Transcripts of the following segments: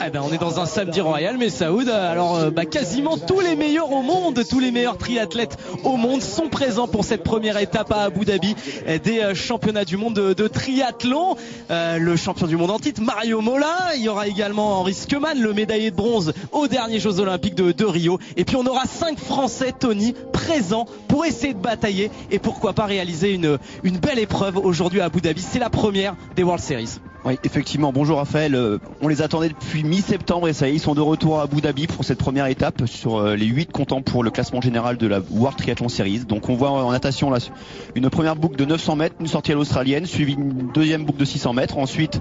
Eh ben, on est dans un samedi royal, mais Saoud, alors quasiment tous les meilleurs au monde, tous les meilleurs triathlètes au monde sont présents pour cette première étape à Abu Dhabi des championnats du monde de triathlon. Le champion du monde en titre, Mario Mola. Il y aura également Henri Schumann, le médaillé de bronze aux derniers Jeux Olympiques de Rio. Et puis on aura 5 Français, Tony, présents pour essayer de batailler et pourquoi pas réaliser une belle épreuve aujourd'hui à Abu Dhabi. C'est la première des World Series. Oui, effectivement. Bonjour Raphaël. On les attendait depuis mi-septembre et ça y est, ils sont de retour à Abu Dhabi pour cette première étape sur les 8 comptants pour le classement général de la World Triathlon Series. Donc on voit en natation là une première boucle de 900 mètres, une sortie à l'australienne, suivie d'une deuxième boucle de 600 mètres. Ensuite,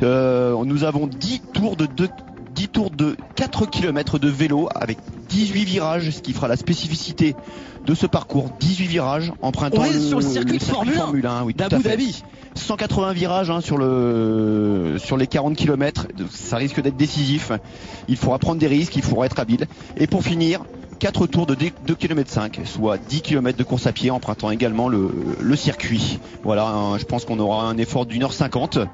nous avons 10 tours de 4 km de vélo avec 18 virages, ce qui fera la spécificité de ce parcours. 18 virages empruntant sur le circuit de Formule 1 oui, d'Abu Dhabi. 180 virages sur les 40 km, ça risque d'être décisif. Il faudra prendre des risques, il faudra être habile. Et pour finir, 4 tours de 2,5 km, soit 10 km de course à pied, empruntant également le circuit. Voilà, je pense qu'on aura un effort d'1h50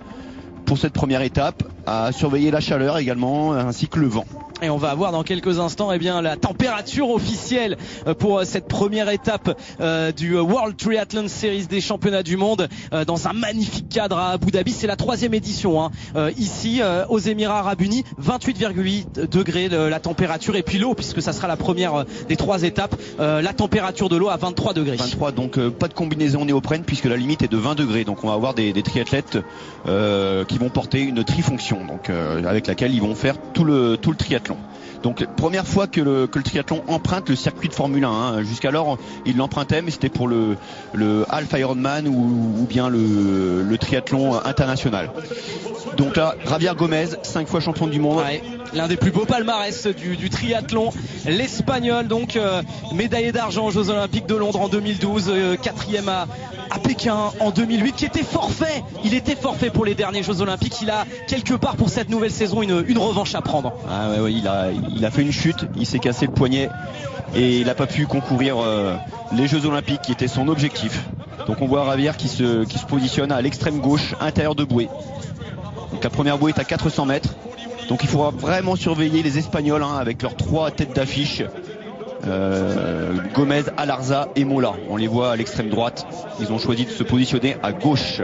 pour cette première étape, à surveiller la chaleur également, ainsi que le vent. Et on va avoir dans quelques instants la température officielle pour cette première étape du World Triathlon Series des championnats du monde dans un magnifique cadre à Abu Dhabi. C'est la 3e édition ici aux Émirats Arabes Unis. 28,8 degrés la température, et puis l'eau, puisque ça sera la première des 3 étapes, la température de l'eau à 23 degrés. 23, donc pas de combinaison néoprène puisque la limite est de 20 degrés. Donc on va avoir des triathlètes qui vont porter une trifonction, donc avec laquelle ils vont faire tout le triathlon. Donc première fois que le triathlon emprunte le circuit de Formule 1. Jusqu'alors il l'empruntait, mais c'était pour le Half Ironman ou bien le triathlon international. Donc là, Javier Gomez, 5 fois champion du monde. Ouais, l'un des plus beaux palmarès du triathlon, l'Espagnol, donc médaillé d'argent aux Jeux Olympiques de Londres en 2012, 4e à Pékin en 2008, qui était forfait. Il était forfait pour les derniers Jeux Olympiques. Il a quelque part pour cette nouvelle saison une revanche à prendre. Ah ouais, il a fait une chute, il s'est cassé le poignet et il n'a pas pu concourir les Jeux Olympiques qui étaient son objectif. Donc on voit Javier qui se positionne à l'extrême gauche, intérieur de bouée. Donc la première bouée est à 400 mètres. Donc il faudra vraiment surveiller les Espagnols avec leurs 3 têtes d'affiche. Gomez, Alarza et Mola. On les voit à l'extrême droite. Ils ont choisi de se positionner à gauche.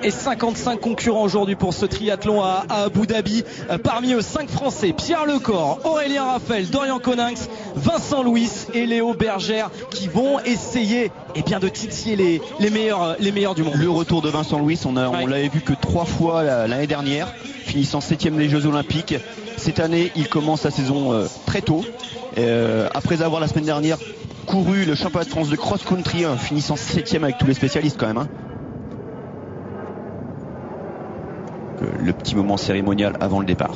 Et 55 concurrents aujourd'hui pour ce triathlon à Abu Dhabi. Parmi eux, 5 Français: Pierre Lecor, Aurélien Raphael, Dorian Coninx, Vincent Louis et Léo Bergère, qui vont essayer de titiller les meilleurs du monde. Le retour de Vincent Louis, on l'avait vu que 3 fois l'année dernière, finissant 7e des Jeux Olympiques. Cette année, il commence la saison très tôt. Après avoir la semaine dernière couru le championnat de France de cross-country, finissant 7e avec tous les spécialistes quand même. Le petit moment cérémonial avant le départ.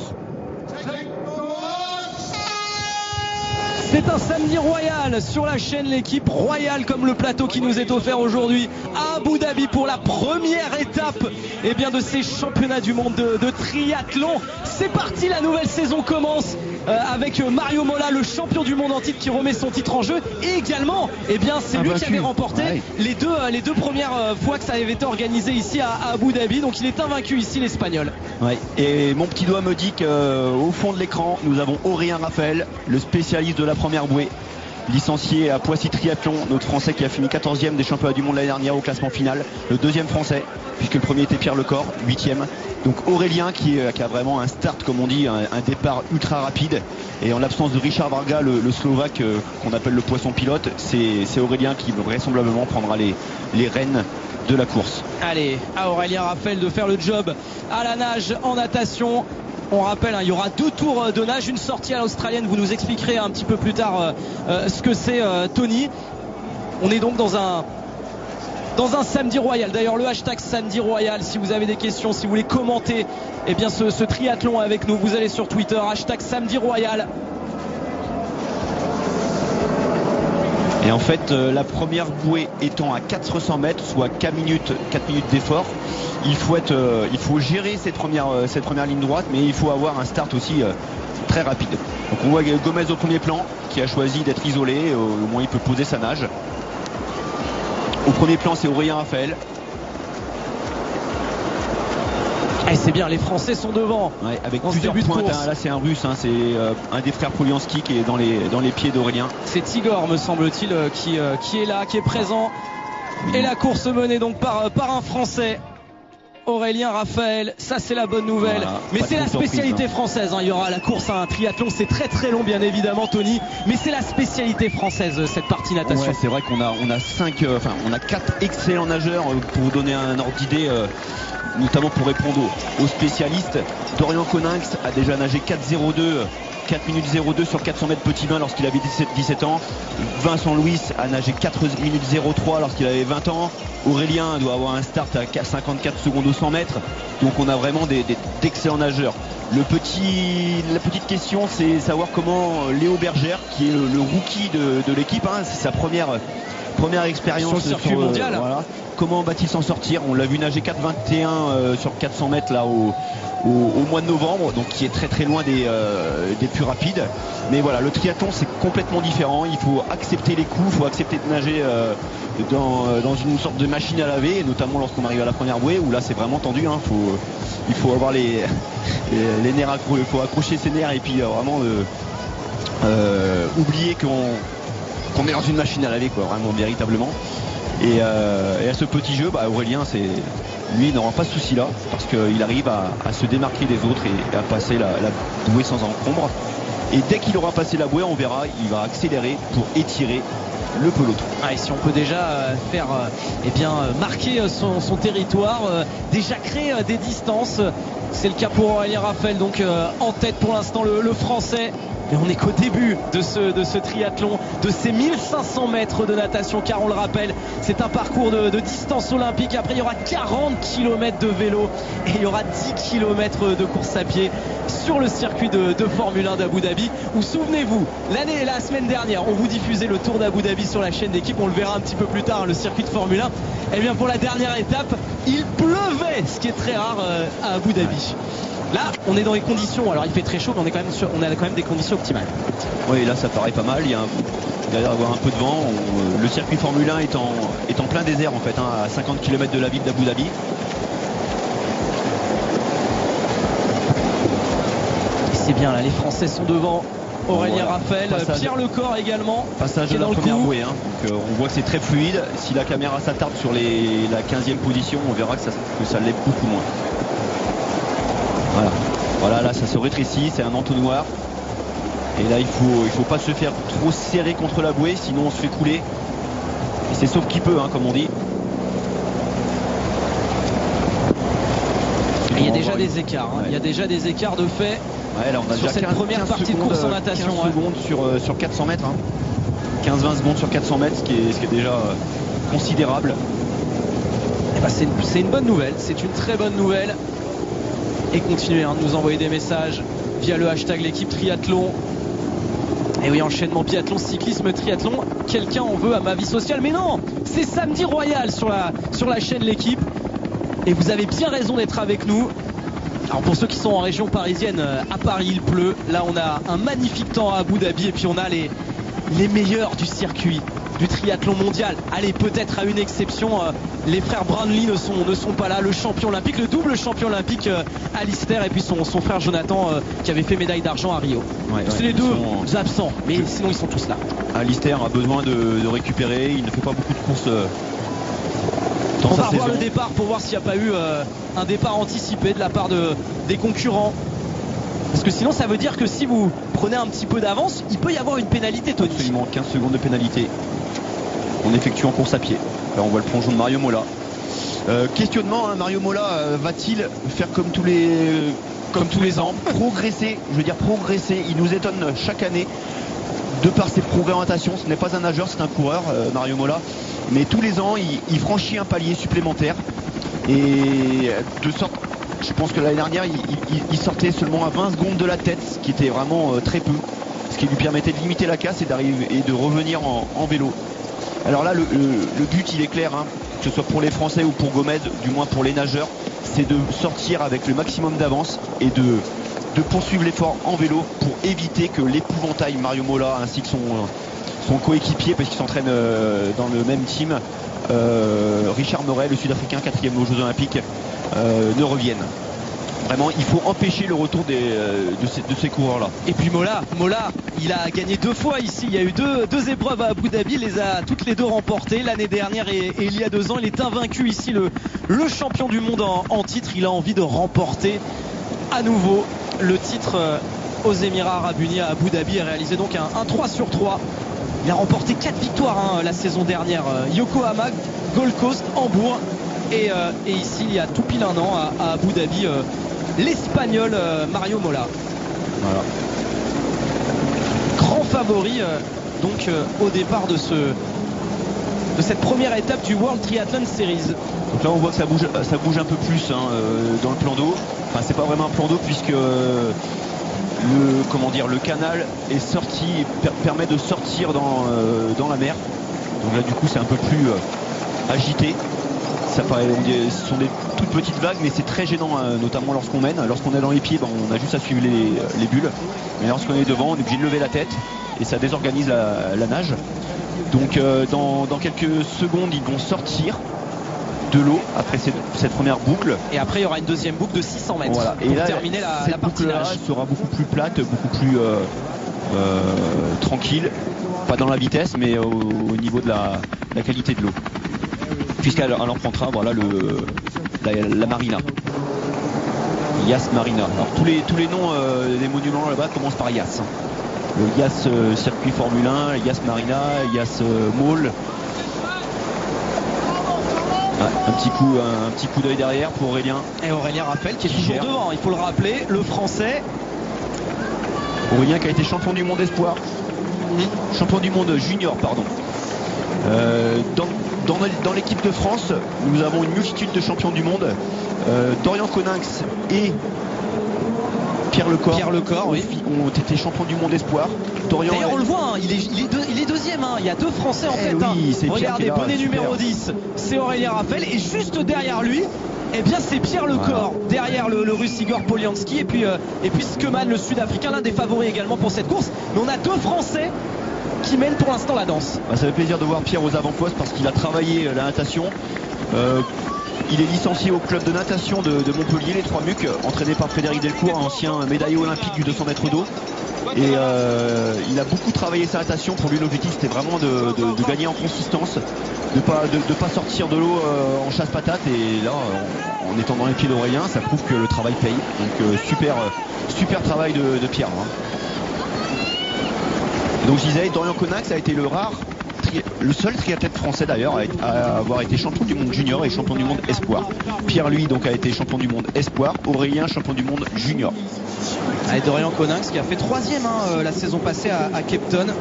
C'est un samedi royal sur la chaîne L'équipe, royale comme le plateau qui nous est offert aujourd'hui à Abu Dhabi pour la première étape de ces championnats du monde de triathlon. C'est parti, la nouvelle saison commence avec Mario Mola, le champion du monde en titre, qui remet son titre en jeu, et également c'est lui qui avait remporté les deux premières fois que ça avait été organisé ici à Abu Dhabi. Donc il est invaincu ici, l'Espagnol. Et mon petit doigt me dit qu'au fond de l'écran nous avons Aurélien Raphael, le spécialiste de la première bouée, licencié à Poissy Triathlon, notre Français qui a fini 14e des championnats du monde l'année dernière au classement final, le 2e Français, puisque le premier était Pierre Lecor, 8e. Donc Aurélien qui a vraiment un start, comme on dit, un départ ultra rapide. Et en l'absence de Richard Varga, le Slovaque qu'on appelle le poisson pilote, c'est Aurélien qui vraisemblablement prendra les rênes de la course. Allez, à Aurélien Raphael de faire le job à la nage, en natation. On rappelle, il y aura 2 tours de nage, une sortie à l'australienne. Vous nous expliquerez un petit peu plus tard ce que c'est, Tony. On est donc dans un samedi royal. D'ailleurs, le hashtag samedi royal, si vous avez des questions, si vous voulez commenter ce triathlon avec nous, vous allez sur Twitter, hashtag samedi royal. Et en fait, la première bouée étant à 400 mètres, soit 4 minutes d'effort, il faut gérer cette première ligne droite, mais il faut avoir un start aussi très rapide. Donc on voit Gomez au premier plan, qui a choisi d'être isolé, au moins il peut poser sa nage. Au premier plan, c'est Aurélien Raphael. Et c'est bien, les Français sont devant. Ouais, avec dans ce plusieurs début de pointes. course. Là c'est un russe, hein, c'est un des frères Polianski qui est dans les pieds d'Aurélien. C'est Tigor, me semble-t-il, qui est là, qui est présent. Et la course menée donc par un Français, Aurélien Raphael. Ça c'est la bonne nouvelle. Voilà, mais c'est la spécialité surprise, française, hein. Il y aura la course à un triathlon, c'est très très long bien évidemment Tony, mais c'est la spécialité française cette partie natation. Ouais, c'est vrai qu'on a 4 excellents nageurs. Pour vous donner un ordre d'idée, notamment pour répondre aux spécialistes. Dorian Coninx a déjà nagé 4 minutes 02 sur 400 mètres petit bain lorsqu'il avait 17 ans. Vincent Louis a nagé 4 minutes 03 lorsqu'il avait 20 ans. Aurélien doit avoir un start à 54 secondes au 100 mètres. Donc on a vraiment d'excellents nageurs. La petite question, c'est savoir comment Léo Bergère, qui est le rookie de l'équipe, hein, c'est sa première expérience sur le circuit mondial. Voilà. Comment va-t-il s'en sortir? On l'a vu nager 4,21 sur 400 mètres là au mois de novembre, donc qui est très très loin des plus rapides. Mais voilà, le triathlon c'est complètement différent. Il faut accepter les coups, il faut accepter de nager dans une sorte de machine à laver, et notamment lorsqu'on arrive à la première bouée où là c'est vraiment tendu, hein. Il faut avoir les nerfs accrochés, il faut accrocher ses nerfs et puis vraiment oublier qu'on est dans une machine à laver, quoi, vraiment véritablement. Et à ce petit jeu, Aurélien, lui, il n'aura pas ce souci là, parce qu'il arrive à se démarquer des autres et à passer la bouée sans encombre. Et dès qu'il aura passé la bouée, on verra, il va accélérer pour étirer le peloton. Et si on peut déjà faire marquer son territoire, déjà créer des distances, c'est le cas pour Aurélien Raphael, donc en tête pour l'instant le Français. Mais on n'est qu'au début de ce triathlon, de ces 1500 mètres de natation, car on le rappelle, c'est un parcours de distance olympique. Après, il y aura 40 km de vélo et il y aura 10 km de course à pied sur le circuit de Formule 1 d'Abu Dhabi, où, souvenez-vous, la semaine dernière, on vous diffusait le Tour d'Abu Dhabi sur la chaîne d'équipe. On le verra un petit peu plus tard, le circuit de Formule 1. Et bien, pour la dernière étape, il pleuvait, ce qui est très rare à Abu Dhabi. Là, on est dans les conditions, alors il fait très chaud, mais on a quand même des conditions optimales. Oui, là ça paraît pas mal, il y a d'ailleurs avoir un peu de vent. Le circuit Formule 1 est en plein désert en fait, hein, à 50 km de la ville d'Abu Dhabi. C'est bien là, les Français sont devant. Aurélien Raphael, Pierre Lecor également. Passage de la première bouée, hein. Donc, on voit que c'est très fluide. Si la caméra s'attarde sur la 15e position, on verra que ça l'est beaucoup moins. Voilà, là ça se rétrécit, c'est un entonnoir. Et là il faut pas se faire trop serrer contre la bouée, sinon on se fait couler. Et c'est sauf qui peut, hein, comme on dit. Il y a déjà des écarts, hein. Il y a déjà des écarts de fait. Ouais, là on a sur déjà cette première partie de course en natation. 15 secondes sur 400 mètres. Hein. 15-20 secondes sur 400 mètres, ce qui est déjà considérable. Et c'est une bonne nouvelle, c'est une très bonne nouvelle. Et continuez de nous envoyer des messages via le hashtag l'équipe triathlon. Et oui, enchaînement biathlon, cyclisme, triathlon. Quelqu'un en veut à ma vie sociale, mais non, c'est samedi royal sur la chaîne l'équipe. Et vous avez bien raison d'être avec nous. Alors pour ceux qui sont en région parisienne, à Paris il pleut. Là on a un magnifique temps à Abu Dhabi et puis on a les meilleurs du circuit du triathlon mondial. Allez, peut-être à une exception, les frères Brownlee ne sont pas là. Le champion olympique, le double champion olympique Alistair, et puis son frère Jonathan qui avait fait médaille d'argent à Rio. C'est les deux absents, mais sinon ils sont tous là. Alistair a besoin de récupérer, il ne fait pas beaucoup de courses dans sa saison. On va revoir le départ pour voir s'il n'y a pas eu un départ anticipé de la part des concurrents. Parce que sinon ça veut dire que si vous prenez un petit peu d'avance, il peut y avoir une pénalité, Tony. Absolument, 15 secondes de pénalité. On effectue en course à pied. Là on voit le plongeon de Mario Mola. Questionnement, hein, Mario Mola va-t-il faire comme tous les ans, progresser, il nous étonne chaque année de par ses progrès-orientations. Ce n'est pas un nageur, c'est un coureur, Mario Mola, mais tous les ans il franchit un palier supplémentaire, et de sorte, je pense que l'année dernière il sortait seulement à 20 secondes de la tête, ce qui était vraiment très peu, ce qui lui permettait de limiter la casse et de revenir en vélo. Alors là le but il est clair, hein, que ce soit pour les Français ou pour Gomez, du moins pour les nageurs, c'est de sortir avec le maximum d'avance et de poursuivre l'effort en vélo pour éviter que l'épouvantail Mario Mola ainsi que son coéquipier, parce qu'ils s'entraînent dans le même team, Richard Murray, le Sud-Africain, 4e aux Jeux Olympiques, ne reviennent. Vraiment, il faut empêcher le retour de ces coureurs-là. Et puis Mola, il a gagné 2 fois ici. Il y a eu deux épreuves à Abu Dhabi. Il les a toutes les 2 remportées l'année dernière et il y a 2 ans. Il est invaincu ici, le champion du monde en titre. Il a envie de remporter à nouveau le titre aux Émirats Arabes Unis à Abu Dhabi. Il a réalisé donc un 3 sur 3. Il a remporté 4 victoires la saison dernière. Yokohama, Gold Coast, Hambourg et ici il y a tout pile un an à Abu Dhabi. L'Espagnol Mario Mola. Voilà. Grand favori au départ de cette première étape du World Triathlon Series. Donc là on voit que ça bouge un peu plus dans le plan d'eau. Enfin c'est pas vraiment un plan d'eau puisque le canal est sorti et permet de sortir dans la mer. Donc là du coup c'est un peu plus agité. Ce sont des toutes petites vagues, mais c'est très gênant, notamment lorsqu'on mène. Lorsqu'on est dans les pieds, on a juste à suivre les bulles. Mais lorsqu'on est devant, on est obligé de lever la tête et ça désorganise la nage. Donc dans quelques secondes, ils vont sortir de l'eau après cette première boucle. Et après, il y aura une deuxième boucle de 600 mètres voilà. pour terminer la partie nage. Sera beaucoup plus plate, beaucoup plus tranquille. Pas dans la vitesse, mais au niveau de la qualité de l'eau. Puisqu'elle empruntera la marina. Yas Marina. Alors tous les noms des monuments là-bas commencent par Yas. Le Yas circuit Formule 1, Yas Marina, Yas Mall. Un petit coup d'œil derrière pour Aurélien. Et Aurélien Raphaël qui est toujours devant, il faut le rappeler, le français. Aurélien qui a été champion du monde espoir. Champion du monde junior, pardon. Dans l'équipe de France, nous avons une multitude de champions du monde. Dorian Coninx et Pierre Lecor oui. Ont été champions du monde espoir. D'ailleurs on le voit, il est deuxième. Il y a 2 Français en tête. Oui, regardez, bonnet numéro 10, c'est Aurélien Raphaël. Et juste derrière lui, c'est Pierre Lecor. Voilà. Derrière le Russe Igor Polianski. Et puis Skeman, le Sud-Africain, l'un des favoris également pour cette course. Mais on a 2 Français qui mène pour l'instant la danse. Ça fait plaisir de voir Pierre aux avant-postes parce qu'il a travaillé la natation. Il est licencié au club de natation de Montpellier, les 3 Mucs, entraîné par Frédéric Delcourt, ancien médaillé olympique du 200 mètres d'eau. Et il a beaucoup travaillé sa natation. Pour lui l'objectif c'était vraiment de gagner en consistance, de pas sortir de l'eau en chasse-patate. Et là en étant dans les pieds d'Aurélien, ça prouve que le travail paye. Donc super travail de Pierre. Donc je disais, Dorian Coninx a été le seul triathlète français d'ailleurs à avoir été champion du monde junior et champion du monde espoir. Pierre lui donc a été champion du monde espoir, Aurélien champion du monde junior. Et Dorian Coninx qui a fait 3e la saison passée à Cape Town.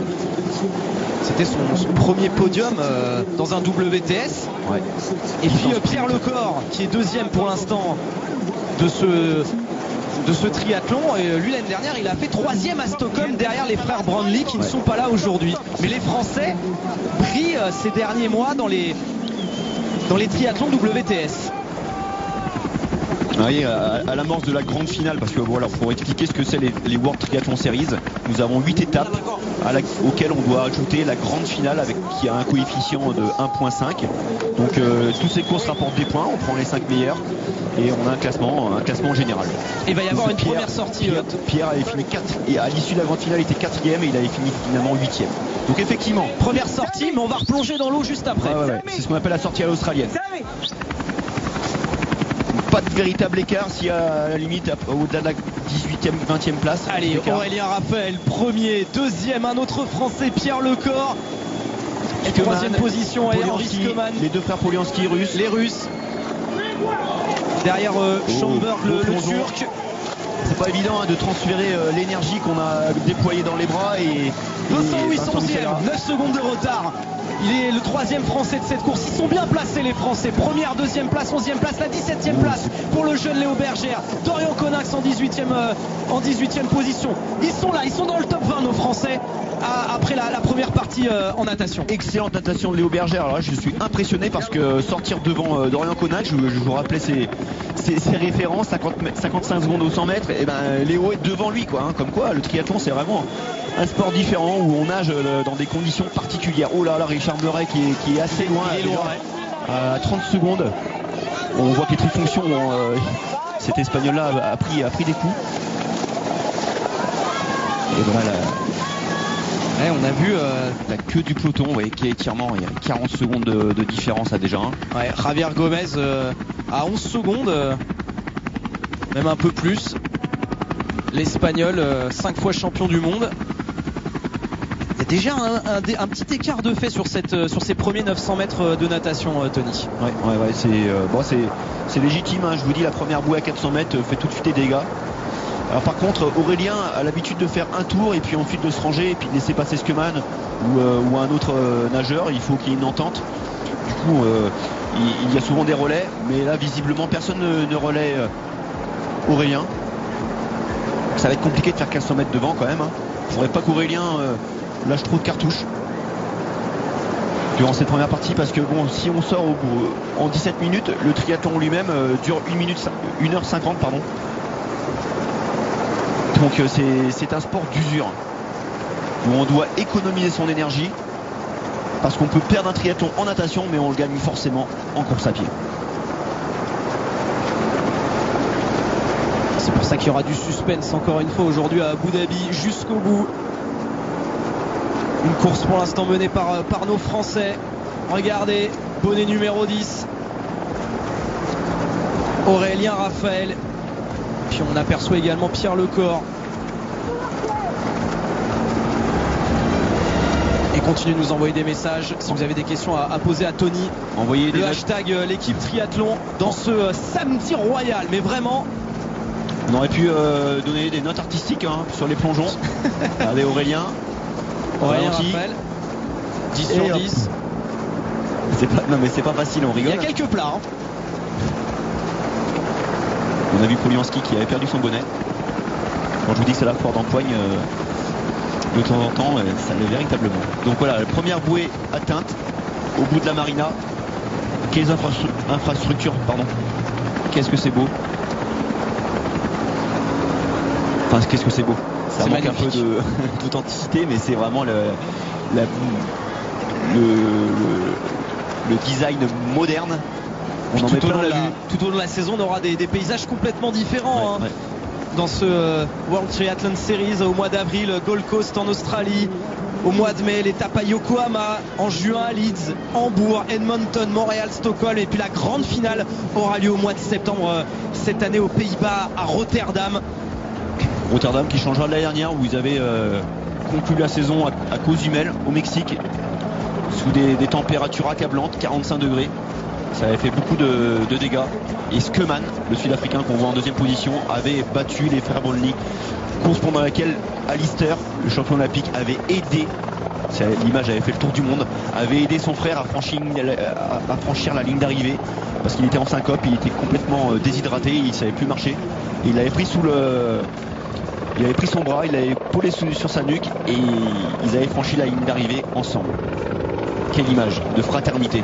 C'était son premier podium dans un WTS. Ouais. Et puis Pierre Lecor qui est 2e pour l'instant de ce triathlon. Et lui l'année dernière il a fait 3e à Stockholm derrière les frères Brownlee qui ne sont pas là aujourd'hui. Mais les Français brillent ces derniers mois dans les triathlons WTS. Oui, à l'amorce de la grande finale, parce que voilà, pour expliquer ce que c'est les World Triathlon Series, nous avons 8 étapes auxquelles on doit ajouter la grande finale qui a un coefficient de 1.5. Donc toutes ces courses rapportent des points, on prend les 5 meilleurs et on a un classement général. Et il va y avoir une première sortie. Pierre avait fini 4 et à l'issue de la grande finale il était 4e et il avait fini finalement 8e. Donc effectivement. Première sortie, mais on va replonger dans l'eau juste après. Ouais. C'est ce qu'on appelle la sortie à l'australienne. Pas de véritable écart s'il y a à la limite au-delà de la 18e, 20e place. Allez, Aurélien Raphaël, premier, 2e, un autre Français, Pierre Lecor. Et 3e position, Henri Skeman. Les 2 frères Polianski russes. Les Russes. Derrière Schomburg, le Turc. C'est pas évident de transférer l'énergie qu'on a déployée dans les bras. Vincent Louis 11e, 9 secondes de retard. Il est le 3e français de cette course. Ils sont bien placés les Français. Première, 2e place, 11e place, la 17e place pour le jeune Léo Bergère. Dorian Coninx en 18e position. Ils sont là, ils sont dans le top 20 nos Français après la première partie en natation. Excellente natation de Léo Bergère. Alors là, je suis impressionné parce que sortir devant Dorian Coninx, je vous rappelais ses références, 55 secondes au 100 mètres, et Léo est devant lui quoi. Comme quoi le triathlon c'est vraiment un sport différent où on nage dans des conditions particulières. Oh là là, Richard Murray qui est assez loin, à 30 secondes. On voit que les trifonctions cet Espagnol-là a pris des coups. Et voilà on a vu la queue du peloton, qui est étirement. Il y a 40 secondes de différence à déjà. Javier Gomez à 11 secondes, même un peu plus. L'Espagnol, 5 fois champion du monde. Il y a déjà un petit écart de fait sur ces premiers 900 mètres de natation, Tony. C'est légitime, hein. Je vous dis, la première bouée à 400 mètres fait tout de suite des dégâts. Alors par contre, Aurélien a l'habitude de faire un tour et puis ensuite de se ranger et puis de laisser passer Skeman ou un autre nageur. Il faut qu'il y ait une entente. Du coup, il y a souvent des relais, mais là visiblement personne ne relaie Aurélien. Ça va être compliqué de faire 400 mètres devant quand même, hein. Je voudrais pas qu'Aurélien lâche trop de cartouches durant cette première partie, parce que bon, si on sort en 17 minutes, le triathlon lui-même dure 1h50 pardon. Donc c'est un sport d'usure où on doit économiser son énergie, parce qu'on peut perdre un triathlon en natation, mais on le gagne forcément en course à pied. C'est pour ça qu'il y aura du suspense encore une fois aujourd'hui à Abu Dhabi jusqu'au bout. Une course pour l'instant menée par nos Français. Regardez, bonnet numéro 10. Aurélien Raphaël. Puis on aperçoit également Pierre Lecor. Et continuez de nous envoyer des messages si vous avez des questions à poser à Tony. Envoyez le hashtag l'équipe triathlon dans ce samedi royal. Mais vraiment, on aurait pu donner des notes artistiques, hein, sur les plongeons. Regardez Aurélien Raphaël 10 sur 10. Non mais c'est pas facile, on rigole. Il y a quelques plats, hein. On a vu Polianski qui avait perdu son bonnet. Quand je vous dis que c'est la foire d'empoigne, de temps en temps, ça l'est véritablement. Donc voilà, la première bouée atteinte au bout de la marina. Quelles infrastructures, pardon. Qu'est-ce que c'est beau. Enfin, qu'est-ce que c'est beau. Ça manque magnifique. Un peu d'authenticité, mais c'est vraiment le design moderne. Tout au long de la saison, on aura des paysages complètement différents. Dans ce World Triathlon Series au mois d'avril, Gold Coast en Australie. Au mois de mai, l'étape à Yokohama. En juin, à Leeds, Hambourg, Edmonton, Montréal, Stockholm. Et puis la grande finale aura lieu au mois de septembre cette année aux Pays-Bas, à Rotterdam. Rotterdam qui changera de l'année dernière, où ils avaient conclu la saison à Cozumel au Mexique, sous des températures accablantes, 45 degrés. Ça avait fait beaucoup de dégâts. Et Skeman, le Sud-Africain qu'on voit en deuxième position, avait battu les frères Brownlee. Course pendant laquelle Alistair, le champion olympique, avait aidé, l'image avait fait le tour du monde, avait aidé son frère à franchir la ligne d'arrivée, parce qu'il était en syncope, il était complètement déshydraté, il ne savait plus marcher. Et il avait pris son bras, il l'avait épaulé sur sa nuque et ils avaient franchi la ligne d'arrivée ensemble. Quelle image de fraternité.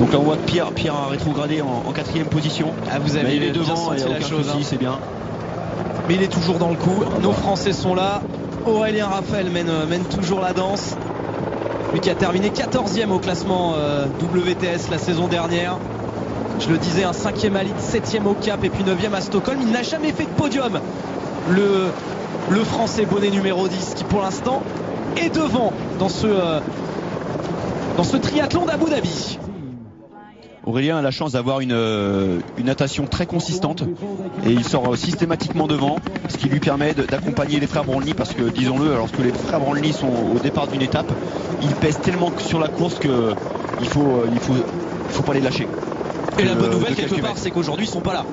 Donc là on voit que Pierre a rétrogradé en 4e position. Vous avez il est devant, il n'y a aucun souci, c'est bien. Mais il est toujours dans le coup. Nos Français sont là. Aurélien Raphaël mène toujours la danse. Lui qui a terminé 14e au classement WTS la saison dernière. Je le disais, un 5e à Leeds, 7e au Cap et puis 9e à Stockholm. Il n'a jamais fait de podium. Le Français bonnet numéro 10 qui pour l'instant est devant dans ce triathlon d'Abu Dhabi. Aurélien a la chance d'avoir une natation très consistante et il sort systématiquement devant, ce qui lui permet d'accompagner les frères Brownlee, parce que disons-le, lorsque les frères Brownlee sont au départ d'une étape, ils pèsent tellement sur la course que il faut pas les lâcher. Et la bonne nouvelle quelque part, c'est qu'aujourd'hui ils sont pas là.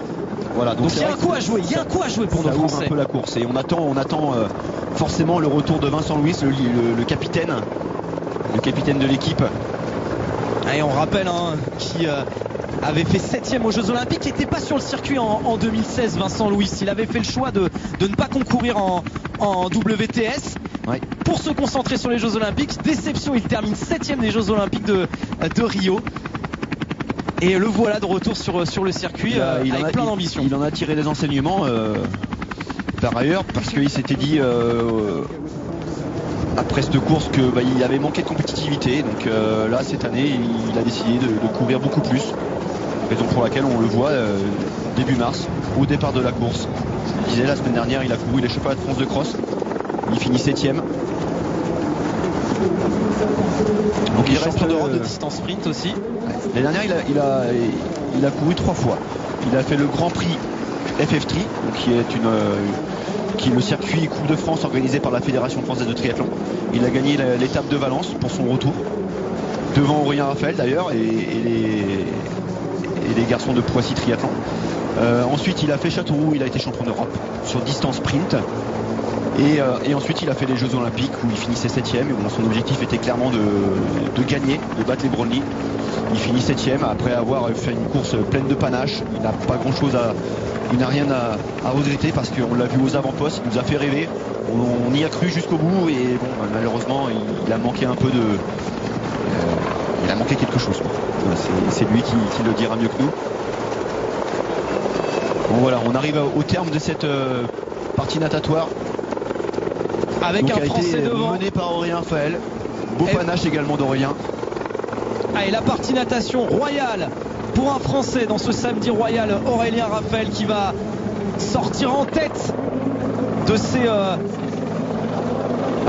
Voilà, donc il y a un coup à jouer, pour nos Français. Ça ouvre un peu la course et on attend forcément le retour de Vincent Louis, le capitaine de l'équipe. Et on rappelle qui avait fait 7e aux Jeux Olympiques, qui n'était pas sur le circuit en 2016, Vincent Louis. Il avait fait le choix de ne pas concourir en WTS pour se concentrer sur les Jeux Olympiques. Déception, il termine 7e des Jeux Olympiques de Rio. Et le voilà de retour sur le circuit avec plein d'ambition. Il en a tiré des enseignements par ailleurs, parce qu'il s'était dit après cette course qu'il avait manqué de compétitivité. Donc là cette année il a décidé de courir beaucoup plus. Raison pour laquelle on le voit début mars, au départ de la course. Je disais la semaine dernière, il a couru les championnats de France de cross. Il finit 7ème. Donc il reste d'Europe de distance sprint aussi. L'année dernière, il a couru 3 fois. Il a fait le Grand Prix FF3, qui est le circuit Coupe de France organisé par la Fédération française de triathlon. Il a gagné l'étape de Valence pour son retour, devant Aurélien Raphael d'ailleurs et les garçons de Poissy Triathlon. Ensuite, il a fait Châteauroux, il a été champion d'Europe sur distance sprint. Et ensuite, il a fait les Jeux Olympiques où il finissait 7ème. Et bon, son objectif était clairement de gagner, de battre les Brownlee. Il finit 7ème après avoir fait une course pleine de panache. Il n'a pas grand chose il n'a rien à regretter parce qu'on l'a vu aux avant-postes, il nous a fait rêver. On y a cru jusqu'au bout et bon, malheureusement, il a manqué un peu il a manqué quelque chose. C'est lui qui le dira mieux que nous. Bon voilà, on arrive au terme de cette partie natatoire. Avec un Français devant. Mené par Aurélien Raphael. Beau panache également d'Aurélien. Et la partie natation royale pour un Français dans ce samedi royal, Aurélien Raphael qui va sortir en tête de ces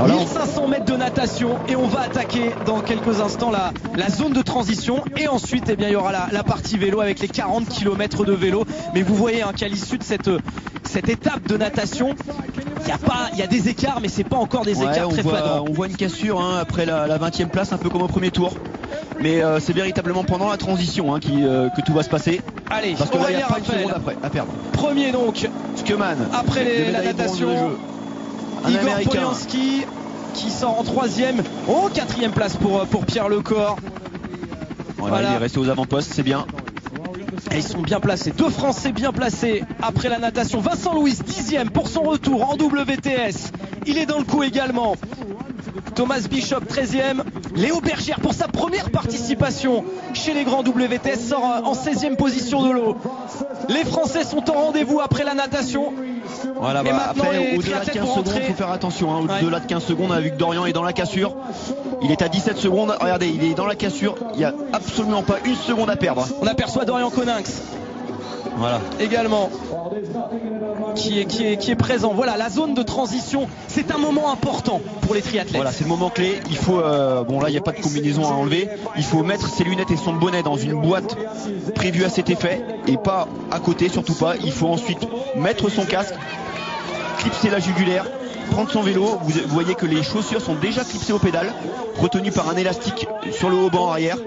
1500 mètres de natation. Et on va attaquer dans quelques instants la zone de transition. Et ensuite, eh bien, il y aura la partie vélo avec les 40 km de vélo. Mais vous voyez qu'à l'issue de cette étape de natation, il y a des écarts, mais c'est pas encore des écarts très flagrants. On voit une cassure après la 20e place, un peu comme au premier tour. Mais c'est véritablement pendant la transition que tout va se passer. Allez, parce que là, il n'y a pas une seconde à perdre. Premier donc, Skeman, après la natation, Igor Polianski qui sort en 3ème. Oh, 4ème place pour Pierre Lecor. Voilà. Il est resté aux avant-postes, c'est bien. Et ils sont bien placés, 2 Français bien placés après la natation. Vincent Louis 10ème pour son retour en WTS. Il est dans le coup également. Thomas Bishop 13ème. Léo Bergère pour sa première participation chez les grands WTS sort en 16ème position de l'eau. Les Français sont en rendez-vous après la natation. Voilà, après au-delà de 15 secondes, il faut faire attention. Au-delà de 15 secondes, on a vu que Dorian est dans la cassure. Il est à 17 secondes. Regardez, il est dans la cassure. Il n'y a absolument pas une seconde à perdre. On aperçoit Dorian Coninx. Voilà. Également. Qui est présent. Voilà, la zone de transition, c'est un moment important pour les triathlètes. Voilà, c'est le moment clé. Il faut, bon là, il n'y a pas de combinaison à enlever. Il faut mettre ses lunettes et son bonnet dans une boîte prévue à cet effet et pas à côté, surtout pas. Il faut ensuite mettre son casque, clipser la jugulaire, prendre son vélo. Vous voyez que les chaussures sont déjà clipsées aux pédales, retenues par un élastique sur le haut banc arrière.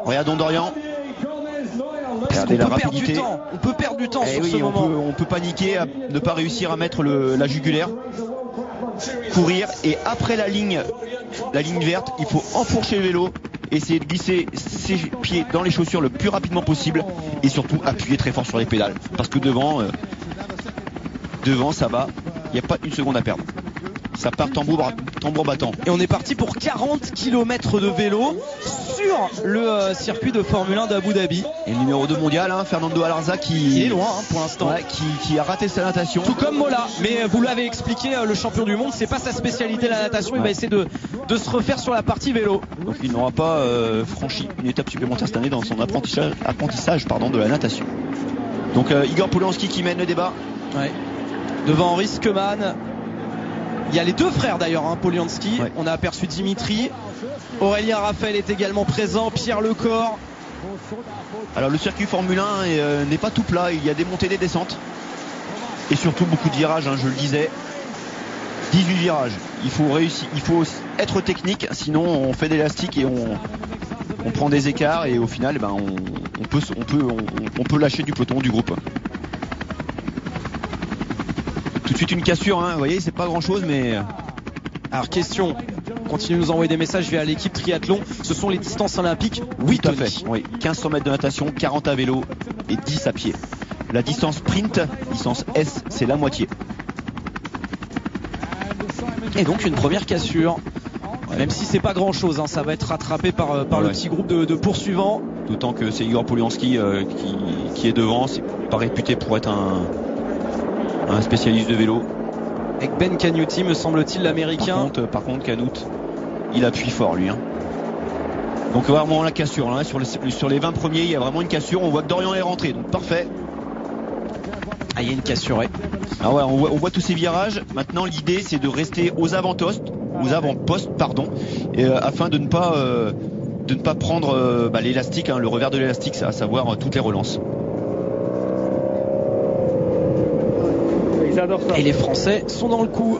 Regardons Dorian. Regardez la rapidité. On peut perdre du temps sur ce moment. On peut paniquer, ne pas réussir à mettre la jugulaire, courir et après la ligne verte, il faut enfourcher le vélo, essayer de glisser ses pieds dans les chaussures le plus rapidement possible et surtout appuyer très fort sur les pédales parce que devant ça va, il n'y a pas une seconde à perdre. Ça part tambour battant. Et on est parti pour 40 km de vélo sur le circuit de Formule 1 d'Abu Dhabi. Et le numéro 2 mondial, Fernando Alarza, qui est loin pour l'instant. Ouais, qui a raté sa natation. Tout comme Mola. Mais vous l'avez expliqué, le champion du monde, c'est pas sa spécialité la natation. Il va essayer de se refaire sur la partie vélo. Donc il n'aura pas franchi une étape supplémentaire cette année dans son apprentissage de la natation. Donc Igor Polianski qui mène le débat. Ouais. Devant Henri Skeman. Il y a les 2 frères d'ailleurs, Polianski. Ouais. On a aperçu Dimitri. Aurélien Raphael est également présent. Pierre Lecor. Alors le circuit Formule 1 n'est pas tout plat. Il y a des montées, des descentes. Et surtout beaucoup de virages, je le disais. 18 virages. Il faut être technique. Sinon on fait d'élastique et on prend des écarts. Et au final, on peut lâcher du peloton, du groupe. Tout de suite une cassure, vous voyez, c'est pas grand chose, mais... Alors question, continuez de nous envoyer des messages via l'équipe triathlon. Ce sont les distances olympiques, oui, tout à fait. Oui, 1500 mètres de natation, 40 à vélo et 10 à pied. La distance sprint, distance S, c'est la moitié. Et donc une première cassure. Ouais. Même si c'est pas grand chose, ça va être rattrapé par le petit groupe de poursuivants. D'autant que c'est Igor Polianski qui est devant, c'est pas réputé pour être un spécialiste de vélo. Avec Ben Canuti, me semble-t-il, l'américain. Par contre, Canut, il appuie fort lui. Donc vraiment la cassure là, sur les 20 premiers, il y a vraiment une cassure. On voit que Dorian est rentré, donc parfait. Ah, il y a une cassure, ouais. Ah ouais, on voit tous ces virages. Maintenant l'idée c'est de rester aux avant-postes, afin de ne pas prendre l'élastique, le revers de l'élastique, à savoir toutes les relances. Et les Français sont dans le coup.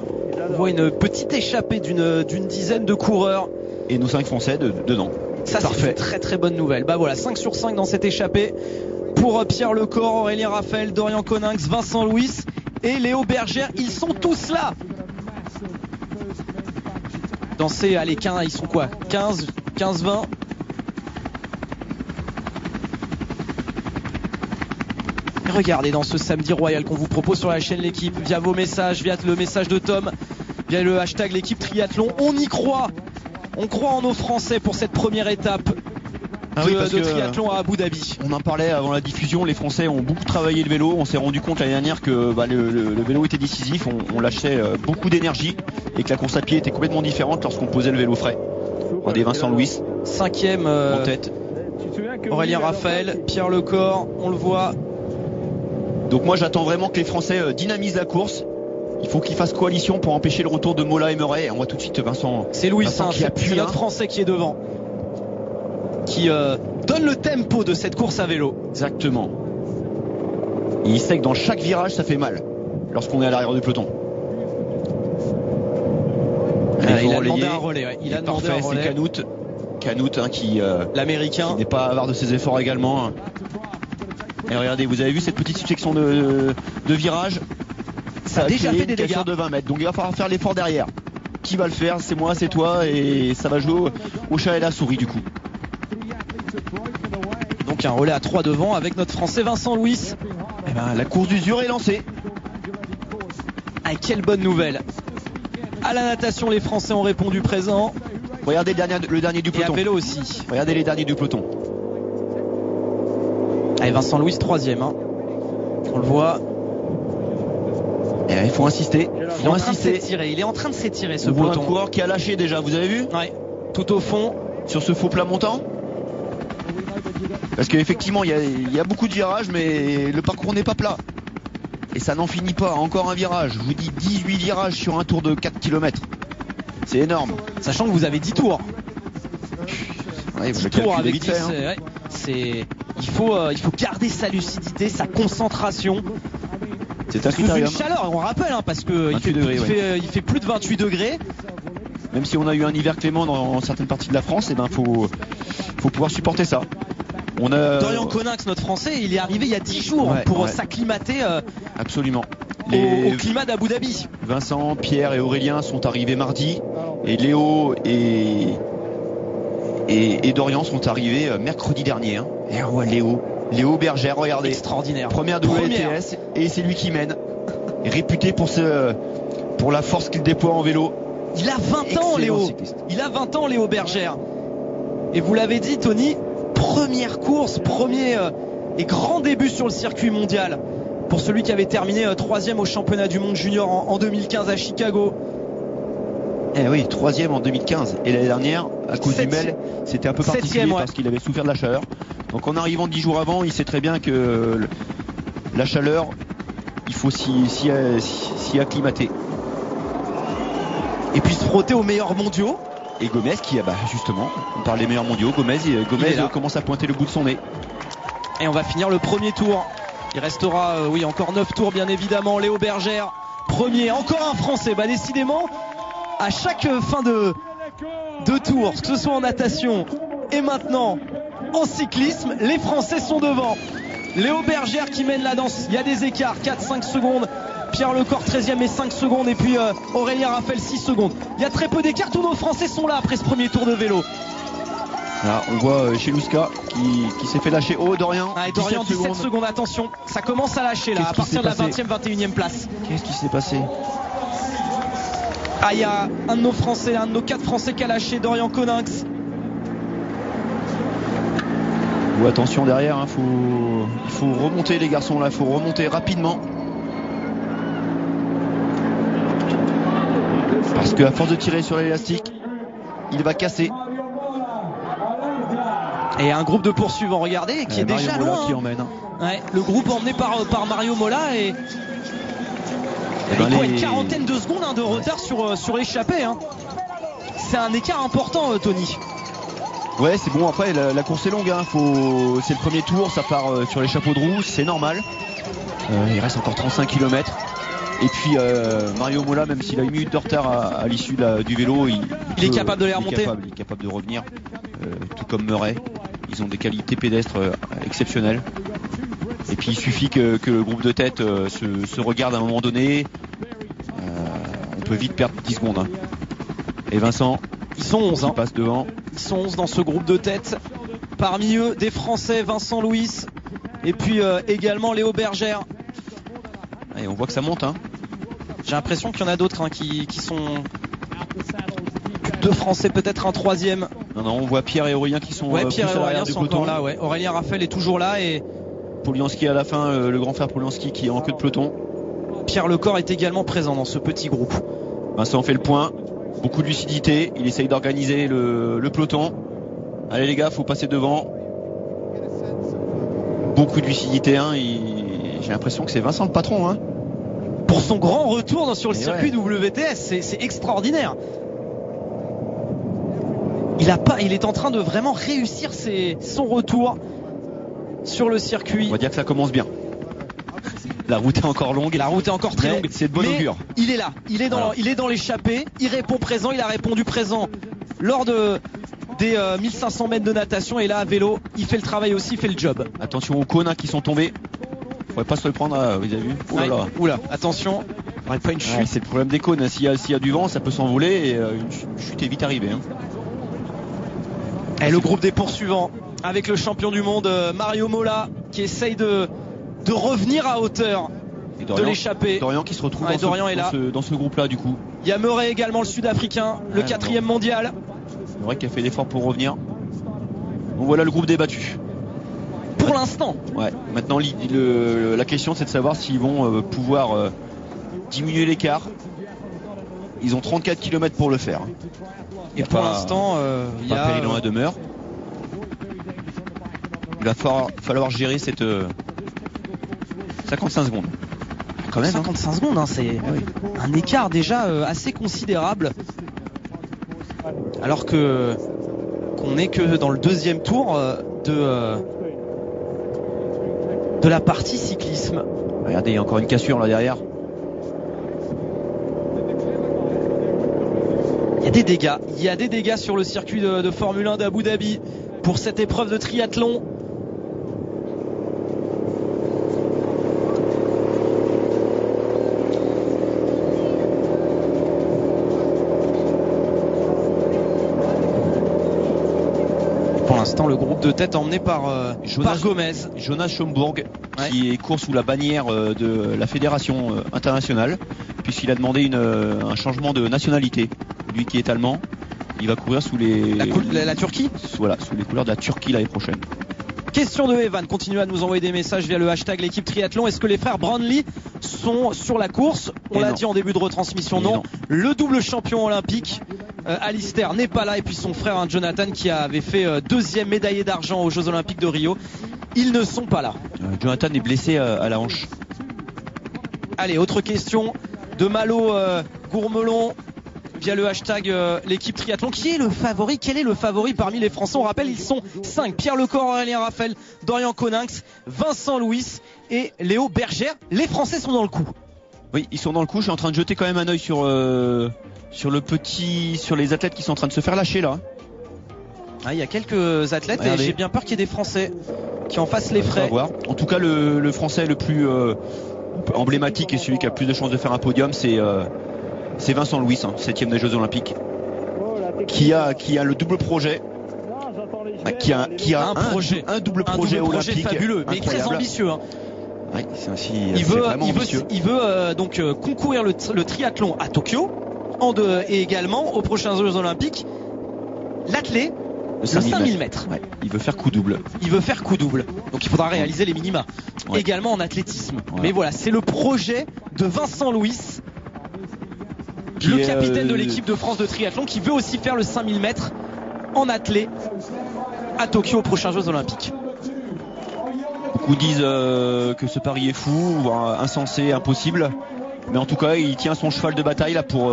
On voit une petite échappée d'une dizaine de coureurs. Et nos 5 Français dedans. Ça, c'est une très très bonne nouvelle. Bah voilà, 5 sur 5 dans cette échappée pour Pierre Lecor, Aurélien Raphael, Dorian Coninx, Vincent Louis et Léo Bergère. Ils sont tous là. Dans ces, allez, 15, ils sont quoi, 15, 20. Regardez dans ce samedi royal qu'on vous propose sur la chaîne L'équipe, via vos messages, via le message de Tom, via le hashtag L'équipe Triathlon. On y croit. On croit en nos Français pour cette première étape de triathlon à Abu Dhabi. On en parlait avant la diffusion, les Français ont beaucoup travaillé le vélo. On s'est rendu compte l'année dernière que le vélo était décisif, on lâchait beaucoup d'énergie et que la course à pied était complètement différente lorsqu'on posait le vélo frais. Regardez Vincent Louis, 5e en tête. Aurélien Raphael, Pierre Lecor, on le voit. Donc moi j'attends vraiment que les Français dynamisent la course. Il faut qu'ils fassent coalition pour empêcher le retour de Mola et Murray. On voit tout de suite Vincent. C'est Louis, qui appuie, c'est notre Français qui est devant, qui donne le tempo de cette course à vélo. Exactement. Et il sait que dans chaque virage ça fait mal lorsqu'on est à l'arrière du peloton. Il a demandé un relais. Ouais. Il a demandé un relais. C'est Canute qui l'Américain, qui n'est pas avare de ses efforts également. Et regardez, vous avez vu cette petite section de virage, ça a déjà fait des dégâts de 20 mètres. Donc il va falloir faire l'effort derrière. Qui va le faire? C'est moi, c'est toi, et ça va jouer au chat et la souris du coup. Donc un relais à 3 devant avec notre Français Vincent Louis. Et la course d'usure est lancée. Ah, quelle bonne nouvelle. À la natation, les Français ont répondu présent. Regardez le dernier du peloton. Et à vélo aussi. Regardez les derniers du peloton. Allez, Vincent Louis 3e. On le voit. Et il faut insister. Il est en train de s'étirer ce peloton. peloton. Un coureur qui a lâché déjà, vous avez vu? Ouais. Tout au fond. Sur ce faux plat montant. Parce qu'effectivement il y a beaucoup de virages, mais le parcours n'est pas plat. Et ça n'en finit pas. Encore un virage. Je vous dis 18 virages sur un tour de 4 km. C'est énorme. Sachant que vous avez 10 tours. Ouais, 10 tours avec 10. Ouais. Il faut garder sa lucidité, sa concentration. C'est un critérium. Sous une chaleur, on rappelle, parce que il fait plus de 28 degrés. Même si on a eu un hiver clément dans certaines parties de la France, faut pouvoir supporter ça. Dorian Coninx, notre Français, il est arrivé il y a 10 jours pour s'acclimater absolument au climat d'Abu Dhabi. Vincent, Pierre et Aurélien sont arrivés mardi, et Léo et Dorian sont arrivés mercredi dernier. Et on voit Léo Bergère, regardez. Extraordinaire. Première WTS, et c'est lui qui mène. Réputé pour la force qu'il déploie en vélo. Il a 20 ans, Léo. Il a 20 ans, Léo Bergère. Et vous l'avez dit, Tony, première course, premier et grand début sur le circuit mondial pour celui qui avait terminé 3e au championnat du monde junior en 2015 à Chicago. Eh oui, 3e en 2015. Et l'année dernière, à cause du mêle, c'était un peu particulier parce qu'il avait souffert de la chaleur. Donc en arrivant 10 jours avant, il sait très bien que la chaleur, il faut s'y acclimater. Et puis se frotter aux meilleurs mondiaux. Et Gomez qui, justement, on parle des meilleurs mondiaux, Gomez commence à pointer le bout de son nez. Et on va finir le premier tour. Il restera, encore 9 tours bien évidemment. Léo Bergère, premier, encore un Français. Décidément, à chaque fin de tour, que ce soit en natation et maintenant en cyclisme, les Français sont devant. Léo Bergère qui mène la danse. Il y a des écarts, 4-5 secondes. Pierre Lecor 13e et 5 secondes, et puis Aurélien Raphael 6 secondes. Il y a très peu d'écart, tous nos Français sont là après ce premier tour de vélo. Là, on voit Chelouska qui s'est fait lâcher. Oh, Dorian. Et Dorian 17 secondes, attention, ça commence à lâcher là, à partir de la 20e, 21e place. Qu'est-ce qui s'est passé? Il y a un de nos Français, un de nos 4 Français qui a lâché, Dorian Coninx. Attention derrière, il faut remonter les garçons là, il faut remonter rapidement. Parce qu'à force de tirer sur l'élastique, il va casser. Et un groupe de poursuivants, regardez, qui est déjà Mario Mola loin. qui emmène. Ouais, le groupe emmené par Mario Mola et une quarantaine de secondes de retard sur l'échappée. Hein. C'est un écart important, Tony. Ouais, c'est bon. Après, la course est longue. Hein. C'est le premier tour, ça part sur les chapeaux de roue, c'est normal. Il reste encore 35 km. Et puis Mario Mola, même s'il a une minute de retard à l'issue du vélo, il est capable de les remonter. Il est capable de revenir, tout comme Murray. Ils ont des qualités pédestres exceptionnelles. Et puis il suffit que le groupe de tête se regarde à un moment donné. On peut vite perdre 10 secondes. Hein. Et Vincent, ils sont 11 qui passe devant. Ils sont 11 dans ce groupe de tête. Parmi eux, des Français, Vincent Louis. Et puis également Léo Bergère. Et on voit que ça monte. Hein. J'ai l'impression qu'il y en a d'autres qui sont... Deux Français, peut-être un troisième. Non, on voit Pierre et Aurélien qui sont Pierre et Aurélien sont encore là. Ouais. Aurélien Raphaël est toujours là. Et Polianski à la fin, le grand frère Polianski qui est en queue de peloton. Pierre Lecor est également présent dans ce petit groupe. Vincent fait le point. Beaucoup de lucidité. Il essaye d'organiser le peloton. Allez les gars, faut passer devant. Beaucoup de lucidité. Hein. J'ai l'impression que c'est Vincent le patron. Hein. Pour son grand retour sur le circuit WTS, c'est extraordinaire. Il est en train de vraiment réussir son retour sur le circuit. On va dire que ça commence bien. La route est encore longue. La route est encore très longue. C'est de bon augure. Il est là. Il est dans l'échappée. Il répond présent. Il a répondu présent lors des 1500 mètres de natation. Et là, à vélo, il fait le travail aussi, il fait le job. Attention aux cônes qui sont tombés. Faudrait pas se le prendre, vous avez vu. Oula, attention. Pas une chute. Ouais, c'est le problème des cônes. S'il y a du vent, ça peut s'envoler et une chute est vite arrivée. Hein. Et le groupe des poursuivants avec le champion du monde Mario Mola qui essaye de revenir à hauteur de l'échappée. Dorian qui se retrouve dans ce groupe-là du coup. Il y a Murray également, le sud-africain, le 4e mondial. Murray qui a fait l'effort pour revenir. Donc voilà le groupe débattu. Pour l'instant. Ouais. Maintenant la question c'est de savoir s'ils vont pouvoir diminuer l'écart. Ils ont 34 km pour le faire. Et pour l'instant, il y a péril dans la demeure. Il va falloir gérer cette 55 secondes. Quand même, 55 secondes, hein, c'est un écart déjà assez considérable. Alors qu'on n'est que dans le deuxième tour de la partie cyclisme. Regardez, il y a encore une cassure là derrière. Il y a des dégâts sur le circuit de Formule 1 d'Abu Dhabi pour cette épreuve de triathlon. Pour l'instant, le groupe de tête emmené par Gomez. Jonas Schomburg, qui court sous la bannière de la fédération internationale, puisqu'il a demandé un changement de nationalité. Lui qui est allemand, il va courir sous la Turquie. Voilà, sous les couleurs de la Turquie l'année prochaine. Question de Evan, continuez à nous envoyer des messages via le hashtag l'équipe triathlon. Est-ce que les frères Brownlee sont sur la course? On l'a dit en début de retransmission, non. Le double champion olympique Alistair n'est pas là, et puis son frère Jonathan qui avait fait deuxième médaillé d'argent aux Jeux Olympiques de Rio, ils ne sont pas là. Jonathan est blessé à la hanche. Allez, autre question de Malo Gourmelon via le hashtag l'équipe triathlon. Qui est le favori? Quel est le favori parmi les Français? On rappelle, ils sont 5. Pierre Lecor, Aurélien Raphael, Dorian Coninx, Vincent Louis et Léo Bergère. Les Français sont dans le coup. Oui, ils sont dans le coup. Je suis en train de jeter quand même un œil sur les athlètes qui sont en train de se faire lâcher là. Il y a quelques athlètes. Regardez. Et j'ai bien peur qu'il y ait des Français qui en fassent les frais. En tout cas, le Français le plus emblématique et celui qui a le plus de chances de faire un podium, c'est Vincent Louis, 7e des Jeux Olympiques, qui a le double projet, qui a un double projet olympique fabuleux, mais très ambitieux. Hein. Oui, il veut donc concourir le triathlon à Tokyo et également aux prochains Jeux Olympiques l'athlé. Le 5000 mètres. Ouais, il veut faire coup double. Donc il faudra réaliser les minima. Également en athlétisme. Ouais. Mais voilà, c'est le projet de Vincent Louis, le capitaine de l'équipe de France de triathlon, qui veut aussi faire le 5000 mètres en athlé à Tokyo aux prochains Jeux Olympiques. Beaucoup disent que ce pari est fou, voire insensé, impossible. Mais en tout cas, il tient son cheval de bataille là pour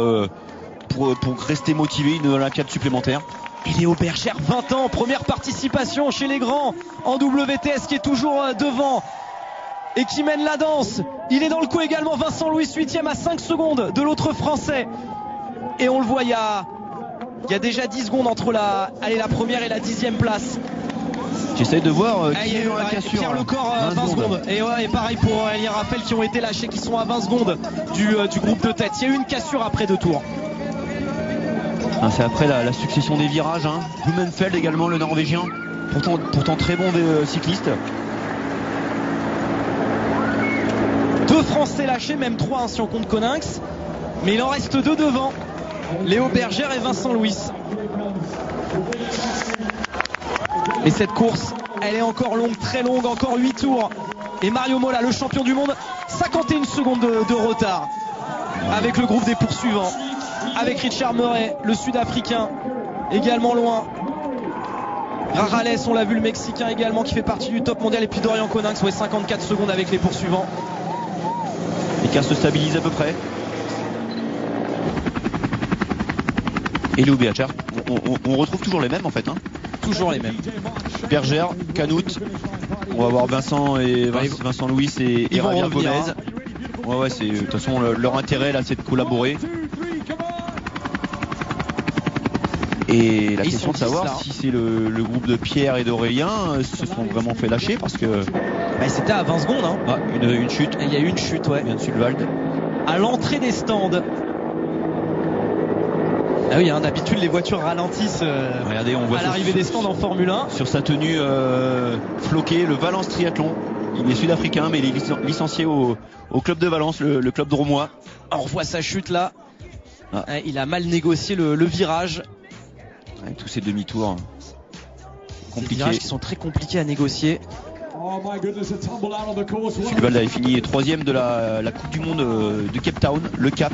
rester motivé, une Olympiade supplémentaire. Et Léo Bergère, 20 ans, première participation chez les grands en WTS, qui est toujours devant et qui mène la danse. Il est dans le coup également, Vincent Louis, 8e à 5 secondes de l'autre Français. Et on le voit, il y a déjà 10 secondes entre la première et la 10e place. J'essaie de voir qui est dans la cassure. Pierre Lecor, 20 secondes. Et pareil pour Elien Raphaël, qui ont été lâchés, qui sont à 20 secondes du groupe de tête. Il y a eu une cassure après 2 tours. C'est après la succession des virages. Blumenfeld également, le Norvégien, pourtant très bon cycliste. 2 Français lâchés, même 3 si on compte Coninx. Mais il en reste 2 devant. Léo Bergère et Vincent Louis. Et cette course, elle est encore longue, très longue, encore 8 tours. Et Mario Mola, le champion du monde, 51 secondes de retard avec le groupe des poursuivants. Avec Richard Murray, le Sud-Africain, également loin. Rarales, on l'a vu, le Mexicain également, qui fait partie du top mondial. Et puis Dorian Coninx, 54 secondes avec les poursuivants. L'écart se stabilise à peu près. Et Léo Bergère, on retrouve toujours les mêmes en fait. Toujours les mêmes. Bergère, Canoute. On va voir Vincent Louis et Javier Gomez. Ouais, c'est de toute façon leur intérêt là, c'est de collaborer. Et la question de savoir si c'est le groupe de Pierre et d'Aurélien se sont vraiment fait lâcher, parce que c'était à 20 secondes. Une chute. Il y a eu une chute, ouais. Bien de Sulwald. À l'entrée des stands. Ah oui, d'habitude les voitures ralentissent. Regardez, on voit à l'arrivée des stands en Formule 1. Sur sa tenue floquée, le Valence Triathlon. Il est sud-africain, mais il est licencié au club de Valence, le club dromois. On revoit sa chute là. Il a mal négocié le virage. Avec tous ces demi-tours compliqués. Des virages qui sont très compliqués à négocier. Sulwald avait fini 3e de la Coupe du Monde de Cape Town, le Cap,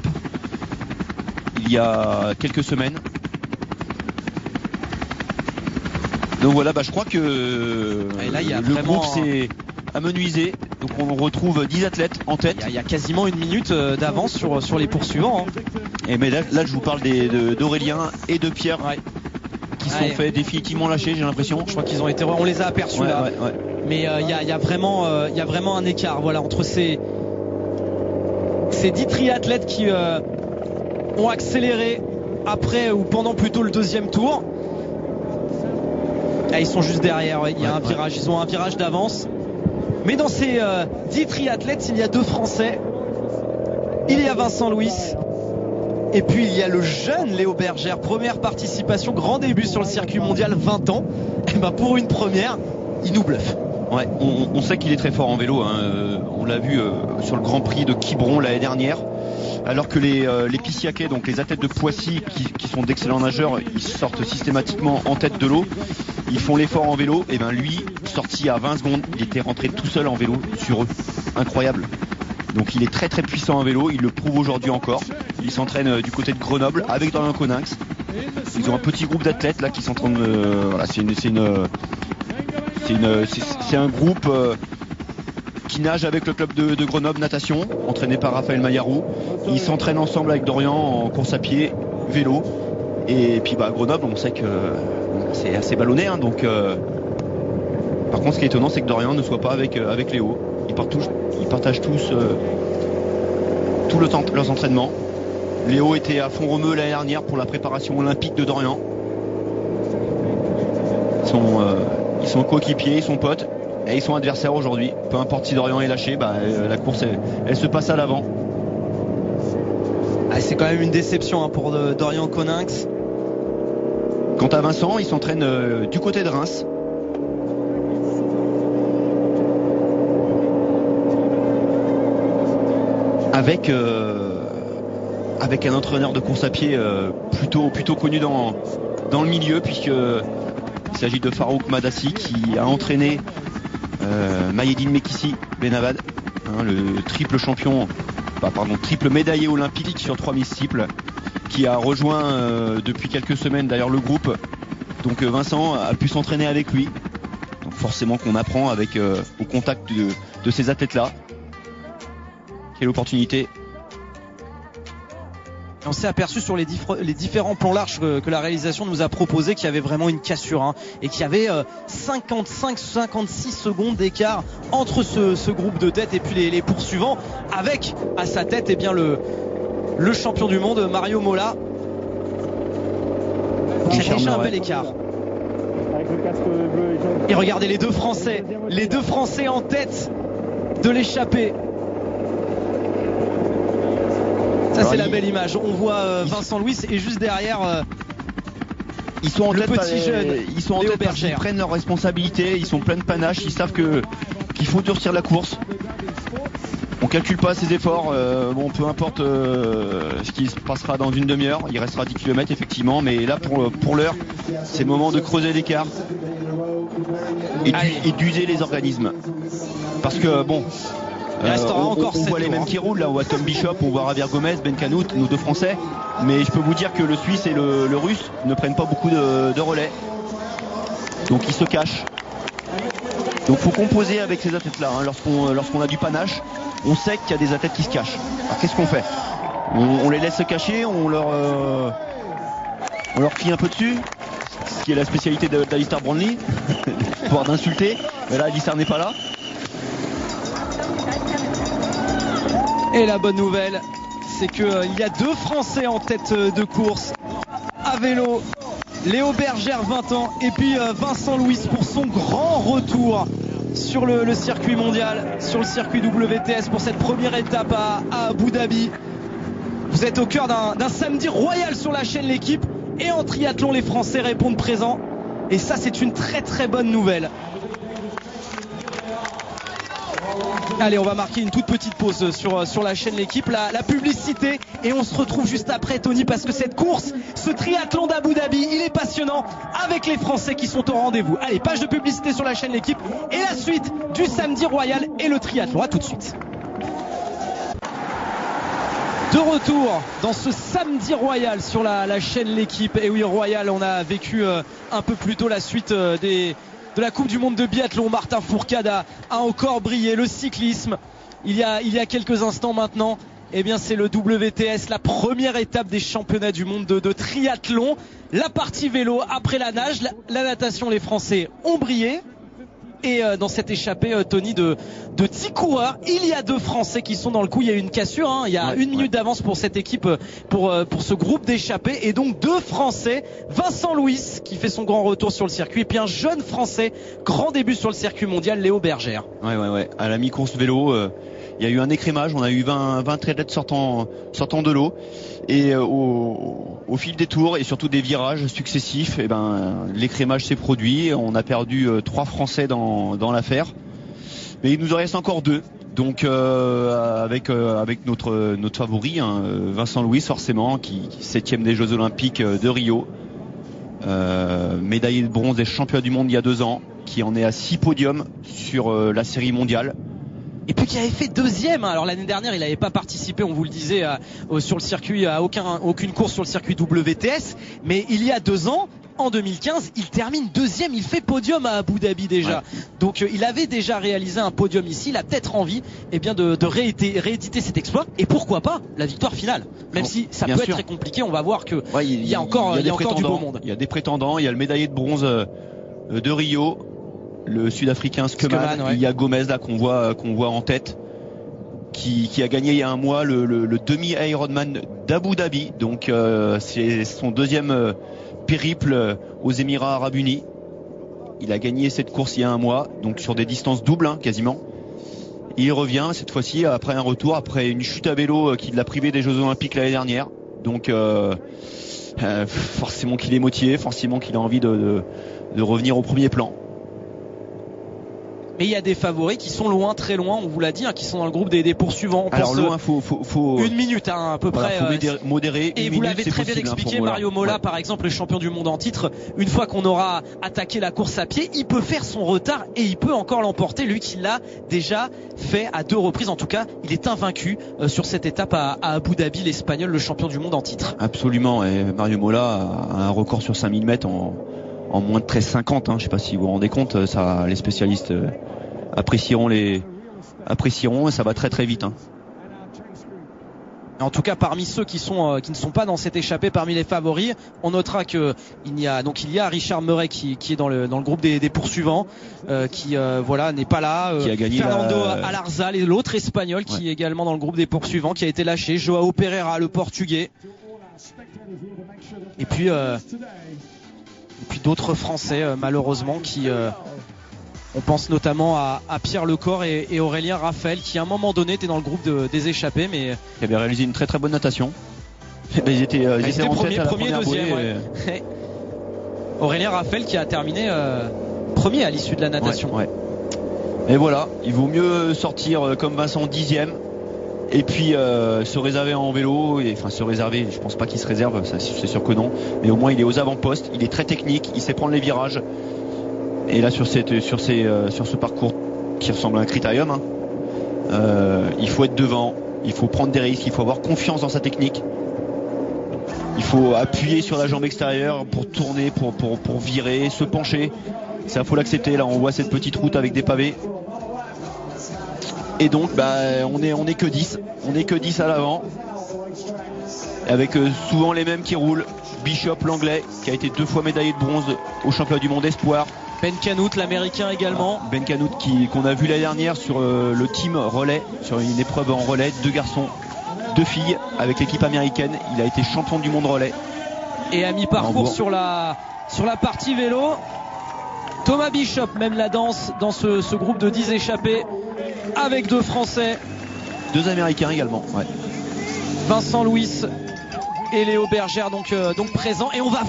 il y a quelques semaines. Donc voilà, je crois que le groupe s'est amenuisé. Donc on retrouve 10 athlètes en tête. Il y a quasiment une minute d'avance sur les poursuivants. Et mais là je vous parle d'Aurélien et de Pierre. Qui sont fait définitivement lâcher, j'ai l'impression. Je crois qu'ils ont été, on les a aperçus là. Ouais. Mais il y a vraiment un écart, voilà, entre ces 10 triathlètes qui ont accéléré après ou pendant plutôt le 2e tour. Ils sont juste derrière. Il y a un virage, ils ont un virage d'avance. Mais dans ces 10 triathlètes, il y a 2 Français. Il y a Vincent Louis. Et puis il y a le jeune Léo Bergère, première participation, grand début sur le circuit mondial, 20 ans. Et pour une première, il nous bluffe. Ouais, on sait qu'il est très fort en vélo. On l'a vu sur le Grand Prix de Quiberon l'année dernière. Alors que les Pissiaquais, donc les athlètes de Poissy, qui sont d'excellents nageurs, ils sortent systématiquement en tête de l'eau. Ils font l'effort en vélo. Et lui, sorti à 20 secondes, il était rentré tout seul en vélo sur eux. Incroyable. Donc il est très très puissant en vélo, il le prouve aujourd'hui encore. Il s'entraîne du côté de Grenoble avec Dorian Coninx. Ils ont un petit groupe d'athlètes là qui s'entraînent. C'est un groupe qui nage avec le club de Grenoble natation, entraîné par Raphaël Maillarou. Ils s'entraînent ensemble avec Dorian en course à pied, vélo. Et puis à Grenoble, on sait que c'est assez ballonné. Donc, par contre, ce qui est étonnant, c'est que Dorian ne soit pas avec Léo. Ils partagent tous tout le temps leurs entraînements. Léo était à Font-Romeu l'année dernière pour la préparation olympique de Dorian. Ils sont coéquipiers, ils sont potes et ils sont adversaires aujourd'hui. Peu importe si Dorian est lâché, la course elle se passe à l'avant. C'est quand même une déception pour Dorian Coninx. Quant à Vincent, il s'entraîne du côté de Reims. Avec un entraîneur de course à pied plutôt connu dans le milieu, puisqu'il s'agit de Farouk Madassi, qui a entraîné Maïeddine Mekissi Benavad, le triple médaillé olympique sur 3000 steeples, qui a rejoint depuis quelques semaines d'ailleurs le groupe Donc Vincent a pu s'entraîner avec lui. Donc forcément qu'on apprend avec au contact de ces athlètes-là. Quelle opportunité. On s'est aperçu sur les différents plans larges que la réalisation nous a proposé qu'il y avait vraiment une cassure, hein, et qu'il y avait 55-56 secondes d'écart entre ce groupe de tête et puis les poursuivants, avec à sa tête bien le champion du monde Mario Mola. Il y a déjà un bel écart. Et regardez les deux Français en tête de l'échappée. Ça c'est la belle image. On voit Vincent Louis et juste derrière ils sont en le tête, petit jeune. Ils sont en tête parce qu'ils prennent leurs responsabilités. Ils sont pleins de panache. Ils savent qu'il faut durcir la course. On calcule pas ses efforts. Bon, peu importe ce qui se passera dans une demi-heure. Il restera 10 km effectivement. Mais là pour l'heure, c'est le moment de creuser l'écart et d'user les organismes. Parce que bon. On voit les mêmes qui roulent là, on voit Tom Bishop, on voit Javier Gomez, Ben Canout, nos deux Français, mais je peux vous dire que le Suisse et le Russe ne prennent pas beaucoup de relais, donc ils se cachent. Donc faut composer avec ces athlètes là, hein. Lorsqu'on a du panache, on sait qu'il y a des athlètes qui se cachent. Alors qu'est-ce qu'on fait? On les laisse se cacher, on leur crie un peu dessus, ce qui est la spécialité d'Alistair Brownlee, pouvoir d'insulter, mais là Alistair n'est pas là. Et la bonne nouvelle, c'est qu'il y a deux Français en tête de course à vélo. Léo Bergère, 20 ans, et puis Vincent Louis pour son grand retour sur le circuit mondial, sur le circuit WTS pour cette première étape à Abu Dhabi. Vous êtes au cœur d'un samedi royal sur la chaîne L'équipe, et en triathlon les Français répondent présents, et ça c'est une très très bonne nouvelle. Allez, on va marquer une toute petite pause sur la chaîne L'équipe, la publicité, et on se retrouve juste après, Tony, parce que cette course, ce triathlon d'Abu Dhabi, il est passionnant avec les Français qui sont au rendez-vous. Allez, page de publicité sur la chaîne L'équipe et la suite du samedi royal et le triathlon. À tout de suite. De retour dans ce samedi royal sur la chaîne L'équipe. Et oui, royal, on a vécu un peu plus tôt la suite de la Coupe du Monde de biathlon. Martin Fourcade a encore brillé. Le cyclisme, il y a quelques instants maintenant, eh bien c'est le WTS, la première étape des championnats du monde de triathlon. La partie vélo après la nage, la natation, les Français ont brillé. Et dans cette échappée, Tony, de 10 coureurs, il y a deux Français qui sont dans le coup. Il y a une cassure, hein. Il y a une minute d'avance pour cette équipe, pour ce groupe d'échappés. Et donc deux Français, Vincent Louis qui fait son grand retour sur le circuit, et puis un jeune Français, grand début sur le circuit mondial, Léo Bergère. Ouais. À la mi-course vélo, il y a eu un écrémage. On a eu 20 triathlètes sortant de l'eau. Et au fil des tours et surtout des virages successifs, eh ben, l'écrémage s'est produit. On a perdu 3 Français dans l'affaire. Mais il nous en reste encore 2. Donc avec notre favori, hein, Vincent Louis forcément, qui 7e des Jeux Olympiques de Rio. Médaillé de bronze des championnats du monde il y a 2 ans, qui en est à 6 podiums sur la série mondiale. Et puis qui avait fait 2e. Alors l'année dernière, il n'avait pas participé, on vous le disait, sur le circuit, à aucune course sur le circuit WTS. Mais il y a 2 ans, en 2015, il termine 2e. Il fait podium à Abu Dhabi déjà. Ouais. Donc il avait déjà réalisé un podium ici. Il a peut-être envie, de rééditer cet exploit. Et pourquoi pas la victoire finale. Même si ça peut être très compliqué, on va voir que il y a encore du beau monde. Il y a des prétendants. Il y a le médaillé de bronze de Rio, le Sud-Africain Skeman. Il y a Gomez là qu'on voit en tête, qui a gagné il y a un mois le demi-Ironman d'Abu Dhabi. Donc c'est son 2e périple aux Émirats Arabes Unis. Il a gagné cette course il y a un mois, donc sur des distances doubles, hein, quasiment. Et il revient cette fois-ci après un retour, après une chute à vélo qui l'a privé des Jeux Olympiques l'année dernière. Donc forcément qu'il est motivé, forcément qu'il a envie de revenir au premier plan. Mais il y a des favoris qui sont loin, très loin, on vous l'a dit, hein, qui sont dans le groupe des poursuivants. Alors loin, faut 1 minute, hein, à peu près. Faut modérer. Et vous l'avez très bien expliqué, Mario Mola, par exemple, le champion du monde en titre. Une fois qu'on aura attaqué la course à pied, il peut faire son retard et il peut encore l'emporter. Lui qui l'a déjà fait à 2 reprises. En tout cas, il est invaincu sur cette étape à Abu Dhabi, l'Espagnol, le champion du monde en titre. Absolument. Et Mario Mola a un record sur 5000 mètres en en moins de 13,50. Je sais pas si vous vous rendez compte, ça, les spécialistes apprécieront et ça va très très vite. En tout cas, parmi ceux qui ne sont pas dans cette échappée, parmi les favoris, on notera que il y a Richard Murray qui est dans le groupe des poursuivants, qui n'est pas là. Qui a gagné Fernando Alarzal et l'autre espagnol qui est également dans le groupe des poursuivants, qui a été lâché. Joao Pereira, le portugais. Et puis d'autres Français, malheureusement, qui on pense notamment à Pierre Lecor et Aurélien Raphael, qui à un moment donné était dans le groupe des échappés, mais qui avait réalisé une très très bonne natation. Ils étaient en tête à la premier, deuxième. Ouais. Aurélien Raphael qui a terminé premier à l'issue de la natation. Ouais. Et voilà, il vaut mieux sortir comme Vincent 10e et puis se réserver en vélo. Se réserver, je pense pas qu'il se réserve, ça, c'est sûr que non, mais au moins il est aux avant-postes, il est très technique, il sait prendre les virages. Et là sur ce parcours qui ressemble à un critérium, il faut être devant, il faut prendre des risques, il faut avoir confiance dans sa technique, il faut appuyer sur la jambe extérieure pour tourner, pour virer, se pencher. Ça, faut l'accepter. Là on voit cette petite route avec des pavés, et donc on est que 10 à l'avant, avec souvent les mêmes qui roulent. Bishop, l'anglais, qui a été 2 fois médaillé de bronze au championnat du monde espoir. Ben Canout, l'américain également. Ben Canout qu'on a vu l'année dernière sur le team relais, sur une épreuve en relais, 2 garçons, 2 filles avec l'équipe américaine. Il a été champion du monde relais. Et à mi-parcours sur la partie vélo, Thomas Bishop mène la danse dans ce groupe de 10 échappés avec 2 Français. 2 Américains également. Ouais. Vincent Louis et Léo Bergère donc présents. Et on va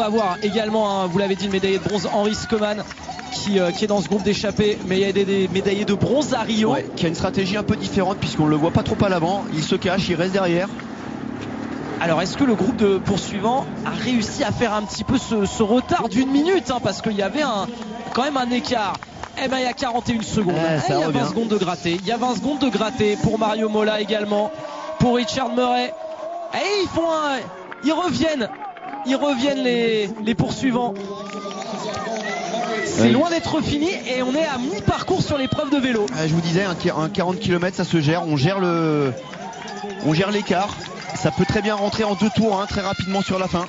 voir également, vous l'avez dit, le médaillé de bronze Henri Skeman qui est dans ce groupe d'échappés, mais il y a des médaillés de bronze à Rio. Ouais, qui a une stratégie un peu différente puisqu'on ne le voit pas trop à l'avant, il se cache, il reste derrière. Alors est-ce que le groupe de poursuivants a réussi à faire un petit peu ce retard d'1 minute, parce qu'il y avait quand même un écart. Il y a 41 secondes, il y a 20 secondes de gratter. Il y a 20 secondes de gratter pour Mario Mola également, pour Richard Murray. Et ils reviennent les poursuivants. C'est loin d'être fini et on est à mi-parcours sur l'épreuve de vélo. Je vous disais, un 40 km ça se gère, on gère l'écart. Ça peut très bien rentrer en 2 tours, très rapidement sur la fin.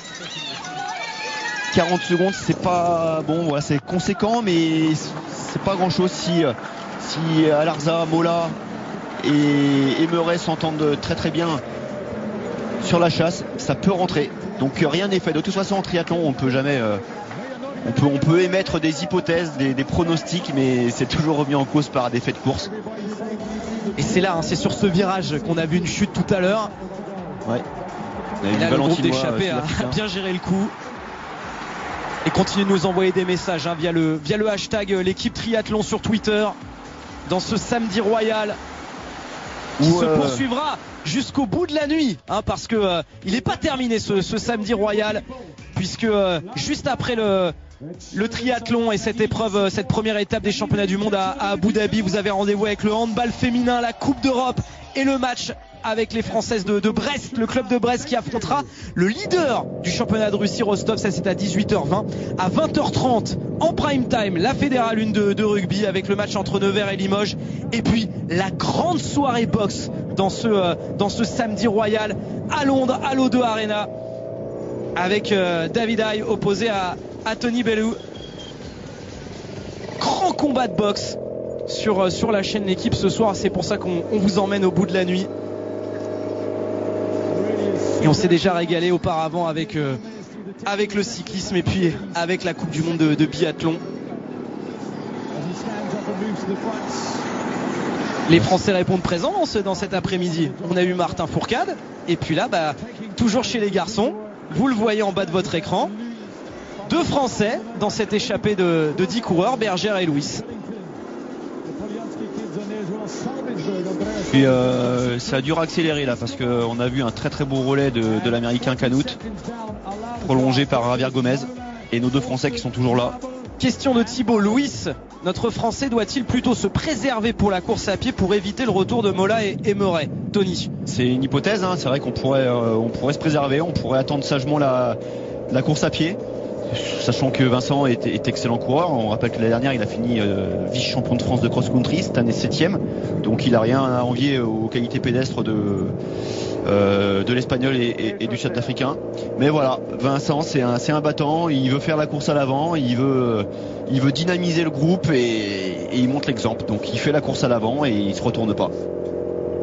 40 secondes, c'est pas bon, voilà, c'est conséquent, mais c'est pas grand chose si Alarza, Mola et Murray s'entendent très très bien sur la chasse, ça peut rentrer. Donc rien n'est fait. De toute façon en triathlon on peut jamais on peut émettre des hypothèses, des pronostics, mais c'est toujours remis en cause par des faits de course. Et c'est là, c'est sur ce virage qu'on a vu une chute tout à l'heure. Ouais. Et là, le groupe d'échappés a bien géré le coup et continue de nous envoyer des messages via le hashtag l'équipe triathlon sur Twitter dans ce samedi royal qui se poursuivra jusqu'au bout de la nuit, parce que il n'est pas terminé ce samedi royal, puisque juste après le triathlon et cette épreuve, cette première étape des championnats du monde à Abu Dhabi, vous avez rendez-vous avec le handball féminin, la Coupe d'Europe et le match avec les Françaises de Brest, le club de Brest qui affrontera le leader du championnat de Russie, Rostov. Ça c'est à 18h20. À 20h30 en prime time, la Fédérale 1 de rugby avec le match entre Nevers et Limoges, et puis la grande soirée boxe dans ce samedi royal à Londres, à l'O2 Arena, avec David Haye opposé à Tony Bellew. Grand combat de boxe sur la chaîne L'équipe ce soir. C'est pour ça qu'on vous emmène au bout de la nuit. Et on s'est déjà régalé auparavant avec le cyclisme et puis avec la Coupe du Monde de biathlon. Les Français répondent présents dans cet après-midi. On a eu Martin Fourcade, et puis là, toujours chez les garçons, vous le voyez en bas de votre écran, 2 Français dans cette échappée de 10 coureurs, Bergère et Louis. Puis ça a dû accélérer là, parce qu'on a vu un très très beau relais de l'américain Canout, prolongé par Javier Gomez, et nos 2 Français qui sont toujours là. Question de Thibaut. Louis, notre Français, doit-il plutôt se préserver pour la course à pied pour éviter le retour de Mola et Murray? Tony? C'est une hypothèse, c'est vrai qu'on pourrait se préserver, on pourrait attendre sagement la course à pied. sachant que Vincent est excellent coureur. On rappelle que l'année dernière il a fini vice-champion de France de cross-country, cette année 7ème, donc il a rien à envier aux qualités pédestres de l'espagnol et du sud-africain. Mais voilà, Vincent c'est un battant, il veut faire la course à l'avant, il veut dynamiser le groupe et il montre l'exemple. Donc il fait la course à l'avant et il se retourne pas.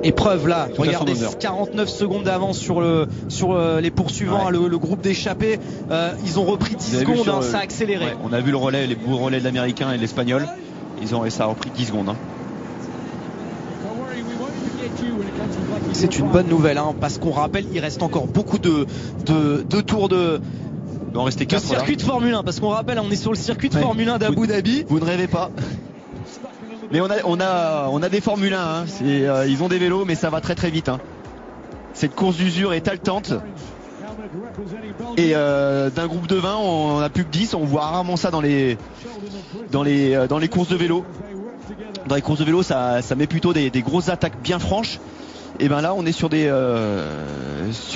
Épreuve là, regardez, 49 secondes d'avance sur les poursuivants, ouais. le groupe d'échappés, ils ont repris 10 secondes, ça a accéléré. Ouais, on a vu les beaux relais de l'américain et de l'espagnol, ça a repris 10 secondes. C'est une bonne nouvelle, parce qu'on rappelle, il reste encore beaucoup de tours de circuit de Formule 1, parce qu'on rappelle, on est sur le circuit de Formule 1 d'Abu Dhabi. Vous ne rêvez pas. Mais on a des Formule 1, ils ont des vélos, mais ça va très très vite. Cette course d'usure est haletante. Et d'un groupe de 20, on a plus que 10. On voit rarement ça dans les courses de vélo. Dans les courses de vélo, ça met plutôt des grosses attaques bien franches. Et ben là, on est sur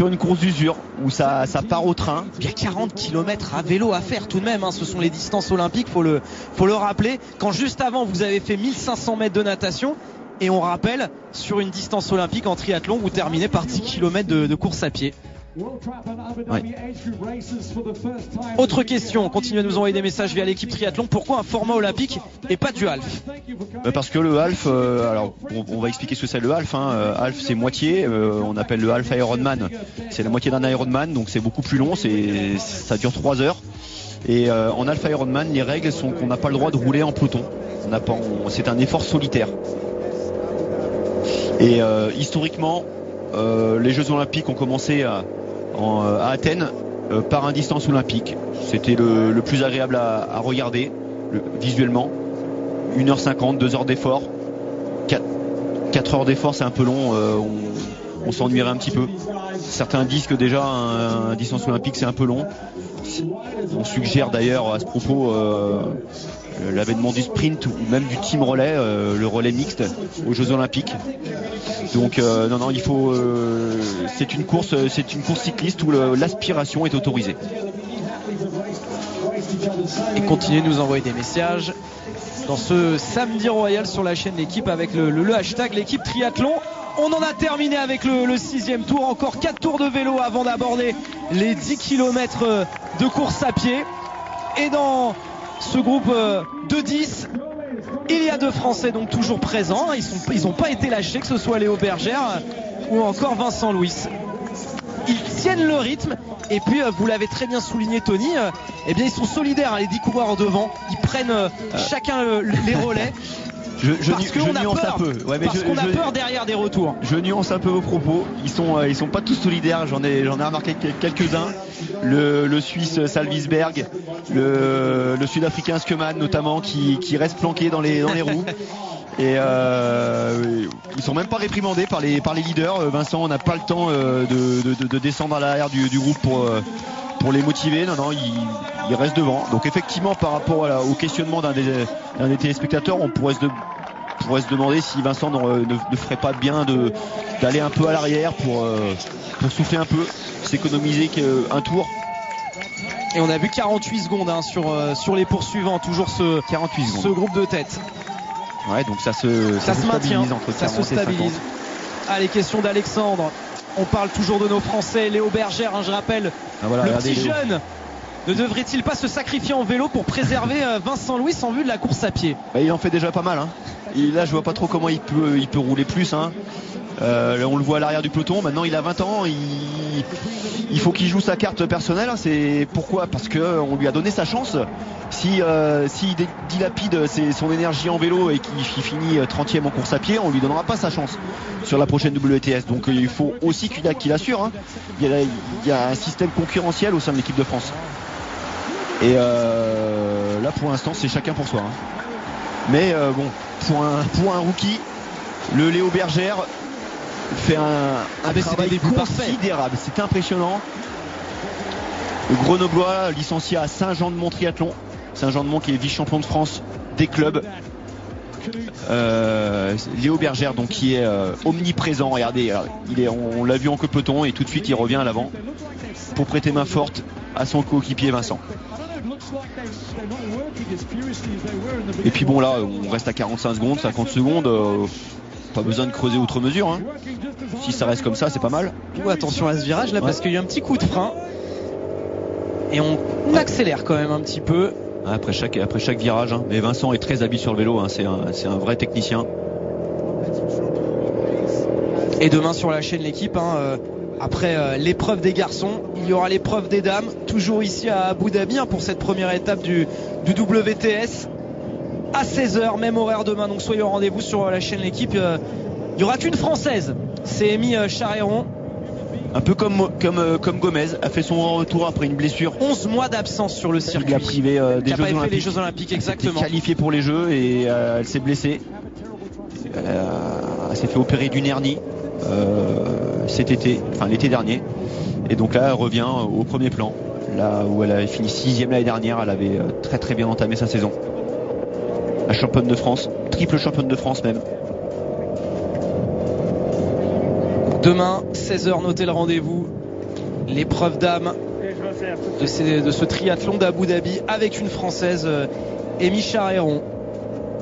une course d'usure où ça part au train. Il y a 40 km à vélo à faire tout de même, ce sont les distances olympiques, faut le rappeler. Quand juste avant vous avez fait 1500 mètres de natation, et on rappelle, sur une distance olympique en triathlon, vous terminez par 10 km de course à pied. Ouais. Autre question, continuez à nous envoyer des messages via l'équipe triathlon. Pourquoi un format olympique et pas du half? Parce que le half, alors on va expliquer ce que c'est le half. Half c'est moitié, on appelle le half Ironman. C'est la moitié d'un Ironman, donc c'est beaucoup plus long, ça dure 3 heures. Et en half Ironman, les règles sont qu'on n'a pas le droit de rouler en peloton. C'est un effort solitaire. Et historiquement, les Jeux Olympiques ont commencé à Athènes par un distance olympique. C'était le plus agréable à regarder visuellement. 1h50, 2 heures d'effort. 4 heures d'effort, c'est un peu long. On s'ennuierait un petit peu. Certains disent que déjà un distance olympique c'est un peu long. On suggère d'ailleurs à ce propos l'avènement du sprint ou même du team relais, le relais mixte aux Jeux Olympiques. Donc non, il faut. C'est une course cycliste où l'aspiration est autorisée. Et continuez de nous envoyer des messages dans ce samedi royal sur la chaîne L'équipe avec le hashtag l'équipe triathlon. On en a terminé avec le 6e tour. Encore 4 tours de vélo avant d'aborder les 10 km de course à pied. Et dans ce groupe de 10, il y a 2 Français donc toujours présents. Ils n'ont pas été lâchés, que ce soit Léo Bergère ou encore Vincent Louis. Ils tiennent le rythme. Et puis vous l'avez très bien souligné Tony, eh bien ils sont solidaires, les 10 coureurs devant. Ils prennent chacun les relais. Parce qu'on a peur, qu'on a peur derrière des retours. Je nuance un peu vos propos. Ils sont pas tous solidaires. J'en ai remarqué quelques-uns. Le Suisse Salvisberg, le Sud-Africain Skeman notamment, qui reste planqué dans les roues. Et ils sont même pas réprimandés par les leaders. Vincent, on n'a pas le temps de descendre à l'arrière du groupe pour les motiver. Non, ils restent devant. Donc effectivement, par rapport au questionnement d'un des téléspectateurs, on pourrait se demander si Vincent ne ferait pas bien d'aller un peu à l'arrière pour souffler un peu, s'économiser un tour. Et on a vu 48 secondes sur les poursuivants, toujours ce groupe de tête. Ouais, donc ça se maintient, entre ça se stabilise. Allez, question d'Alexandre. On parle toujours de nos Français. Léo Bergère, je rappelle, le petit jeune, ne devrait-il pas se sacrifier en vélo pour préserver Vincent Louis en vue de la course à pied? Il en fait déjà pas mal. Là, je vois pas trop comment il peut rouler plus. Là, on le voit à l'arrière du peloton. Maintenant, il a 20 ans. Il faut qu'il joue sa carte personnelle. C'est pourquoi? Parce qu'on lui a donné sa chance. S'il dilapide son énergie en vélo et qu'il finit 30e en course à pied, on lui donnera pas sa chance sur la prochaine WTS. Donc il faut aussi qu'il assure. Il y a un système concurrentiel au sein de l'équipe de France. Et là, pour l'instant, c'est chacun pour soi. Mais pour un rookie, le Léo Bergère fait un travail considérable. C'est impressionnant. Le Grenoblois, licencié à Saint-Jean-de-Mont triathlon. Saint-Jean-de-Mont qui est vice-champion de France des clubs. Léo Bergère, donc qui est omniprésent. Regardez, on l'a vu en queue peloton et tout de suite il revient à l'avant pour prêter main forte à son coéquipier Vincent. Et puis bon, là on reste à 45 secondes, 50 secondes, pas besoin de creuser outre mesure, hein. Si ça reste comme ça, c'est pas mal. Attention à ce virage là, parce qu'il y a eu un petit coup de frein et on accélère quand même un petit peu après chaque virage, hein. Mais Vincent est très habile sur le vélo, hein. C'est un vrai technicien. Et demain sur la chaîne L'équipe, hein, après l'épreuve des garçons, il y aura l'épreuve des dames, toujours ici à Abu Dhabi, hein, pour cette première étape du WTS à 16h, même horaire demain, donc soyez au rendez-vous sur la chaîne L'équipe. Il n'y aura qu'une française, c'est Amy Charéron. Un peu comme Gomez, a fait son retour après une blessure. 11 mois d'absence sur le circuit. Il a privé des Jeux Olympiques. Les Jeux Olympiques, exactement. Elle s'est qualifiée pour les Jeux et elle s'est blessée. Elle s'est fait opérer d'une hernie cet été, enfin l'été dernier. Et donc là, elle revient au premier plan. Là où elle avait fini 6e l'année dernière, elle avait très très bien entamé sa saison. La championne de France, triple championne de France même. Demain, 16h, notez le rendez-vous. L'épreuve d'âme de ce triathlon d'Abu Dhabi avec une Française, Amy Charéron.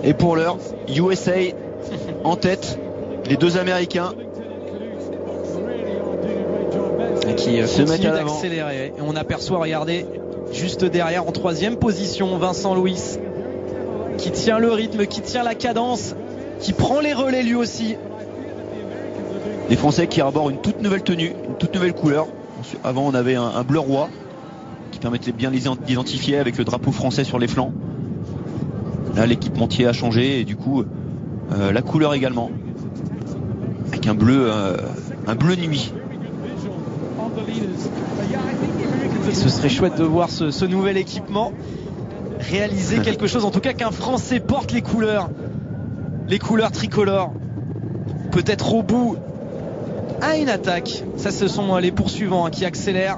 Et pour l'heure, USA en tête, les deux Américains qui se mettent à accélérer. Et on aperçoit, regardez, juste derrière en 3e position, Vincent Louis, qui tient le rythme, qui tient la cadence, qui prend les relais lui aussi. Les Français qui arborent une toute nouvelle tenue, une toute nouvelle couleur. Avant on avait un bleu roi qui permettait de bien les identifier avec le drapeau français sur les flancs. Là l'équipementier a changé et du coup la couleur également, avec un bleu nuit. Et ce serait chouette de voir ce nouvel équipement réaliser quelque chose, en tout cas qu'un Français porte les couleurs tricolores, peut-être au bout à une attaque. Ça, ce sont les poursuivants, hein, qui accélèrent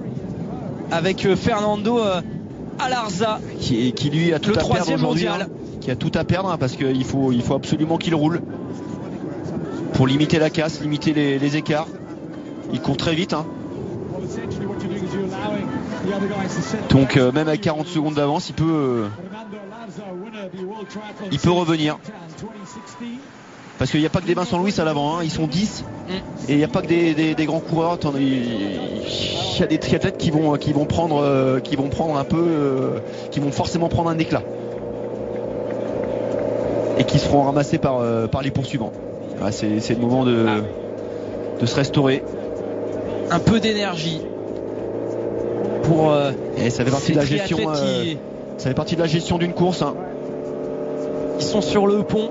avec Fernando Alarza, qui lui a tout le à perdre 3e aujourd'hui, mondial, hein, qui a tout à perdre, hein, parce qu'il faut absolument qu'il roule pour limiter la casse, limiter les écarts. Il court très vite, hein. Donc même avec 40 secondes d'avance, il peut revenir. Parce qu'il n'y a pas que des Vincent Louis à l'avant, hein. Ils sont 10 et il n'y a pas que des grands coureurs. Il y a des triathlètes qui vont prendre un peu, qui vont forcément prendre un éclat et qui seront ramassés par les poursuivants. Ouais, c'est le moment de se restaurer. Un peu d'énergie pour et ça fait partie de la gestion. Ça fait partie de la gestion d'une course, hein. Ils sont sur le pont.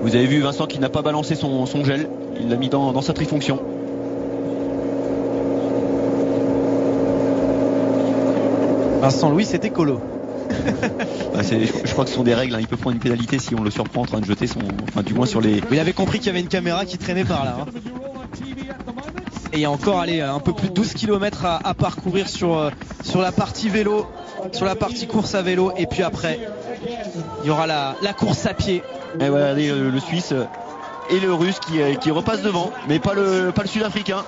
Vous avez vu Vincent qui n'a pas balancé son gel, il l'a mis dans sa trifonction. Vincent Louis, c'est écolo. Je crois que ce sont des règles, hein. Il peut prendre une pénalité si on le surprend en train de jeter du moins sur les. Il avait compris qu'il y avait une caméra qui traînait par là, hein. Et il y a encore un peu plus de 12 km à parcourir sur la partie vélo, sur la partie course à vélo, et puis après il y aura la course à pied. Et voilà, regardez le Suisse et le Russe qui repasse devant, mais pas le Sud-Africain.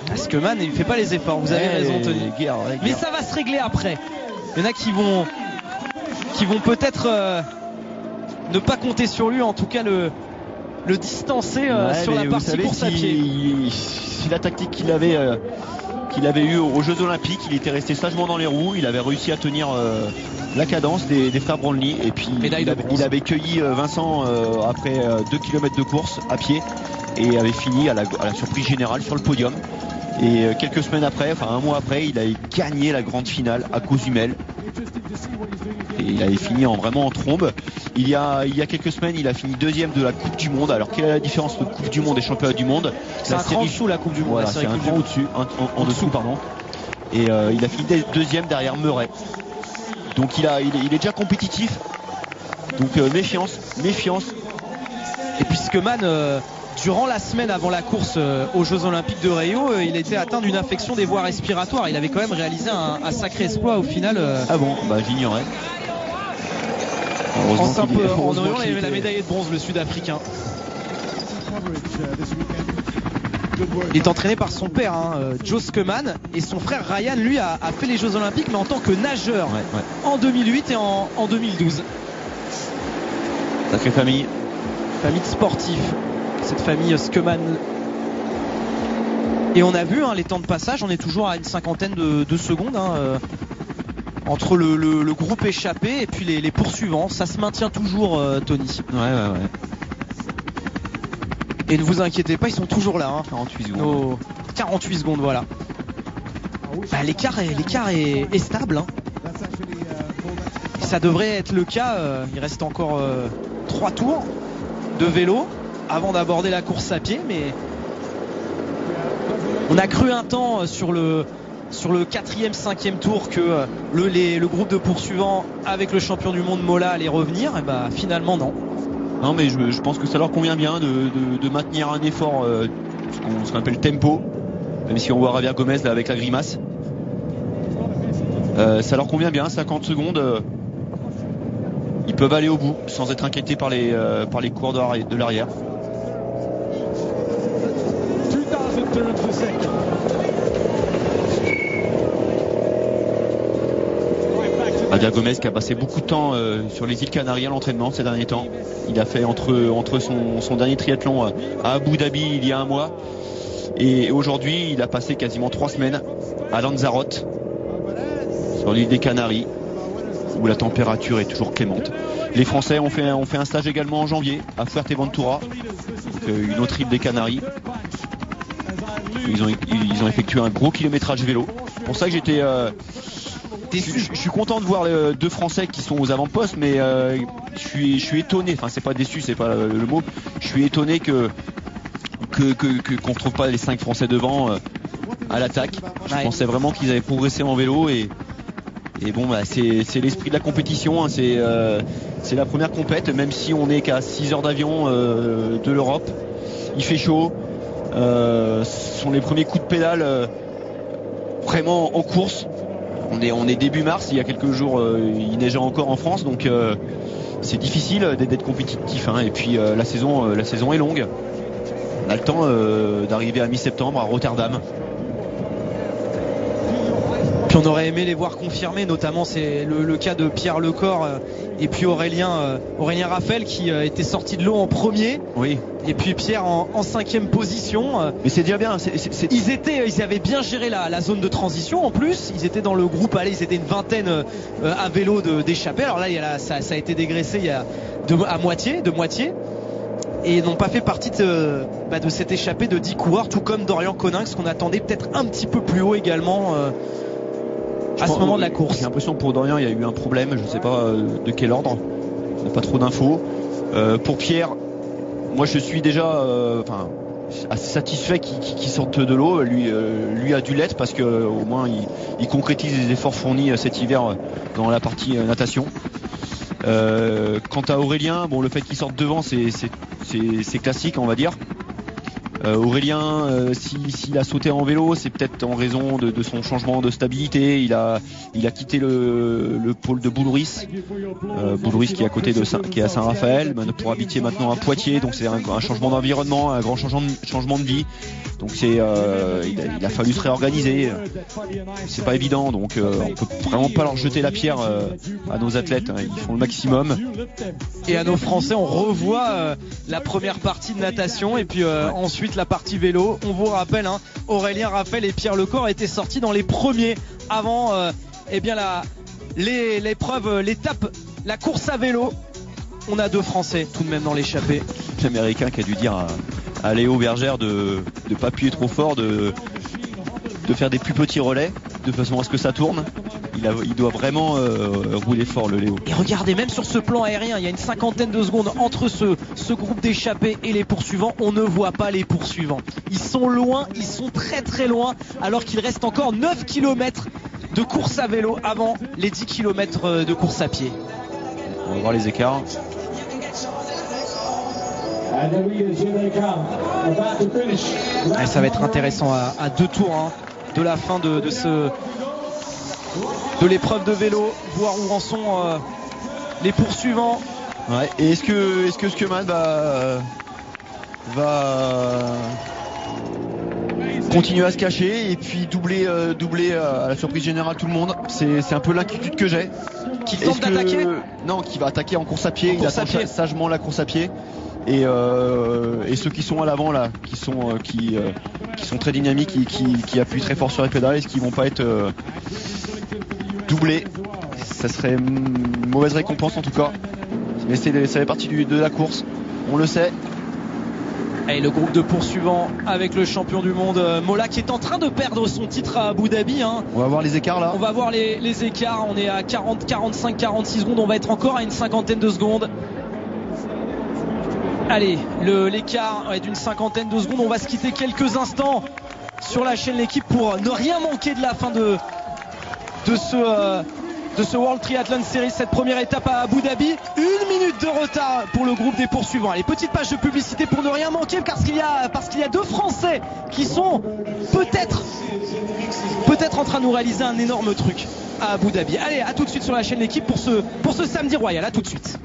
Parce que Man, il fait pas les efforts, vous avez raison Tony. Mais ça va se régler après. Il y en a qui vont peut-être ne pas compter sur lui, en tout cas le distancer sur la partie course à pied. Si la tactique qu'il avait eu aux Jeux Olympiques, il était resté sagement dans les roues, il avait réussi à tenir la cadence des frères Brownlee, et puis il avait cueilli Vincent après 2 km de course à pied et avait fini à la surprise générale sur le podium. Et quelques semaines après, enfin un mois après, il avait gagné la grande finale à Cozumel. Et il avait fini vraiment en trombe. Il y a quelques semaines, il a fini 2e de la Coupe du Monde. Alors quelle est la différence entre Coupe du Monde et Championnat du Monde? C'est un cran en dessous la Coupe du Monde. Voilà, c'est un cran au-dessus, en dessous, pardon. Et il a fini 2e derrière Murray. Donc il est déjà compétitif. Donc méfiance. Et puisque Man, durant la semaine avant la course aux Jeux Olympiques de Rio, il était atteint d'une infection des voies respiratoires. Il avait quand même réalisé un sacré exploit au final. Ah bon, bah j'ignorais. En Orient, il avait la médaille de bronze, le Sud-Africain. Il est entraîné par son père, Joe Scuman, et son frère Ryan, lui, a fait les Jeux Olympiques, mais en tant que nageur, en 2008 et en 2012. Sacrée famille. Famille de sportifs, cette famille Scuman. Et on a vu les temps de passage, on est toujours à une cinquantaine de secondes entre le groupe échappé et puis les poursuivants. Ça se maintient toujours, Tony. Ouais. Et ne vous inquiétez pas, ils sont toujours là. 48 secondes. 48 secondes, voilà. L'écart est stable. Et ça devrait être le cas. Il reste encore 3 tours de vélo avant d'aborder la course à pied. Mais on a cru un temps sur le 4e, 5e tour que le groupe de poursuivants avec le champion du monde Mola allait revenir. Et finalement non. Non, mais je pense que ça leur convient bien de maintenir un effort, ce qu'on appelle tempo, même si on voit Javier Gomez là avec la grimace. Ça leur convient bien, 50 secondes. Ils peuvent aller au bout sans être inquiétés par les coureurs de l'arrière. Javier Gomez qui a passé beaucoup de temps sur les îles Canaries à l'entraînement ces derniers temps. Il a fait entre son dernier triathlon à Abu Dhabi il y a un mois et aujourd'hui il a passé quasiment 3 semaines à Lanzarote sur l'île des Canaries où la température est toujours clémente. Les Français ont fait un stage également en janvier à Fuerteventura, donc une autre île des Canaries. Ils ont effectué un gros kilométrage vélo. C'est pour ça que j'étais je suis content de voir les 2 Français qui sont aux avant-postes, mais je suis étonné. Enfin, c'est pas déçu, c'est pas le mot. Je suis étonné qu'on ne retrouve pas les 5 Français devant à l'attaque. Je pensais vraiment qu'ils avaient progressé en vélo et bon, c'est l'esprit de la compétition. C'est la première compète, même si on n'est qu'à 6 heures d'avion de l'Europe. Il fait chaud. Ce sont les premiers coups de pédale vraiment en course. On est début mars, il y a quelques jours il neigeait encore en France, donc c'est difficile d'être compétitif. Et puis la saison est longue. On a le temps d'arriver à mi-septembre à Rotterdam. Puis on aurait aimé les voir confirmer, notamment c'est le cas de Pierre Lecor et puis Aurélien Raphael qui était sorti de l'eau en premier. Oui. Et puis Pierre en 5e position. Mais c'est déjà bien. Ils avaient bien géré la zone de transition en plus. Ils étaient dans le groupe, ils étaient une vingtaine à vélo d'échappés. Alors là, ça a été dégraissé de moitié. Et ils n'ont pas fait partie de cette échappée de 10 coureurs, tout comme Dorian Coninx qu'on attendait peut-être un petit peu plus haut également à ce moment de la course. J'ai l'impression que pour Dorian il y a eu un problème, je ne sais pas de quel ordre, on n'a pas trop d'infos. Pour Pierre, moi je suis déjà assez satisfait qu'il sorte de l'eau. Lui a dû l'être parce que au moins il concrétise les efforts fournis cet hiver dans la partie natation. Quant à Aurélien, le fait qu'il sorte devant c'est classique, on va dire. Aurélien, s'il a sauté en vélo, c'est peut-être en raison de son changement de stabilité. Il a quitté le pôle de Boulris, qui est à côté qui est à Saint-Raphaël, pour habiter maintenant à Poitiers. Donc c'est un changement d'environnement, un grand changement de vie. Donc il a fallu se réorganiser. C'est pas évident, donc on peut vraiment pas leur jeter la pierre à nos athlètes. Ils font le maximum. Et à nos Français, on revoit la première partie de natation et puis ensuite la partie vélo. On vous rappelle, Aurélien Raphael et Pierre Lecor étaient sortis dans les premiers avant l'épreuve, l'étape, la course à vélo. On a 2 Français tout de même dans l'échappée. L'Américain qui a dû dire à Léo Bergère de ne pas appuyer trop fort, de faire des plus petits relais de façon à ce que ça tourne. Il doit vraiment rouler fort, le Léo. Et regardez, même sur ce plan aérien, il y a une cinquantaine de secondes entre ce groupe d'échappés et les poursuivants. On ne voit pas les poursuivants. Ils sont loin, ils sont très très loin, alors qu'il reste encore 9 km de course à vélo avant les 10 km de course à pied. On va voir les écarts. Ça va être intéressant à 2 tours de la fin de l'épreuve de vélo, voir où en sont les poursuivants. Ouais. Et est-ce que Skeman va continuer à se cacher et puis doubler à la surprise générale tout le monde? C'est un peu l'inquiétude que j'ai. Qui tente d'attaquer? Non, qui va attaquer en course à pied. Il attend sagement la course à pied. Et ceux qui sont à l'avant là, qui sont très dynamiques, qui appuient très fort sur les pédales, est-ce qu'ils vont pas être doublés? Ça serait une mauvaise récompense en tout cas. Mais ça fait partie de la course, on le sait. Et le groupe de poursuivants avec le champion du monde Molla qui est en train de perdre son titre à Abu Dhabi. On va voir les écarts là. On va voir les écarts. On est à 40, 45, 46 secondes. On va être encore à une cinquantaine de secondes. Allez, l'écart est d'une cinquantaine de secondes. On va se quitter quelques instants sur la chaîne L'équipe pour ne rien manquer de la fin de ce World Triathlon Series, cette première étape à Abu Dhabi. 1 minute de retard pour le groupe des poursuivants. Allez, petite page de publicité pour ne rien manquer parce qu'il y a 2 Français qui sont peut-être en train de nous réaliser un énorme truc à Abu Dhabi. Allez, à tout de suite sur la chaîne L'équipe pour ce samedi royal. À tout de suite.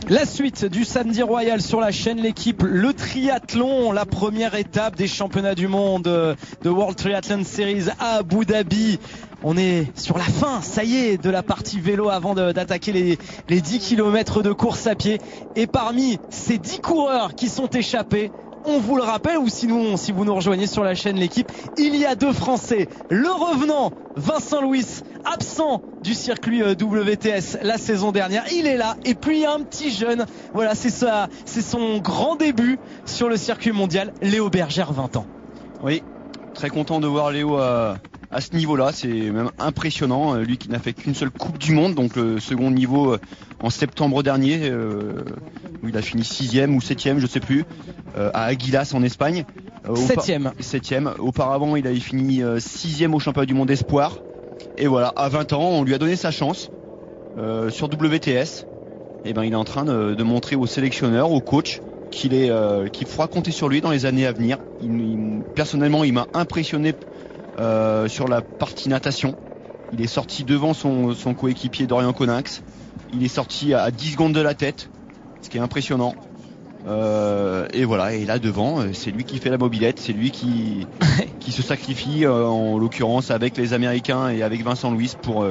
La suite du samedi royal sur la chaîne L'équipe, le triathlon, la première étape des championnats du monde de World Triathlon Series à Abu Dhabi. On est sur la fin, ça y est, de la partie vélo avant d'attaquer les 10 km de course à pied. Et parmi ces 10 coureurs qui sont échappés, on vous le rappelle, ou sinon si vous nous rejoignez sur la chaîne L'équipe, il y a 2 Français. Le revenant Vincent Louis, absent du circuit WTS la saison dernière, il est là. Et puis il y a un petit jeune, voilà, c'est son grand début sur le circuit mondial, Léo Bergère, 20 ans. Oui, très content de voir Léo à ce niveau-là, c'est même impressionnant. Lui qui n'a fait qu'une seule Coupe du Monde, donc le second niveau en septembre dernier, où il a fini 6e ou 7e, je sais plus, à Aguilas en Espagne. 7e. Auparavant, il avait fini 6e au championnat du monde espoir. Et voilà, à 20 ans, on lui a donné sa chance sur WTS. Et ben, il est en train de montrer au sélectionneur, au coach, qu'il faudra compter sur lui dans les années à venir. Personnellement, il m'a impressionné sur la partie natation. Il est sorti devant son coéquipier Dorian Coninx. Il est sorti à 10 secondes de la tête, ce qui est impressionnant. Et voilà, et là devant, c'est lui qui fait la mobilette, c'est lui qui se sacrifie en l'occurrence avec les Américains et avec Vincent Louis pour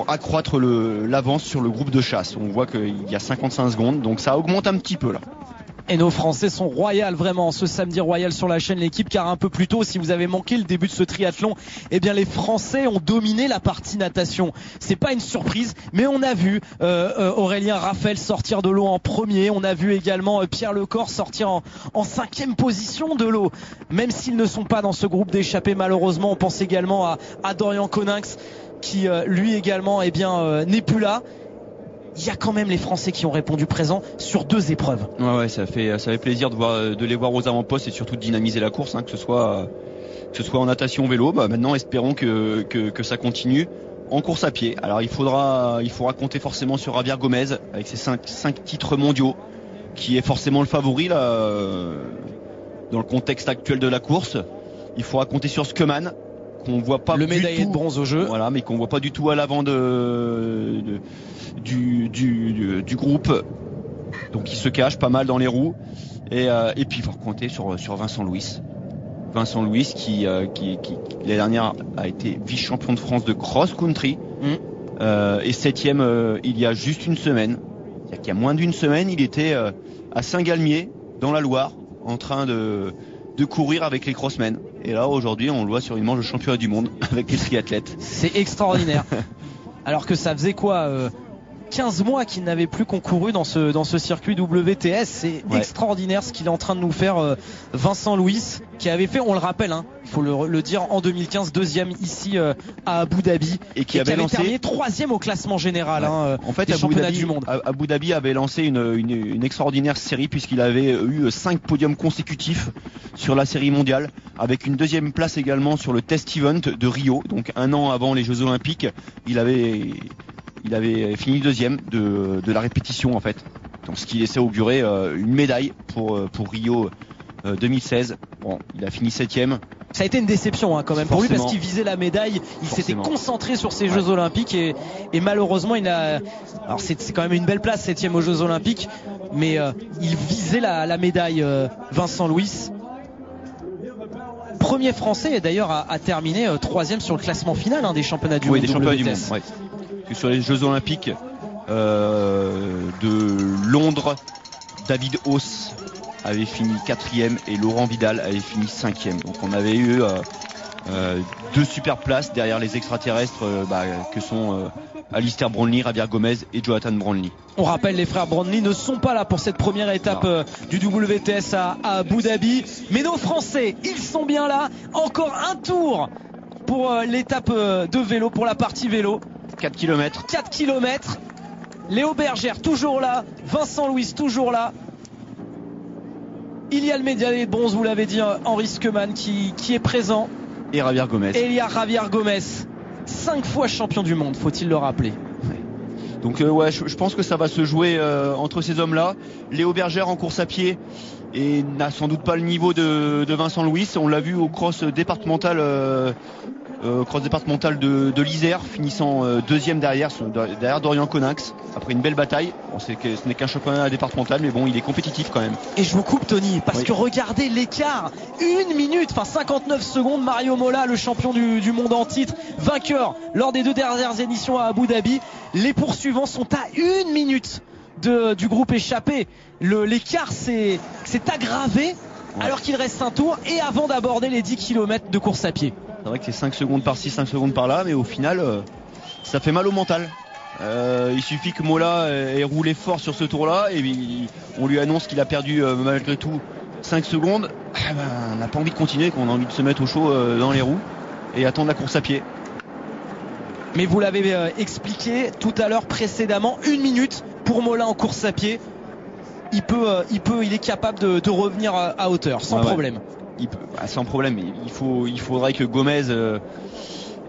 accroître l'avance sur le groupe de chasse. On voit qu'il y a 55 secondes, donc ça augmente un petit peu là. Et nos Français sont royales vraiment ce samedi royal sur la chaîne L'équipe, car un peu plus tôt, si vous avez manqué le début de ce triathlon, eh bien les Français ont dominé la partie natation. C'est pas une surprise, mais on a vu Aurélien Raphael sortir de l'eau en premier, on a vu également Pierre Lecor sortir en 5e position de l'eau. Même s'ils ne sont pas dans ce groupe d'échappés, malheureusement, on pense également à Dorian Coninx qui lui également n'est plus là. Il y a quand même les Français qui ont répondu présent sur 2 épreuves. Ouais, ça fait plaisir de les voir aux avant-postes et surtout de dynamiser la course, que ce soit en natation, vélo. Maintenant, espérons que ça continue en course à pied. Alors il faudra compter forcément sur Javier Gomez avec ses 5 titres mondiaux, qui est forcément le favori là, dans le contexte actuel de la course. Il faudra compter sur Skeman, qu'on voit pas le médaillé de bronze au jeu, voilà, mais qu'on voit pas du tout à l'avant du groupe, donc il se cache pas mal dans les roues. Et puis il faut compter sur Vincent Louis qui l'année dernière a été vice-champion de France de cross-country et 7e il y a juste une semaine. Il y a moins d'une semaine, il était à Saint-Galmier dans la Loire en train de courir avec les crossmen. Et là aujourd'hui on le voit sur une manche de championnat du monde avec les triathlètes. C'est extraordinaire. Alors que ça faisait quoi 15 mois qu'il n'avait plus concouru dans ce circuit WTS. C'est extraordinaire ce qu'il est en train de nous faire Vincent Louis, qui avait fait, on le rappelle, il faut le dire, en 2015 2e ici à Abu Dhabi, et qui avait terminé 3e au classement général en fait, des championnats du monde. Abu Dhabi avait lancé une extraordinaire série, puisqu'il avait eu 5 podiums consécutifs sur la série mondiale, avec une 2e place également sur le test event de Rio, donc un an avant les Jeux Olympiques. Il avait fini 2e de la répétition en fait, donc ce qui laissait augurer une médaille pour Rio 2016. Bon, il a fini 7e, Ça a été une déception quand même pour lui, parce qu'il visait la médaille, il s'était Forcément. concentré sur ces Jeux Olympiques et malheureusement alors c'est quand même une belle place, 7e aux Jeux Olympiques, mais il visait la médaille, Vincent Louis. Premier français et d'ailleurs a terminé 3e sur le classement final des championnats du monde. Des championnats du monde. WTS. Ouais. Sur les Jeux Olympiques de Londres, David Hauss avait fini 4e et Laurent Vidal avait fini 5e. Donc on avait eu 2 super places derrière les extraterrestres que sont Alistair Brownlee, Javier Gomez et Jonathan Brownlee. On rappelle, les frères Brownlee ne sont pas là pour cette première étape du WTS à Abu Dhabi. Mais nos Français, ils sont bien là. Encore un tour pour l'étape de vélo, pour la partie vélo. 4 km. 4 km. Léo Bergère toujours là. Vincent Louis toujours là. Il y a le médaillé de bronze, vous l'avez dit, Henri Schumann qui est présent. Et Javier Gomez. Et il y a Javier Gomez, 5 fois champion du monde, faut-il le rappeler. Donc je pense que ça va se jouer entre ces hommes-là. Léo Bergère en course à pied et n'a sans doute pas le niveau de Vincent Louis. On l'a vu au cross départemental de l'Isère, finissant 2e derrière Dorian Coninx après une belle bataille. On sait que ce n'est qu'un championnat départemental, mais bon, il est compétitif quand même. Et je vous coupe, Tony, parce que regardez l'écart, 1 minute, 59 secondes. Mario Mola, le champion du monde en titre, vainqueur lors des 2 dernières éditions à Abu Dhabi. Les poursuivants sont à 1 minute du groupe échappé. L'écart s'est aggravé alors qu'il reste un tour et avant d'aborder les 10 km de course à pied. C'est vrai que c'est 5 secondes par-ci, 5 secondes par-là, mais au final, ça fait mal au mental. Il suffit que Mola ait roulé fort sur ce tour-là et on lui annonce qu'il a perdu malgré tout 5 secondes. On n'a pas envie de continuer, qu'on a envie de se mettre au chaud dans les roues et attendre la course à pied. Mais vous l'avez expliqué tout à l'heure précédemment, 1 minute pour Mola en course à pied. Il est capable de revenir à hauteur sans problème. Sans problème. Il faudrait que Gomez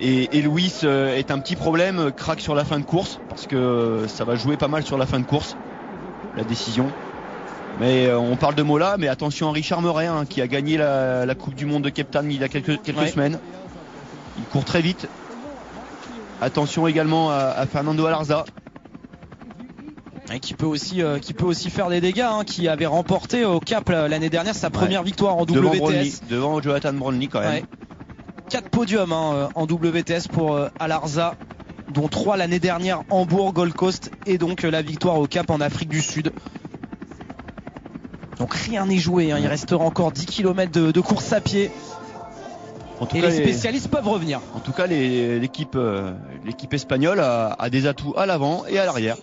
et Louis aient un petit problème, craquent sur la fin de course, parce que ça va jouer pas mal sur la fin de course, la décision. Mais on parle de Mola, mais attention à Richard Meuret, qui a gagné la Coupe du Monde de Cape Town il y a quelques semaines. Il court très vite. Attention également à Fernando Alarza. Qui peut aussi faire des dégâts, qui avait remporté au Cap l'année dernière sa première victoire en WTS. Devant Jonathan Brownlee quand même. 4 podiums en WTS pour Alarza, dont 3 l'année dernière, Hambourg, Gold Coast et donc la victoire au Cap en Afrique du Sud. Donc rien n'est joué, il restera encore 10 km de course à pied. Et les spécialistes peuvent revenir. En tout cas, l'équipe espagnole a des atouts à l'avant et à l'arrière.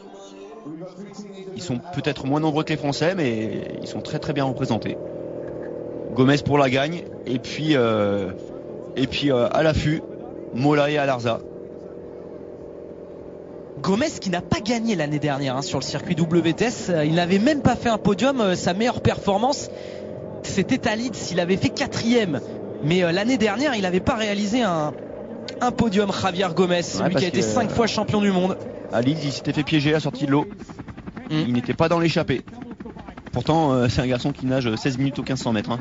Ils sont peut-être moins nombreux que les Français, mais ils sont très très bien représentés. Gomez pour la gagne, et puis à l'affût, Mola et Alarza. Gomez qui n'a pas gagné l'année dernière sur le circuit WTS, il n'avait même pas fait un podium. Sa meilleure performance, c'était à Leeds, il avait fait 4e. Mais l'année dernière, il n'avait pas réalisé un podium, Javier Gomez, lui qui a été 5 fois champion du monde. À Leeds, il s'était fait piéger à la sortie de l'eau. Il n'était pas dans l'échappée. Pourtant, c'est un garçon qui nage 16 minutes au 1500 mètres.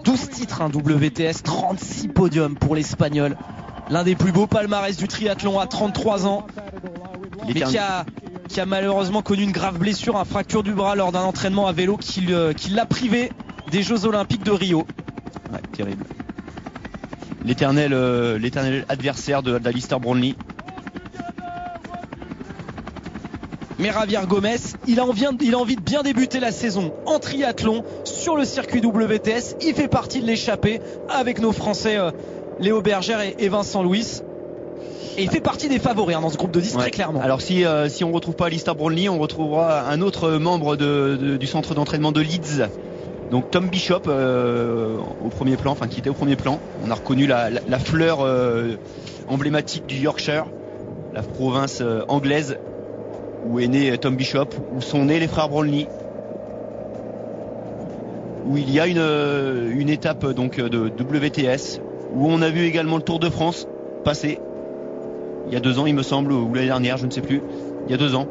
12 titres, WTS, 36 podiums pour l'Espagnol. L'un des plus beaux palmarès du triathlon à 33 ans. Mais qui a malheureusement connu une grave blessure, une fracture du bras lors d'un entraînement à vélo qui l'a privé des Jeux Olympiques de Rio. Ouais, terrible. L'éternel adversaire d'Alistair Brownlee. Mais Javier Gomez, il a envie de bien débuter la saison en triathlon sur le circuit WTS. Il fait partie de l'échappée avec nos Français Léo Bergère et Vincent Louis. Et il fait partie des favoris dans ce groupe de 10 très clairement. Alors si on ne retrouve pas Alistair Brownlee, on retrouvera un autre membre du centre d'entraînement de Leeds. Donc Tom Bishop au premier plan, qui était au premier plan. On a reconnu la fleur emblématique du Yorkshire, la province anglaise où est né Tom Bishop, où sont nés les frères Brownlee, où il y a une étape donc de WTS, où on a vu également le Tour de France passer il y a 2 ans il me semble, ou l'année dernière, je ne sais plus, il y a 2 ans.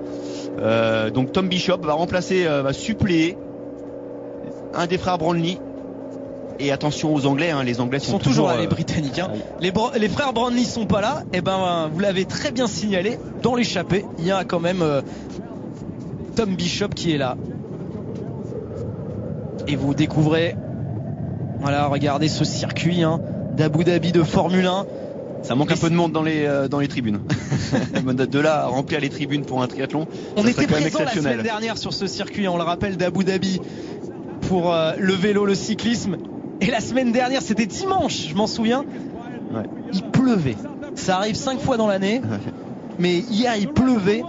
Donc Tom Bishop va suppléer un des frères Brownlee Et attention aux Anglais, hein, les Anglais sont toujours là, les Britanniques. Hein. Les frères Brownlee sont pas là. Et ben, vous l'avez très bien signalé. Dans l'échappée, il y a quand même Tom Bishop qui est là. Et vous découvrez, voilà, regardez ce circuit d'Abu Dhabi de Formule 1. Ça manque un peu de monde dans les tribunes. De là à remplir les tribunes pour un triathlon, on était présent la semaine dernière sur ce circuit, on le rappelle, d'Abu Dhabi pour le vélo, le cyclisme. Et la semaine dernière, c'était dimanche, je m'en souviens. Ouais. Il pleuvait. Ça arrive 5 fois dans l'année. Ouais. Mais hier, il pleuvait.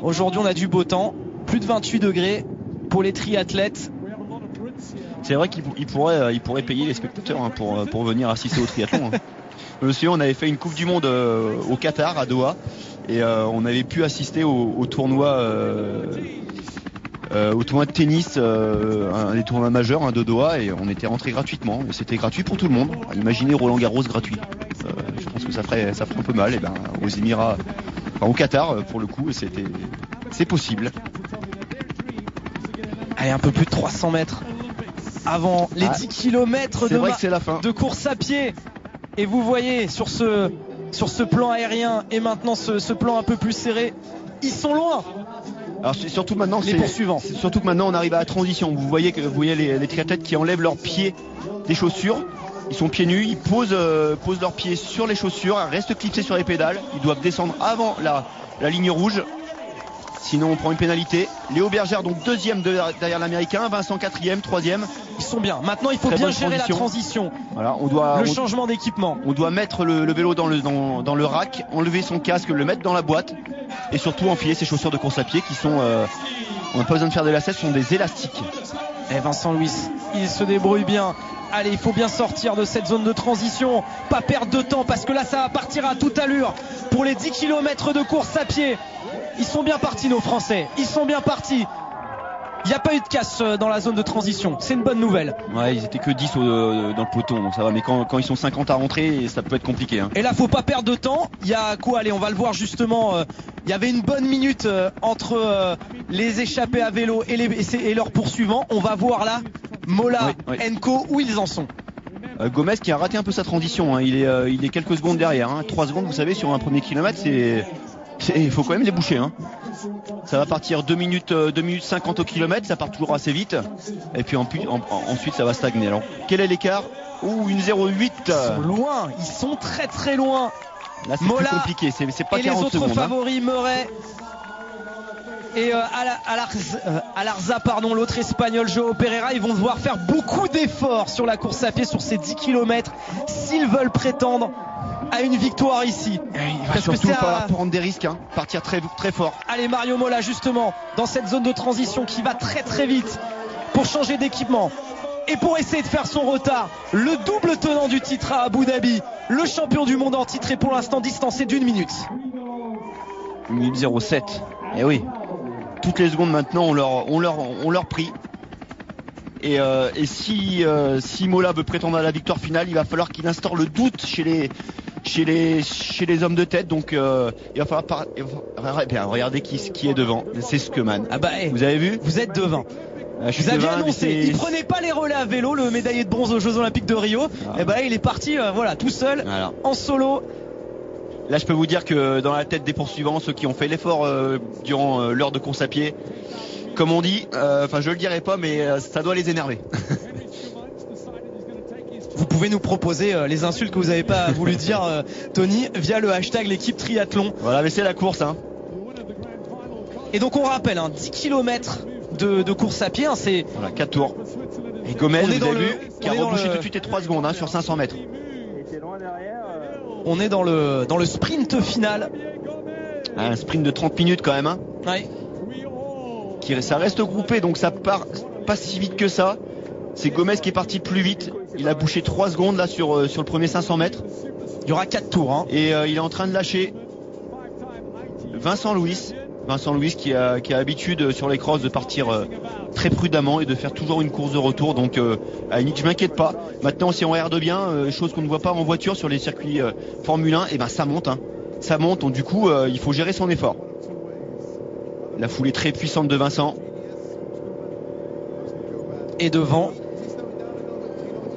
Aujourd'hui, on a du beau temps. Plus de 28 degrés pour les triathlètes. C'est vrai qu'il pourrait payer les spectateurs pour venir assister au triathlon. Je me souviens, on avait fait une Coupe du Monde au Qatar, à Doha. Et on avait pu assister au tournoi de tennis, un des tournois majeurs de Doha, et on était rentré gratuitement. Et c'était gratuit pour tout le monde. Imaginez Roland Garros gratuit. Je pense que ça ferait un peu mal. Et ben, aux Émirats, au Qatar, pour le coup, c'est possible. Allez, un peu plus de 300 mètres avant les 10 km de course à pied. Et vous voyez sur ce plan aérien et maintenant ce plan un peu plus serré, ils sont loin. Alors surtout maintenant, les poursuivants. Surtout que maintenant on arrive à la transition. Vous voyez les triathlètes qui enlèvent leurs pieds des chaussures. Ils sont pieds nus, ils posent leurs pieds sur les chaussures, restent clipsés sur les pédales. Ils doivent descendre avant la ligne rouge. Sinon on prend une pénalité. Léo Bergère donc deuxième derrière l'américain, Vincent quatrième, troisième. Ils sont bien. Maintenant il faut bien gérer la transition. Voilà, changement d'équipement. On doit mettre le vélo dans le rack, enlever son casque, le mettre dans la boîte et surtout enfiler ses chaussures de course à pied qui sont on n'a pas besoin de faire des lacets, ce sont des élastiques. Et Vincent Louis, il se débrouille bien. Allez, il faut bien sortir de cette zone de transition, pas perdre de temps parce que là ça va partir à toute allure pour les 10 km de course à pied. Ils sont bien partis nos Français, ils sont bien partis. Il n'y a pas eu de casse dans la zone de transition, c'est une bonne nouvelle. Ouais, ils étaient que 10 dans le peloton, donc ça va, mais quand ils sont 50 à rentrer, ça peut être compliqué. Et là, faut pas perdre de temps. Il y a quoi? Allez, on va le voir justement. Il y avait une bonne minute entre les échappés à vélo et leurs poursuivants. On va voir là, Mola, Enco, où ils en sont. Gomez qui a raté un peu sa transition, il est quelques secondes derrière. 3 secondes, vous savez, sur un premier kilomètre, il faut quand même les boucher. Ça va partir 2 minutes 50 au kilomètre, ça part toujours assez vite. Et puis ensuite ça va stagner. Alors quel est l'écart? Une 0,8. Ils sont loin, ils sont très très loin. Là c'est plus compliqué, c'est pas 40 secondes. Et les autres favoris, Murray et Alarza, l'autre espagnol, Joao Pereira, ils vont devoir faire beaucoup d'efforts sur la course à pied sur ces 10 km s'ils veulent prétendre à une victoire ici. Il va surtout falloir prendre des risques, partir très très fort. Allez, Mario Mola justement dans cette zone de transition qui va très très vite pour changer d'équipement et pour essayer de faire son retard. Le double tenant du titre à Abu Dhabi, le champion du monde en titre est pour l'instant distancé d'1 minute. 1 minute 07. Et oui, toutes les secondes maintenant on leur prie. Et si Mola veut prétendre à la victoire finale, il va falloir qu'il instaure le doute chez les hommes de tête. Donc il va falloir regardez qui est devant. C'est Skeman. Vous avez vu? Vous êtes devant. Vous aviez annoncé, il prenait pas les relais à vélo, le médaillé de bronze aux Jeux Olympiques de Rio. Il est parti tout seul, en solo. Là je peux vous dire que dans la tête des poursuivants, ceux qui ont fait l'effort durant l'heure de course à pied, comme on dit, je le dirai pas, mais ça doit les énerver. Vous pouvez nous proposer les insultes que vous n'avez pas voulu dire, Tony, via le hashtag l'équipe triathlon. Voilà, mais c'est la course. Et donc on rappelle, 10 km de course à pied, c'est 4 tours. Et Gomez, vous avez vu, qui a rebouché tout de suite les 3 secondes sur 500 mètres. On est dans le sprint final. Un sprint de 30 minutes quand même. Ouais. Ça reste groupé, donc ça part pas si vite que ça. C'est Gomez qui est parti plus vite. Il a bouché 3 secondes là sur le premier 500 mètres. Il y aura 4 tours. Et il est en train de lâcher Vincent Louis qui a l'habitude sur les crosses de partir très prudemment et de faire toujours une course de retour. Donc je m'inquiète pas. Maintenant si on regarde bien, chose qu'on ne voit pas en voiture sur les circuits Formule 1, ça monte. Ça monte, donc du coup il faut gérer son effort. La foulée très puissante de Vincent. Et devant,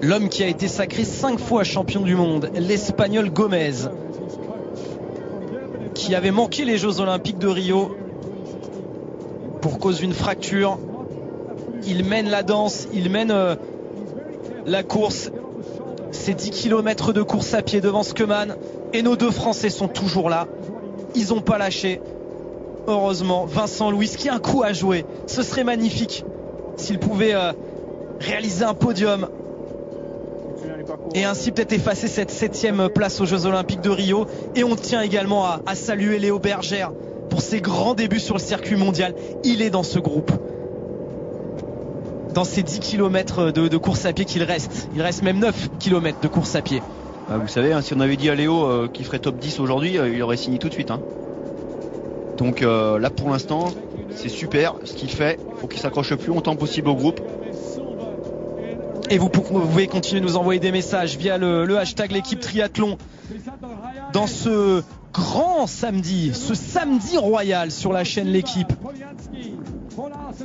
L'homme qui a été sacré 5 fois champion du monde, l'Espagnol Gomez, qui avait manqué les Jeux Olympiques de Rio pour cause d'une fracture. Il mène la danse, il mène la course. C'est 10 km de course à pied devant Skeman. Et nos deux Français sont toujours là. Ils n'ont pas lâché. Heureusement, Vincent Louis qui a un coup à jouer. Ce serait magnifique s'il pouvait réaliser un podium et ainsi peut-être effacer cette 7e place aux Jeux Olympiques de Rio. Et on tient également à saluer Léo Bergère pour ses grands débuts sur le circuit mondial. Il est dans ce groupe, dans ces 10 km de course à pied qu'il reste. Il reste même 9 km de course à pied. Vous savez, hein, si on avait dit à Léo qu'il ferait top 10 aujourd'hui, il aurait signé tout de suite. Hein. Donc là pour l'instant, c'est super ce qu'il fait. Il faut qu'il s'accroche le plus longtemps possible au groupe. Et vous pouvez continuer de nous envoyer des messages via le hashtag l'équipe triathlon dans ce grand samedi, ce samedi royal sur la chaîne L'équipe.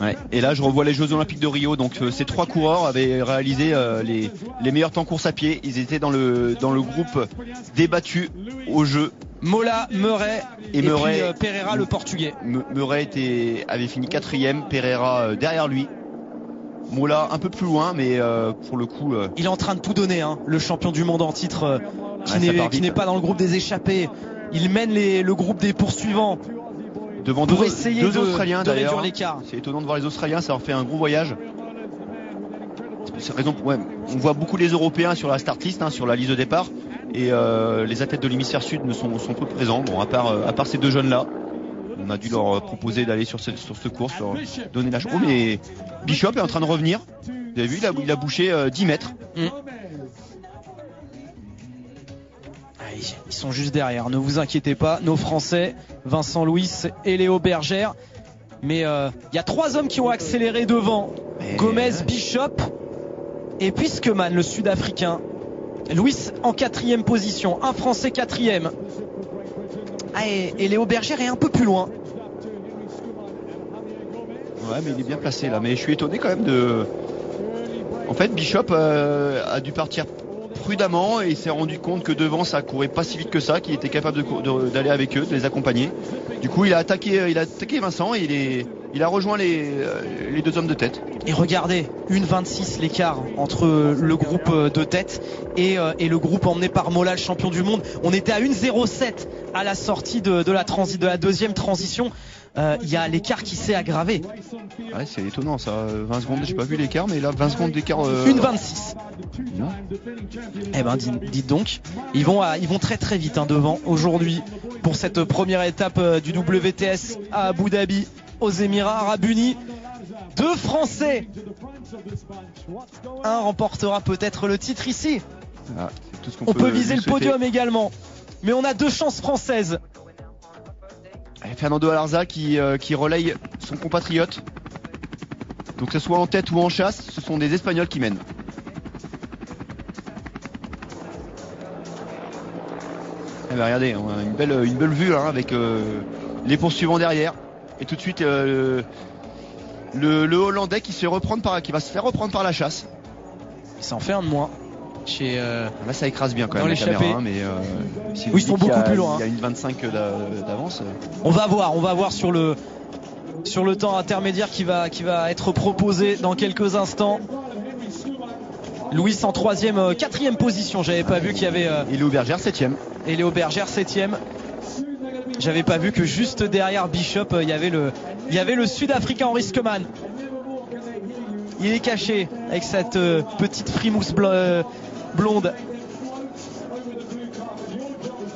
Ouais. Et là je revois les Jeux Olympiques de Rio. Donc ces 3 coureurs avaient réalisé les meilleurs temps course à pied. Ils étaient dans le groupe débattu aux Jeux. Mola, Murray et Murray, puis Pereira le portugais. Murray avait fini 4e, Pereira derrière lui. Mola un peu plus loin, mais pour le coup il est en train de tout donner, hein, le champion du monde en titre qui n'est pas dans le groupe des échappés. Il mène le groupe des poursuivants devant pour deux essayer Australiens de d'ailleurs. réduire l'écart. C'est étonnant de voir les Australiens, ça leur fait un gros voyage. C'est raison, on voit beaucoup les Européens sur la start list, hein, sur la liste de départ, et les athlètes de l'hémisphère sud sont peu présents. Bon, à part ces 2 jeunes là, on a dû leur proposer d'aller sur ce course, leur donner la chance. Oh, mais Bishop est en train de revenir. Vous avez vu, il a bouché 10 mètres. Ils sont juste derrière, ne vous inquiétez pas, nos Français, Vincent Louis et Léo Bergère. Mais il y a 3 hommes qui ont accéléré devant, Gomez, Bishop et puis Skeman, le Sud-Africain. Louis en 4e position, un Français 4e. Et Léo Bergère est un peu plus loin. Ouais, mais il est bien placé là. Mais je suis étonné quand même de... En fait, Bishop a dû partir prudemment et il s'est rendu compte que devant ça courait pas si vite que ça, qu'il était capable d'aller avec eux, de les accompagner. Du coup, il a attaqué Vincent et il a rejoint les 2 hommes de tête. Et regardez, 1,26 l'écart entre le groupe de tête et le groupe emmené par Mola, le champion du monde. On était à 1,07 à la sortie de la 2e transition. Il y a l'écart qui s'est aggravé. Ouais, c'est étonnant ça, 20 secondes, j'ai pas vu l'écart, mais là 20 secondes d'écart. 1,26. Eh ben dites donc, ils vont très très vite, hein, devant aujourd'hui pour cette première étape du WTS à Abu Dhabi, aux Émirats Arabes Unis. 2 Français. Un remportera peut-être le titre ici. Ah, c'est tout ce on peut viser le podium également, mais on a 2 chances françaises. Fernando Alarza qui relaye son compatriote. Donc que ce soit en tête ou en chasse, ce sont des Espagnols qui mènent. Eh ben regardez, on a une belle vue hein, avec les poursuivants derrière. Et tout de suite le Hollandais qui va se faire reprendre par la chasse. Ça en fait un de moins. Là ça écrase bien quand même la caméra, hein, mais ils sont beaucoup plus loin. Il y a une 25 d'avance. On va voir sur le temps intermédiaire qui va être proposé dans quelques instants. Louis en 4e position. J'avais pas vu qu'il y avait. Et Léo Bergère 7e. Et Léo Bergère 7e. J'avais pas vu que juste derrière Bishop il y avait le Sud-Africain Henri Skeman. Il est caché avec cette petite frimousse blonde.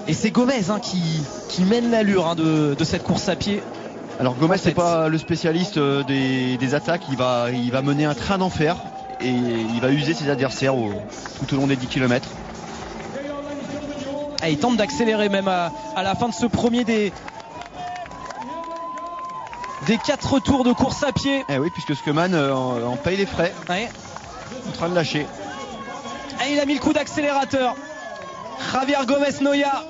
Et c'est Gomez hein, qui mène l'allure hein, de cette course à pied. Alors Gomez c'est pas le spécialiste des attaques, il va mener un train d'enfer et il va user ses adversaires tout au long des 10 km. Il tente d'accélérer même à la fin de ce premier des 4 tours de course à pied. Oui, puisque Skeman en paye les frais. Ouais. En train de lâcher. Et il a mis le coup d'accélérateur. Javier Gomez Noya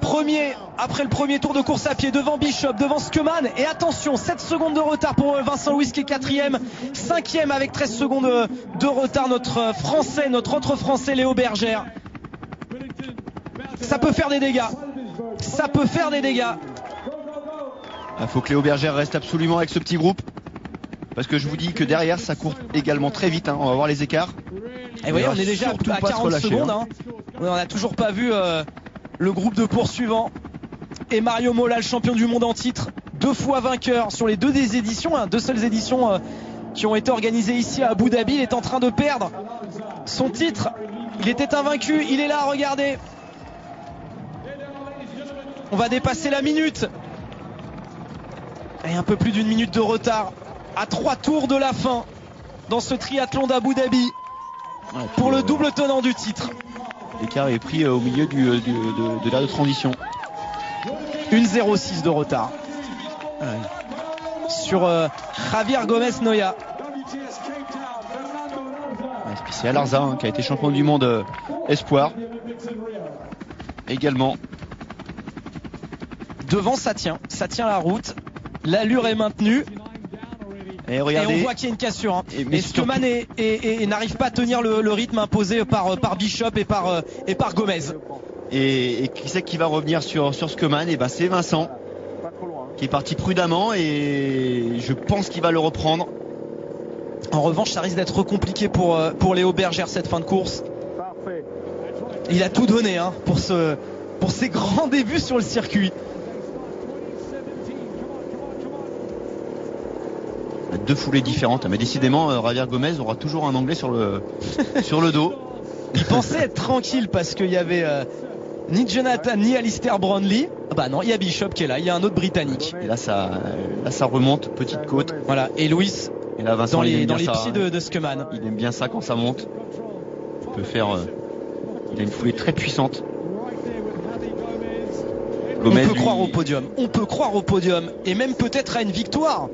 Premier, après le premier tour de course à pied, devant Bishop, devant Skeman. Et attention, 7 secondes de retard pour Vincent Louis qui est 4e. 5e avec 13 secondes de retard, notre autre Français, Léo Bergère. Ça peut faire des dégâts. Ça peut faire des dégâts. Il faut que Léo Bergère reste absolument avec ce petit groupe. Parce que je vous dis que derrière, ça court également très vite. Hein. On va voir les écarts. Et voyez, on est déjà à 40 secondes. Hein. On n'a toujours pas vu le groupe de poursuivants. Et Mario Mola, le champion du monde en titre, 2 fois vainqueur sur les 2 des éditions, 2 seules éditions qui ont été organisées ici à Abu Dhabi. Il est en train de perdre son titre. Il était invaincu. Il est là, regardez. On va dépasser la minute. Et un peu plus d'une minute de retard à 3 tours de la fin dans ce triathlon d'Abu Dhabi pour le double tenant du titre. L'écart est pris au milieu de l'aire de transition. 1,06 de retard sur Javier Gomez Noya. C'est Alarza hein, qui a été champion du monde espoir également. Devant ça tient la route, l'allure est maintenue. Et regardez, on voit qu'il y a une cassure. Hein. Et Skeman n'arrive pas à tenir le rythme imposé par Bishop et par Gomez. Et qui c'est qui va revenir sur Skeman? Et ben c'est Vincent qui est parti prudemment et je pense qu'il va le reprendre. En revanche, ça risque d'être compliqué pour Léo Bergère cette fin de course. Il a tout donné hein, pour ses grands débuts sur le circuit. 2 foulées différentes, mais décidément Javier Gomez aura toujours un anglais sur le dos. Il pensait être tranquille parce qu'il y avait ni Jonathan ni Alistair Brownlee. Bah non, il y a Bishop qui est là, il y a un autre Britannique. Et là ça remonte, petite côte. Voilà, et Louis et là, Vincent, dans les pieds de Skeman. Il aime bien ça quand ça monte. Il peut faire il a une foulée très puissante. Gomez, on peut croire au podium. On peut croire au podium et même peut-être à une victoire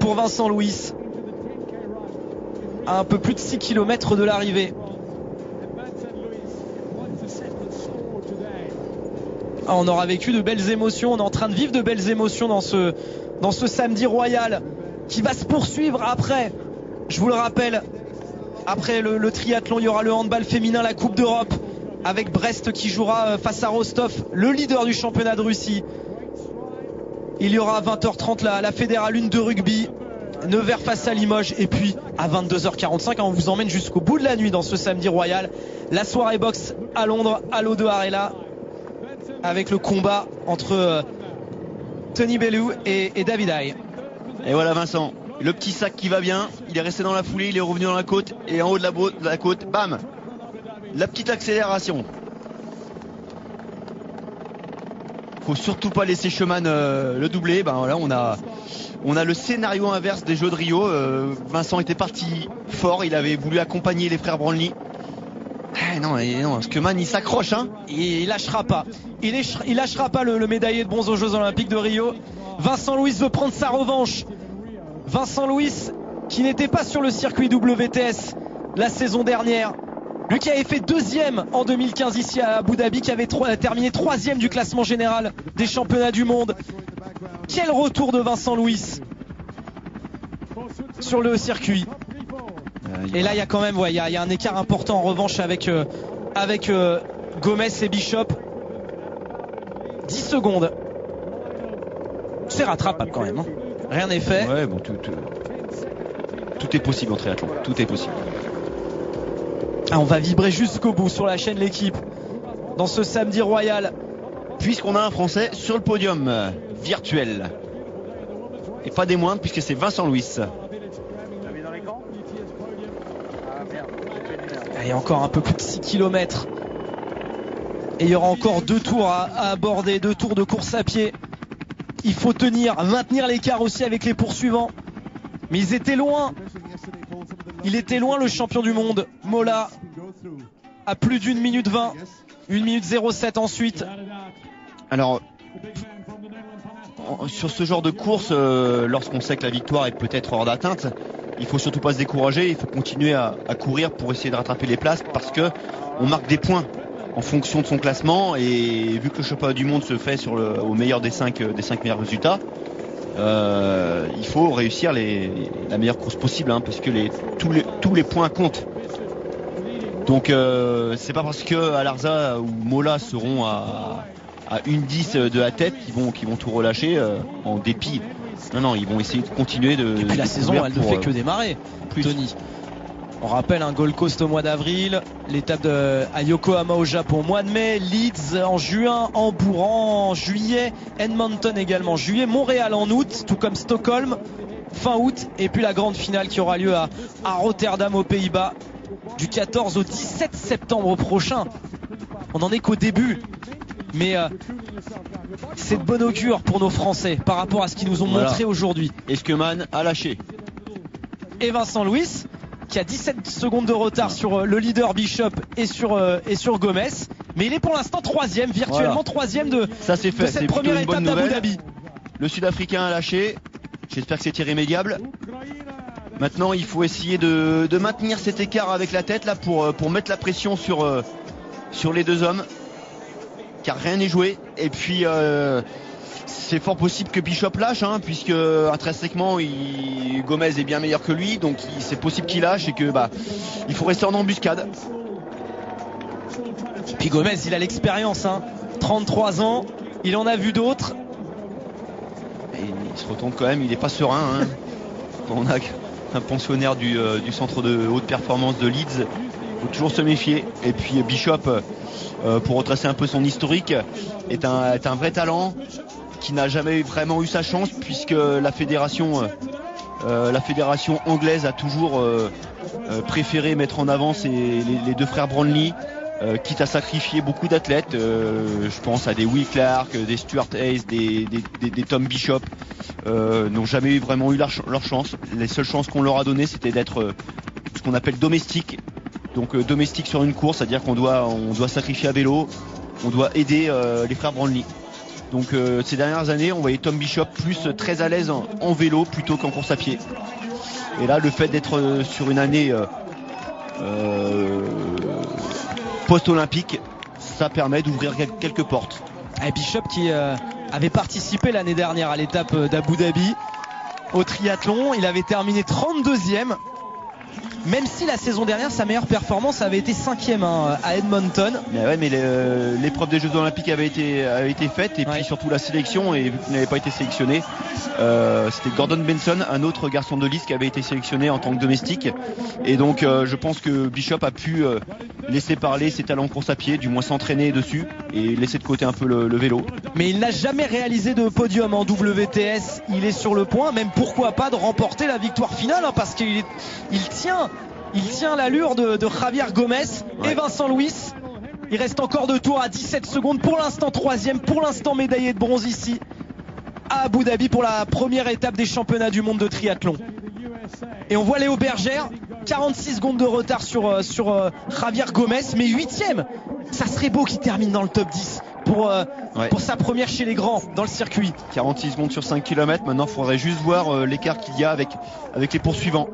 pour Vincent Louis à un peu plus de 6 km de l'arrivée. On aura vécu de belles émotions, on est en train de vivre de belles émotions dans ce samedi royal qui va se poursuivre après. Je vous le rappelle, après le triathlon, il y aura le handball féminin, la Coupe d'Europe avec Brest qui jouera face à Rostov, le leader du championnat de Russie. Il y aura à 20h30 la Fédérale 1 de rugby, Nevers face à Limoges, et puis à 22h45 on vous emmène jusqu'au bout de la nuit dans ce samedi royal, la soirée boxe à Londres, à l'O2 Arena, avec le combat entre Tony Bellew et David Haye. Et voilà Vincent, le petit sac qui va bien, il est resté dans la foulée, il est revenu dans la côte, et en haut de la côte, bam, la petite accélération. Faut surtout pas laisser Skeman le doubler. Ben voilà, on a le scénario inverse des Jeux de Rio. Vincent était parti fort, il avait voulu accompagner les frères Brownlee. Non, Skeman il s'accroche hein. Il lâchera pas. Il lâchera pas le médaillé de bronze aux Jeux Olympiques de Rio. Vincent Louis veut prendre sa revanche. Vincent Louis qui n'était pas sur le circuit WTS la saison dernière. Lui qui avait fait 2e en 2015 ici à Abu Dhabi, qui avait terminé 3e du classement général des championnats du monde. Quel retour de Vincent Louis sur le circuit. Et là il y a quand même il y a un écart important en revanche avec Gomez et Bishop. 10 secondes. C'est rattrapable quand même hein. Rien n'est fait. Ouais, bon, tout est possible en triathlon, tout est possible. On va vibrer jusqu'au bout sur la chaîne L'équipe dans ce samedi royal, puisqu'on a un Français sur le podium virtuel et pas des moindres, puisque c'est Vincent Louis. Il y a encore un peu plus de 6 km et il y aura encore 2 tours à aborder, 2 tours de course à pied. Il faut maintenir l'écart aussi avec les poursuivants, mais ils étaient loin. Il était loin le champion du monde, Mola, à plus d'1 minute 20, 1 minute 07 ensuite. Alors, sur ce genre de course, lorsqu'on sait que la victoire est peut-être hors d'atteinte, il faut surtout pas se décourager, il faut continuer à courir pour essayer de rattraper les places parce que on marque des points en fonction de son classement, et vu que le championnat du monde se fait au meilleur des 5 meilleurs résultats, il faut réussir la meilleure course possible, hein, parce que tous les points comptent. Donc c'est pas parce que Alarza ou Mola seront à 1,10 de la tête qu'ils vont tout relâcher en dépit. Non, ils vont essayer de continuer de. Et puis la saison, elle ne fait que démarrer, Tony. On rappelle un Gold Coast au mois d'avril, l'étape à Yokohama au Japon au mois de mai, Leeds en juin, Hambourg en juillet, Edmonton également en juillet, Montréal en août, tout comme Stockholm fin août, et puis la grande finale qui aura lieu à Rotterdam aux Pays-Bas du 14 au 17 septembre prochain. On n'en est qu'au début, mais c'est de bon augure pour nos Français par rapport à ce qu'ils nous ont montré aujourd'hui. Eskeman a lâché. Et Vincent Luis, qui a 17 secondes de retard sur le leader Bishop et sur Gomez, mais il est pour l'instant troisième, virtuellement troisième de cette première étape d'Abu Dhabi. Le Sud-Africain a lâché, j'espère que c'est irrémédiable. Maintenant il faut essayer de maintenir cet écart avec la tête là pour mettre la pression sur les deux hommes, car rien n'est joué. Et puis c'est fort possible que Bishop lâche, hein, puisque intrinsèquement Gomez est bien meilleur que lui, donc c'est possible qu'il lâche et que il faut rester en embuscade. Puis Gomez, il a l'expérience, hein, 33 ans, il en a vu d'autres. Et il se retourne quand même, il n'est pas serein, hein. On a un pensionnaire du centre de haute performance de Leeds, il faut toujours se méfier. Et puis Bishop, pour retracer un peu son historique, est un vrai talent qui n'a jamais vraiment eu sa chance, puisque la fédération anglaise a toujours préféré mettre en avant les deux frères Brownlee, quitte à sacrifier beaucoup d'athlètes. Je pense à des Will Clark, des Stuart Hayes, des Tom Bishop, n'ont jamais vraiment eu leur chance. Les seules chances qu'on leur a données, c'était d'être ce qu'on appelle domestique. Donc domestique sur une course, c'est-à-dire qu'on doit sacrifier à vélo, on doit aider les frères Brownlee. Donc ces dernières années, on voyait Tom Bishop plus très à l'aise en vélo plutôt qu'en course à pied. Et là, le fait d'être sur une année post-olympique, ça permet d'ouvrir quelques portes. Et Bishop qui avait participé l'année dernière à l'étape d'Abu Dhabi au triathlon, il avait terminé 32e. Même si la saison dernière, sa meilleure performance avait été 5e à Edmonton. Mais l'épreuve des Jeux Olympiques avait été faite, et puis surtout la sélection, et vu qu'il n'avait pas été sélectionné, c'était Gordon Benson, un autre garçon de liste, qui avait été sélectionné en tant que domestique. Et donc je pense que Bishop a pu laisser parler ses talents en course à pied, du moins s'entraîner dessus et laisser de côté un peu le vélo. Mais il n'a jamais réalisé de podium en WTS. Il est sur le point, même pourquoi pas, de remporter la victoire finale, hein, parce qu'il tient l'allure de Javier Gomez et Vincent Luis. Il reste encore 2 tours à 17 secondes. Pour l'instant 3e, pour l'instant médaillé de bronze ici à Abu Dhabi pour la première étape des championnats du monde de triathlon. Et on voit Léo Bergère, 46 secondes de retard sur Javier Gomez, mais 8e. Ça serait beau qu'il termine dans le top 10 pour sa première chez les grands dans le circuit. 46 secondes sur 5 km. Maintenant, il faudrait juste voir l'écart qu'il y a avec les poursuivants.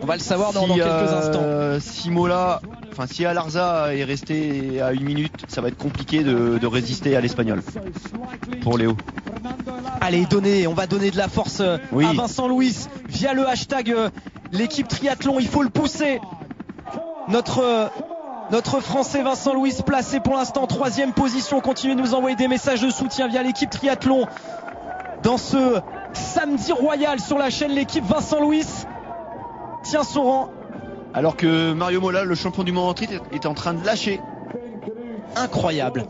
On va le savoir dans quelques instants. Si Alarza est resté à 1 minute, ça va être compliqué de résister à l'Espagnol pour Léo. Allez, on va donner de la force à Vincent Luis via le hashtag l'équipe triathlon. Il faut le pousser. Notre Français Vincent Luis placé pour l'instant en 3e position. Continuez de nous envoyer des messages de soutien via l'équipe triathlon dans ce samedi royal sur la chaîne L'équipe. Vincent Luis tient son rang. Alors que Mario Mola, le champion du monde en tri, est en train de lâcher. Incroyable.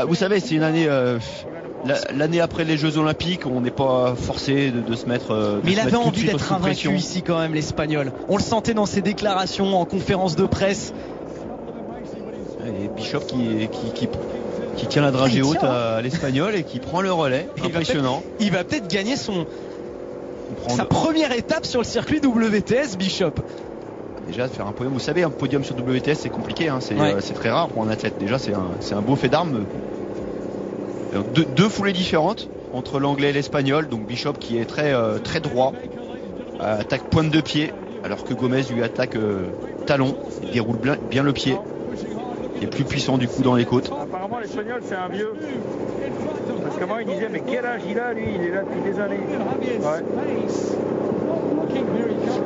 Vous savez, c'est une année... l'année après les Jeux Olympiques, on n'est pas forcé de se mettre. Mais il avait envie d'être invaincu ici quand même, l'Espagnol. On le sentait dans ses déclarations en conférence de presse. Et Bishop qui tient la dragée haute à l'Espagnol et qui prend le relais. Impressionnant. Il va peut-être gagner sa première étape sur le circuit WTS, Bishop. Déjà de faire un podium, vous savez, un podium sur WTS c'est compliqué, hein. C'est très rare pour un athlète. Déjà c'est un beau fait d'armes. Deux foulées différentes entre l'anglais et l'espagnol. Donc Bishop qui est très droit, attaque pointe de pied, alors que Gomez lui attaque talon, il déroule bien le pied. est plus puissant du coup dans les côtes. Apparemment l'Espagnol c'est un vieux. Parce qu'avant il disait mais quel âge il a lui, il est là depuis des années. Ouais.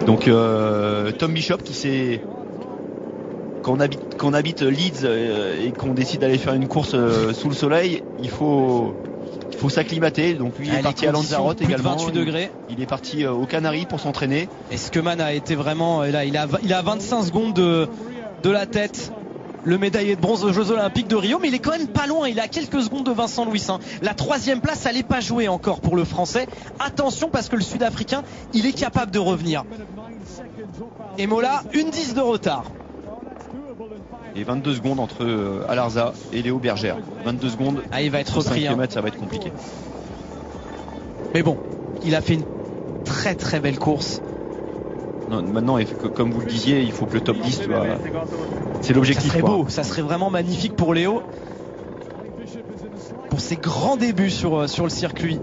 Donc Tom Bishop qui s'est... Quand on habite Leeds et qu'on décide d'aller faire une course sous le soleil, il faut s'acclimater. Donc lui il est parti à Lanzarote également. 28 degrés. Il est parti aux Canaries pour s'entraîner. Et Skeman a été vraiment là, il a 25 secondes de la tête. Le médaillé de bronze aux Jeux Olympiques de Rio, mais il est quand même pas loin, il est à quelques secondes de Vincent Louis. La 3e place, elle n'est pas jouée encore pour le Français. Attention parce que le Sud-Africain, il est capable de revenir. Et Mola, 1:10 de retard. Et 22 secondes entre Alarza et Léo Bergère. 22 secondes. Ah, il va être repris. 5 km, ça va être compliqué. Mais bon, il a fait une très très belle course. Non, maintenant, comme vous le disiez, il faut que le top 10 soit... C'est l'objectif. Ça serait beau, ça serait vraiment magnifique pour Léo. Pour ses grands débuts sur le circuit.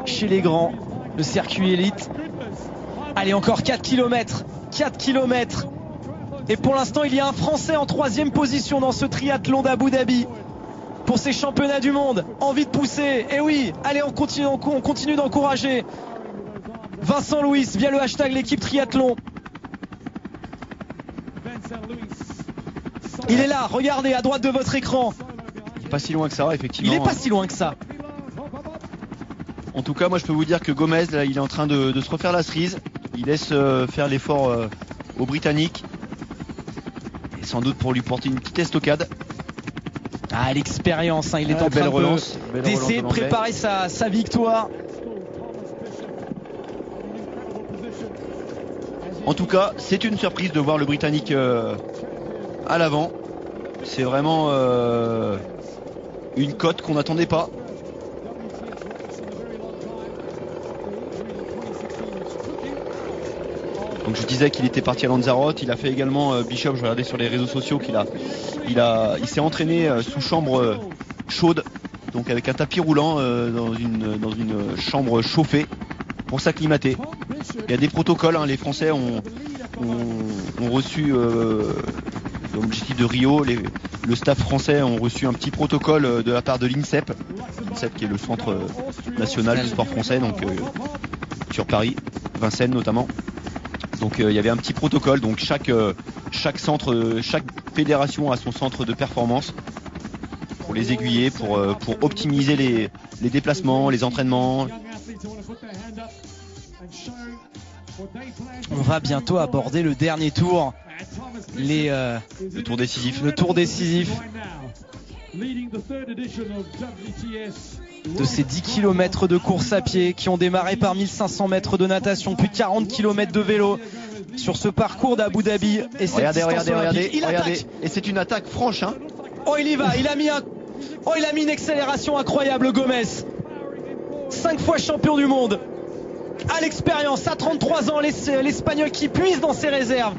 Chez les grands, le circuit élite. Allez, encore 4 km. 4 km. Et pour l'instant, il y a un Français en 3e position dans ce triathlon d'Abu Dhabi. Pour ces championnats du monde. Envie de pousser. Et oui, allez, on continue d'encourager Vincent Louis via le hashtag l'équipe triathlon. Il est là, regardez à droite de votre écran. Il n'est pas si loin que ça, effectivement. Il n'est pas si loin que ça. En tout cas, moi je peux vous dire que Gomez, là, il est en train de se refaire la cerise. Il laisse faire l'effort aux Britanniques. Et sans doute pour lui porter une petite estocade. Ah, l'expérience, hein. Il est en train d'essayer de préparer sa victoire. En tout cas, c'est une surprise de voir le Britannique à l'avant. C'est vraiment une cote qu'on n'attendait pas. Donc je disais qu'il était parti à Lanzarote. Il a fait également Bishop. Je regardais sur les réseaux sociaux il s'est entraîné sous chambre chaude, donc avec un tapis roulant dans une chambre chauffée pour s'acclimater. Il y a des protocoles, hein. Les Français ont reçu dans l'objectif de Rio, le staff français ont reçu un petit protocole de la part de l'INSEP, qui est le centre national du sport français, donc sur Paris, Vincennes notamment. Donc il y avait un petit protocole, donc chaque fédération a son centre de performance pour les aiguiller, pour optimiser les déplacements, les entraînements. On va bientôt aborder le dernier tour. Le tour décisif. Le tour décisif de ces 10 km de course à pied qui ont démarré par 1500 mètres de natation, puis 40 km de vélo sur ce parcours d'Abu Dhabi. Et regardez. Et c'est une attaque franche, hein. Oh, il y va, il a mis une accélération incroyable, Gomez. 5 fois champion du monde. À l'expérience, à 33 ans, l'Espagnol qui puise dans ses réserves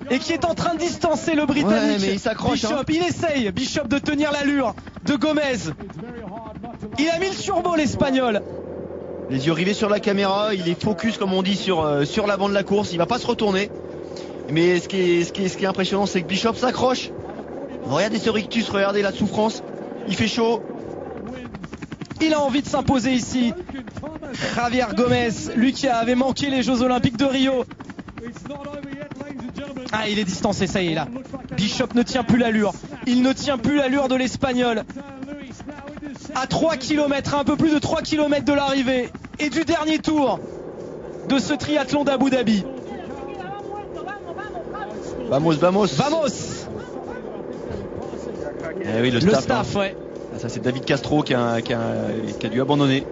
et qui est en train de distancer le Britannique. Ouais, mais il s'accroche, Bishop, hein. Il essaye, Bishop, de tenir l'allure de Gomez. Il a mis le turbo, l'Espagnol. Les yeux rivés sur la caméra, il est focus, comme on dit, sur l'avant de la course. Il va pas se retourner. Mais ce qui est impressionnant, c'est que Bishop s'accroche. Regardez ce rictus, regardez la souffrance. Il fait chaud. Il a envie de s'imposer ici. Javier Gomez, lui qui avait manqué les Jeux Olympiques de Rio. Ah, il est distancé, ça y est là. Bishop ne tient plus l'allure. Il ne tient plus l'allure de l'Espagnol. À 3 km, un peu plus de 3 km de l'arrivée et du dernier tour de ce triathlon d'Abu Dhabi. Vamos. Eh oui, le staff, ouais. Ça, c'est David Castro qui a dû abandonner.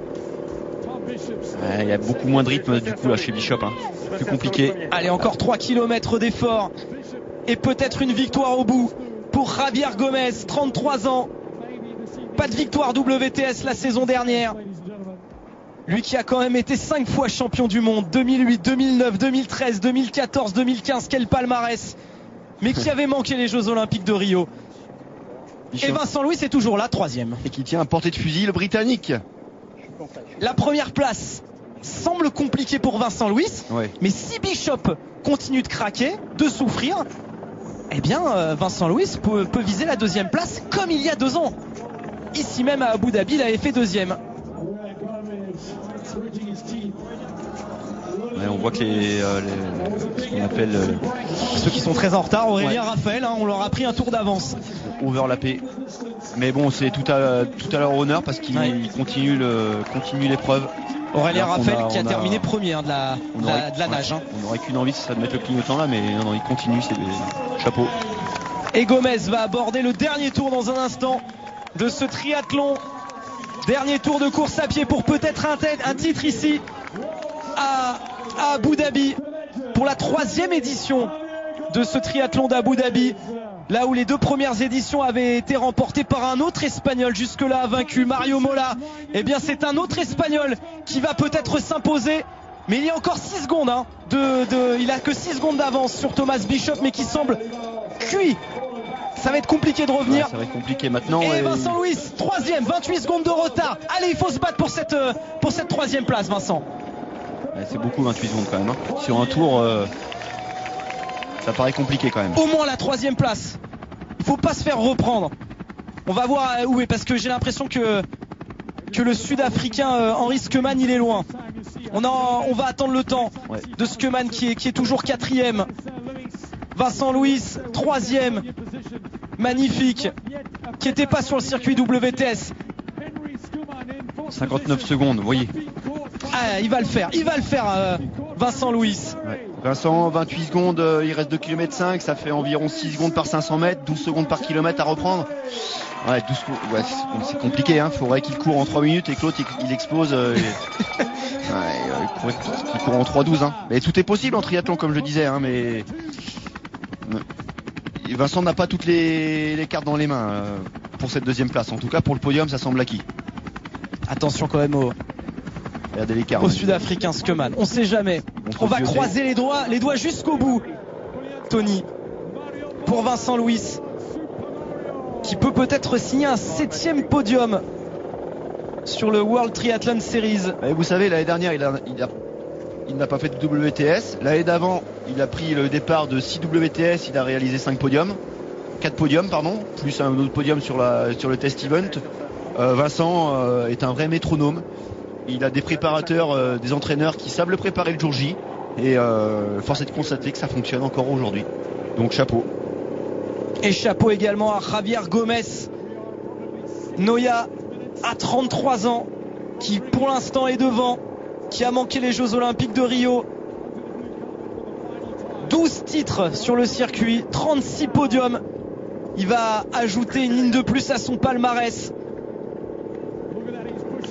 Il y a beaucoup moins de rythme du coup là chez Bishop, hein. Plus compliqué. Allez, encore 3 km d'effort et peut-être une victoire au bout pour Javier Gomez, 33 ans. Pas de victoire WTS la saison dernière. Lui qui a quand même été 5 fois champion du monde, 2008, 2009, 2013, 2014, 2015, quel palmarès. Mais qui avait manqué les Jeux Olympiques de Rio. Bishop. Et Vincent Louis est toujours là, 3e. Et qui tient à portée de fusil le Britannique. La première place semble compliquée pour Vincent Louis, ouais. Mais si Bishop continue de craquer, de souffrir, eh bien Vincent Louis peut viser la deuxième place comme il y a 2 ans. Ici même à Abu Dhabi, il avait fait 2e. Ouais, on voit que ce qu'on appelle ceux qui sont très en retard, Aurélien Raphaël, hein, on leur a pris un tour d'avance. Overlappé. Mais bon, c'est tout à leur honneur parce qu'il continue l'épreuve. Aurélien Raphaël qui a terminé premier de la nage. Hein. On n'aurait qu'une envie, ce serait de mettre le clignotant là, mais non, il continue, c'est chapeau. Et Gomez va aborder le dernier tour dans un instant de ce triathlon. Dernier tour de course à pied pour peut-être un titre ici à Abu Dhabi pour la 3e édition de ce triathlon d'Abu Dhabi. Là où les 2 premières éditions avaient été remportées par un autre Espagnol jusque-là vaincu, Mario Mola. Eh bien c'est un autre Espagnol qui va peut-être s'imposer. Mais il y a encore 6 secondes. Hein, il a que 6 secondes d'avance sur Thomas Bishop, mais qui semble cuit. Ça va être compliqué de revenir. Ouais, ça va être compliqué maintenant. Et Vincent Louis, 3e, 28 secondes de retard. Allez, il faut se battre pour cette 3e place, Vincent. Ouais, c'est beaucoup 28 secondes quand même. Hein. Sur un tour, ça paraît compliqué quand même. Au moins la 3e place. Il faut pas se faire reprendre. On va voir où est, parce que j'ai l'impression que le Sud-Africain Henri Skeman, il est loin. On va attendre le temps de Skeman qui est toujours 4e. Vincent Louis, 3e. Magnifique. Qui n'était pas sur le circuit WTS. 59 secondes, vous voyez. Ah, il va le faire, Vincent Louis. Ouais. Vincent, 28 secondes, il reste 2,5 km, ça fait environ 6 secondes par 500 mètres, 12 secondes par kilomètre à reprendre. Ouais, c'est compliqué, hein. Faudrait qu'il court en 3 minutes et que l'autre il explose. Il court en 3,12. Hein. Mais tout est possible en triathlon, comme je disais, hein, mais Vincent n'a pas toutes les cartes dans les mains pour cette 2e place. En tout cas, pour le podium, ça semble acquis. Attention quand même au Sud-Africain Skeman. On sait jamais. On va croiser les doigts jusqu'au bout, Tony, pour Vincent Louis, qui peut peut-être signer un 7e podium sur le World Triathlon Series. Et vous savez, l'année dernière, il n'a pas fait de WTS. L'année d'avant, il a pris le départ de 6 WTS. Il a réalisé 4 podiums, plus un autre podium sur le test event. Vincent est un vrai métronome. Il a des préparateurs, des entraîneurs qui savent le préparer le jour J. Et force est de constater que ça fonctionne encore aujourd'hui. Donc chapeau. Et chapeau également à Javier Gomez Noya, à 33 ans, qui pour l'instant est devant, qui a manqué les Jeux Olympiques de Rio. 12 titres sur le circuit, 36 podiums. Il va ajouter une ligne de plus à son palmarès.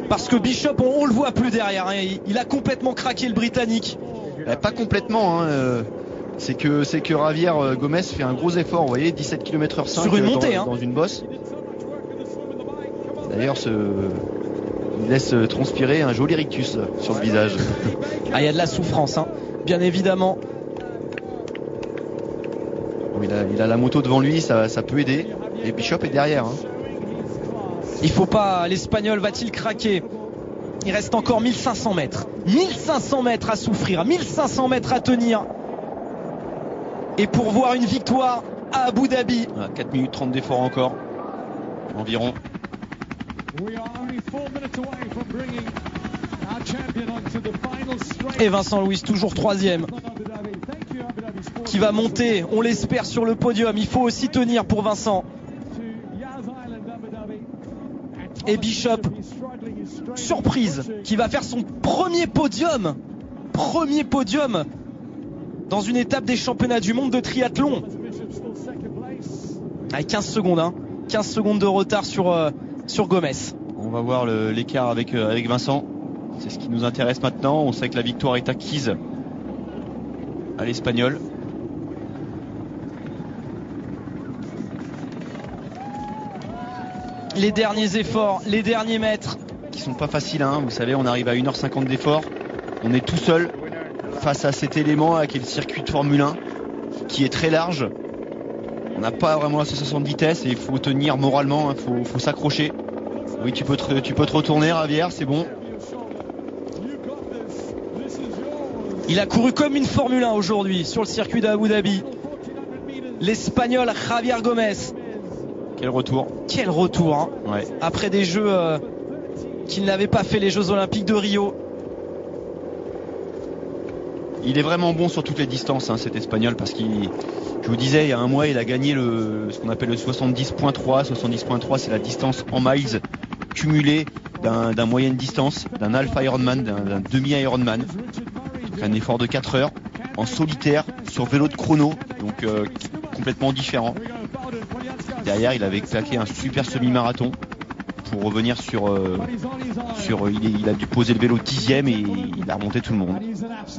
Parce que Bishop, on le voit plus derrière, hein. Il a complètement craqué le Britannique. Pas complètement, hein. C'est que Javier Gomez fait un gros effort, vous voyez, 17 km/h 5 sur une montée, dans une bosse. D'ailleurs, il laisse transpirer un joli rictus sur le visage. Ah, il y a de la souffrance, hein, bien évidemment. Il a la moto devant lui, ça peut aider. Et Bishop est derrière. Hein. Il faut pas, l'Espagnol va-t-il craquer? Il reste encore 1500 mètres. 1500 mètres à souffrir, 1500 mètres à tenir. Et pour voir une victoire à Abu Dhabi. 4 minutes 30 d'effort encore. Environ. Et Vincent Louis, toujours 3e. Qui va monter, on l'espère, sur le podium. Il faut aussi tenir pour Vincent. Et Bishop, surprise, qui va faire son premier podium dans une étape des championnats du monde de triathlon. Avec 15 secondes, hein. 15 secondes de retard sur Gomez. On va voir l'écart avec Vincent. C'est ce qui nous intéresse maintenant. On sait que la victoire est acquise à l'Espagnol. Les derniers efforts, les derniers mètres. Qui sont pas faciles, hein. Vous savez, on arrive à 1h50 d'effort. On est tout seul face à cet élément qui est le circuit de Formule 1, qui est très large. On n'a pas vraiment la sensation de vitesse et il faut tenir moralement, il faut s'accrocher. Oui, tu peux te retourner, Javier, c'est bon. Il a couru comme une Formule 1 aujourd'hui sur le circuit d'Abu Dhabi. l'Espagnol Javier Gomez. Quel retour. Quel retour, hein. Ouais. Après des Jeux qu'il n'avait pas fait, les Jeux Olympiques de Rio. Il est vraiment bon sur toutes les distances, hein, cet Espagnol, parce qu'il, je vous disais, il y a un mois, il a gagné ce qu'on appelle le 70.3. 70.3, c'est la distance en miles cumulée d'un moyenne distance, d'un Alpha Ironman, d'un demi-Ironman. Donc un effort de 4 heures en solitaire sur vélo de chrono, donc complètement différent. Derrière, il avait claqué un super semi-marathon pour revenir il a dû poser le vélo 10e et il a remonté tout le monde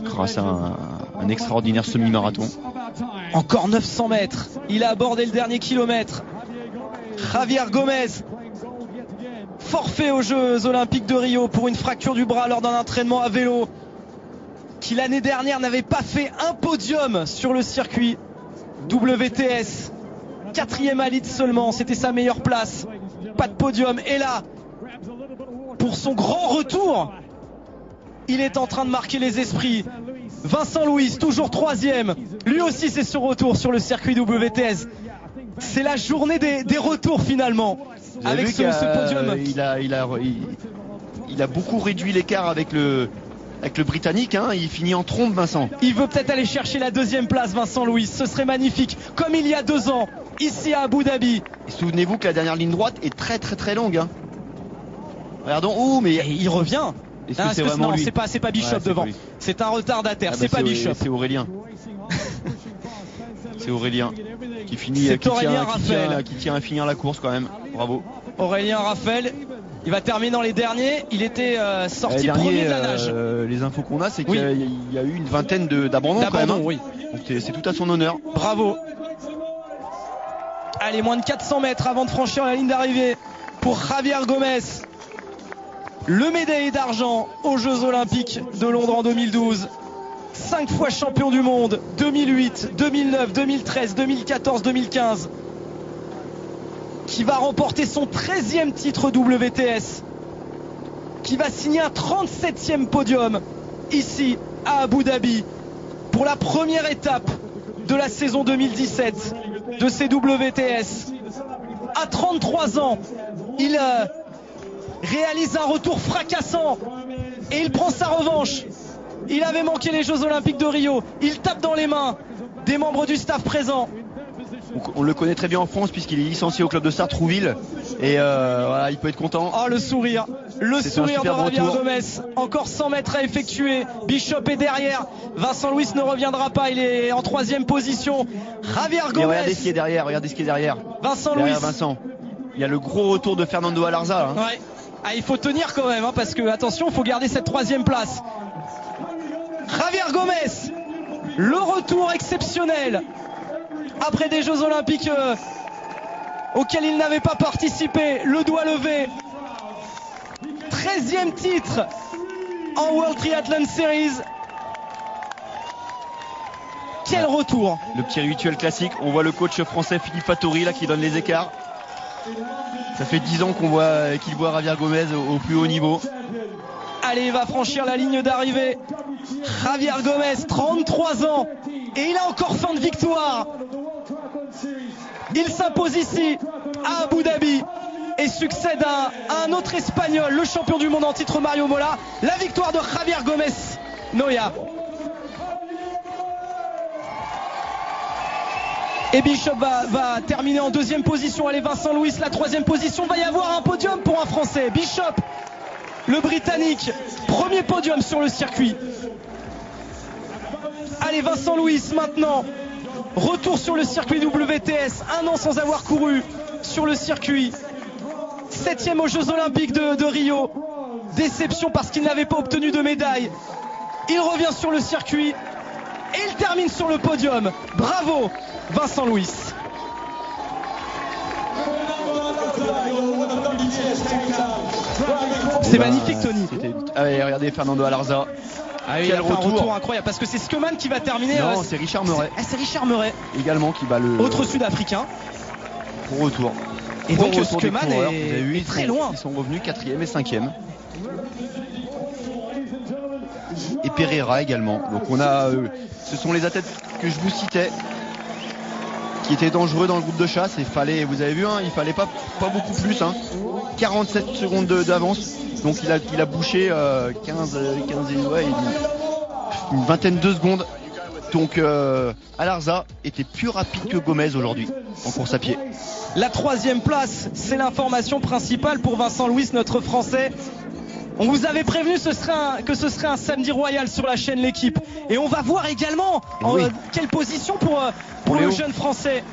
grâce à un extraordinaire semi-marathon. Encore 900 mètres, il a abordé le dernier kilomètre. Javier Gomez, forfait aux Jeux Olympiques de Rio pour une fracture du bras lors d'un entraînement à vélo, qui l'année dernière n'avait pas fait un podium sur le circuit WTS. 4e à Leeds seulement, c'était sa meilleure place. Pas de podium. Et là, pour son grand retour, il est en train de marquer les esprits. Vincent Louis, toujours 3e. Lui aussi, c'est son retour sur le circuit WTS. C'est la journée des retours finalement. Avec ce podium. Il a beaucoup réduit l'écart avec le Britannique, hein. Il finit en trompe, Vincent. Il veut peut-être aller chercher la 2e place, Vincent Louis. Ce serait magnifique. Comme il y a 2 ans, ici à Abu Dhabi. Et souvenez-vous que la dernière ligne droite est très très très longue, hein. Regardons, mais et il revient. Est-ce que c'est vraiment lui ? C'est pas Bishop devant. C'est un retardataire, c'est pas Bishop. C'est Aurélien. C'est Aurélien qui finit, qui tient à finir la course quand même. Bravo. Aurélien Raphaël, il va terminer dans les derniers. Il était sorti premier de la nage. Les infos qu'on a, c'est qu'il y a eu une vingtaine d'abandons quand même. Oui. Donc c'est tout à son honneur. Bravo. Allez, moins de 400 mètres avant de franchir la ligne d'arrivée pour Javier Gomez. Le médaillé d'argent aux Jeux Olympiques de Londres en 2012. 5 fois champion du monde, 2008, 2009, 2013, 2014, 2015. Qui va remporter son 13e titre WTS. Qui va signer un 37e podium ici à Abu Dhabi pour la première étape de la saison 2017 de ces WTS. À 33 ans, il réalise un retour fracassant et il prend sa revanche. Il avait manqué les Jeux Olympiques de Rio. Il tape dans les mains des membres du staff présents. On le connaît très bien en France puisqu'il est licencié au club de Sartrouville et voilà, il peut être content. Oh, le sourire de Javier Gomez. Encore 100 mètres à effectuer. Bishop est derrière. Vincent Louis ne reviendra pas, il est en 3e position. Javier Gomez. Regardez ce qui est derrière, Vincent Louis. Vincent. Il y a le gros retour de Fernando Alarza, hein. Ouais. Ah, il faut tenir quand même, hein, parce que attention, il faut garder cette 3e place. Javier Gomez, le retour exceptionnel après des Jeux Olympiques auxquels il n'avait pas participé, le doigt levé. 13e titre en World Triathlon Series. Quel retour! Le petit rituel classique, on voit le coach français Philippe Fattori là qui donne les écarts. Ça fait 10 ans qu'il voit Javier Gomez au plus haut niveau. Allez, il va franchir la ligne d'arrivée. Javier Gomez, 33 ans. Et il a encore faim de victoire. Il s'impose ici, à Abu Dhabi. Et succède à un autre Espagnol, le champion du monde en titre Mario Mola. La victoire de Javier Gomez Noya. Et Bishop va terminer en 2e position. Allez, Vincent Louis, la 3e position. Va y avoir un podium pour un Français. Bishop, le Britannique, premier podium sur le circuit. Allez, Vincent Louis maintenant. Retour sur le circuit WTS. 1 an sans avoir couru sur le circuit. 7e aux Jeux Olympiques de Rio. Déception parce qu'il n'avait pas obtenu de médaille. Il revient sur le circuit. Et il termine sur le podium. Bravo, Vincent Louis. C'est magnifique, Tony. Allez, regardez Fernando Alarza. Ah oui, quel retour incroyable, parce que c'est Skeman qui va terminer. Non, c'est Richard Meuret. C'est Richard Meuret également qui bat le autre Sud-Africain. Gros retour. Et donc Skeman est très loin. Ils sont revenus 4e et 5e. Et Pereira également. Donc on a ce sont les athlètes que je vous citais qui était dangereux dans le groupe de chasse. Et vous avez vu, hein, il fallait pas beaucoup plus. 47 secondes d'avance. Donc il a bouché une vingtaine de secondes. Donc Alarza était plus rapide que Gomez aujourd'hui en course à pied. La 3e place, c'est l'information principale pour Vincent Louis, notre Français. On vous avait prévenu que ce serait un samedi royal sur la chaîne L'équipe. Et on va voir également quelle position pour le jeune Français.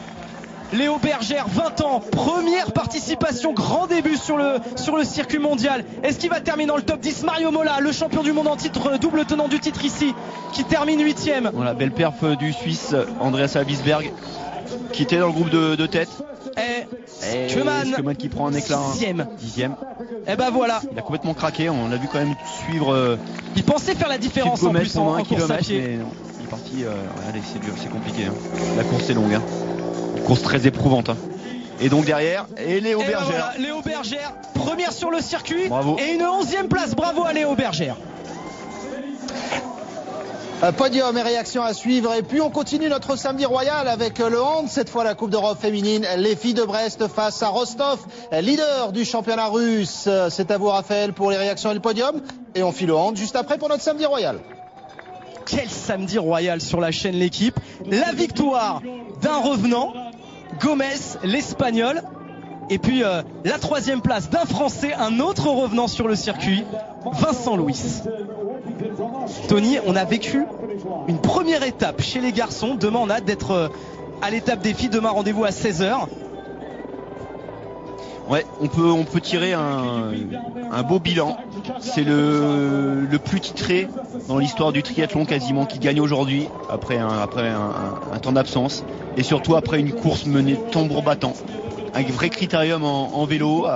Léo Bergère, 20 ans, première participation, grand début sur le circuit mondial. Est-ce qu'il va terminer dans le top 10? Mario Mola, le champion du monde en titre, double tenant du titre ici, qui termine 8e. Voilà, belle perf du Suisse Andreas Abisberg, qui était dans le groupe de tête. Et Schumann qui prend un éclat. 10e. Et ben voilà. Il a complètement craqué, on l'a vu quand même suivre. Il pensait faire la différence en plus en course à pied. Mais non, il est parti. Allez, c'est dur, c'est compliqué. La course est longue. Une course très éprouvante. Et donc derrière, Léo Bergère. Voilà, Léo Bergère, première sur le circuit. Bravo. Et une 11e place. Bravo à Léo Bergère. Podium et réaction à suivre. Et puis on continue notre samedi royal avec le hand. Cette fois la Coupe d'Europe féminine. Les filles de Brest face à Rostov, leader du championnat russe. C'est à vous Raphaël pour les réactions et le podium. Et on file au hand juste après pour notre samedi royal. Quel samedi royal sur la chaîne L'équipe. La victoire d'un revenant, Gomez, l'Espagnol. Et puis la 3e place d'un Français, un autre revenant sur le circuit, Vincent Louis. Tony, on a vécu une première étape chez les garçons. Demain, on a hâte d'être à l'étape des filles. Demain, rendez-vous à 16h. Ouais, on peut tirer un beau bilan. C'est le plus titré dans l'histoire du triathlon quasiment, qui gagne aujourd'hui après un temps d'absence, et surtout après une course menée tambour battant. Un vrai critérium en vélo,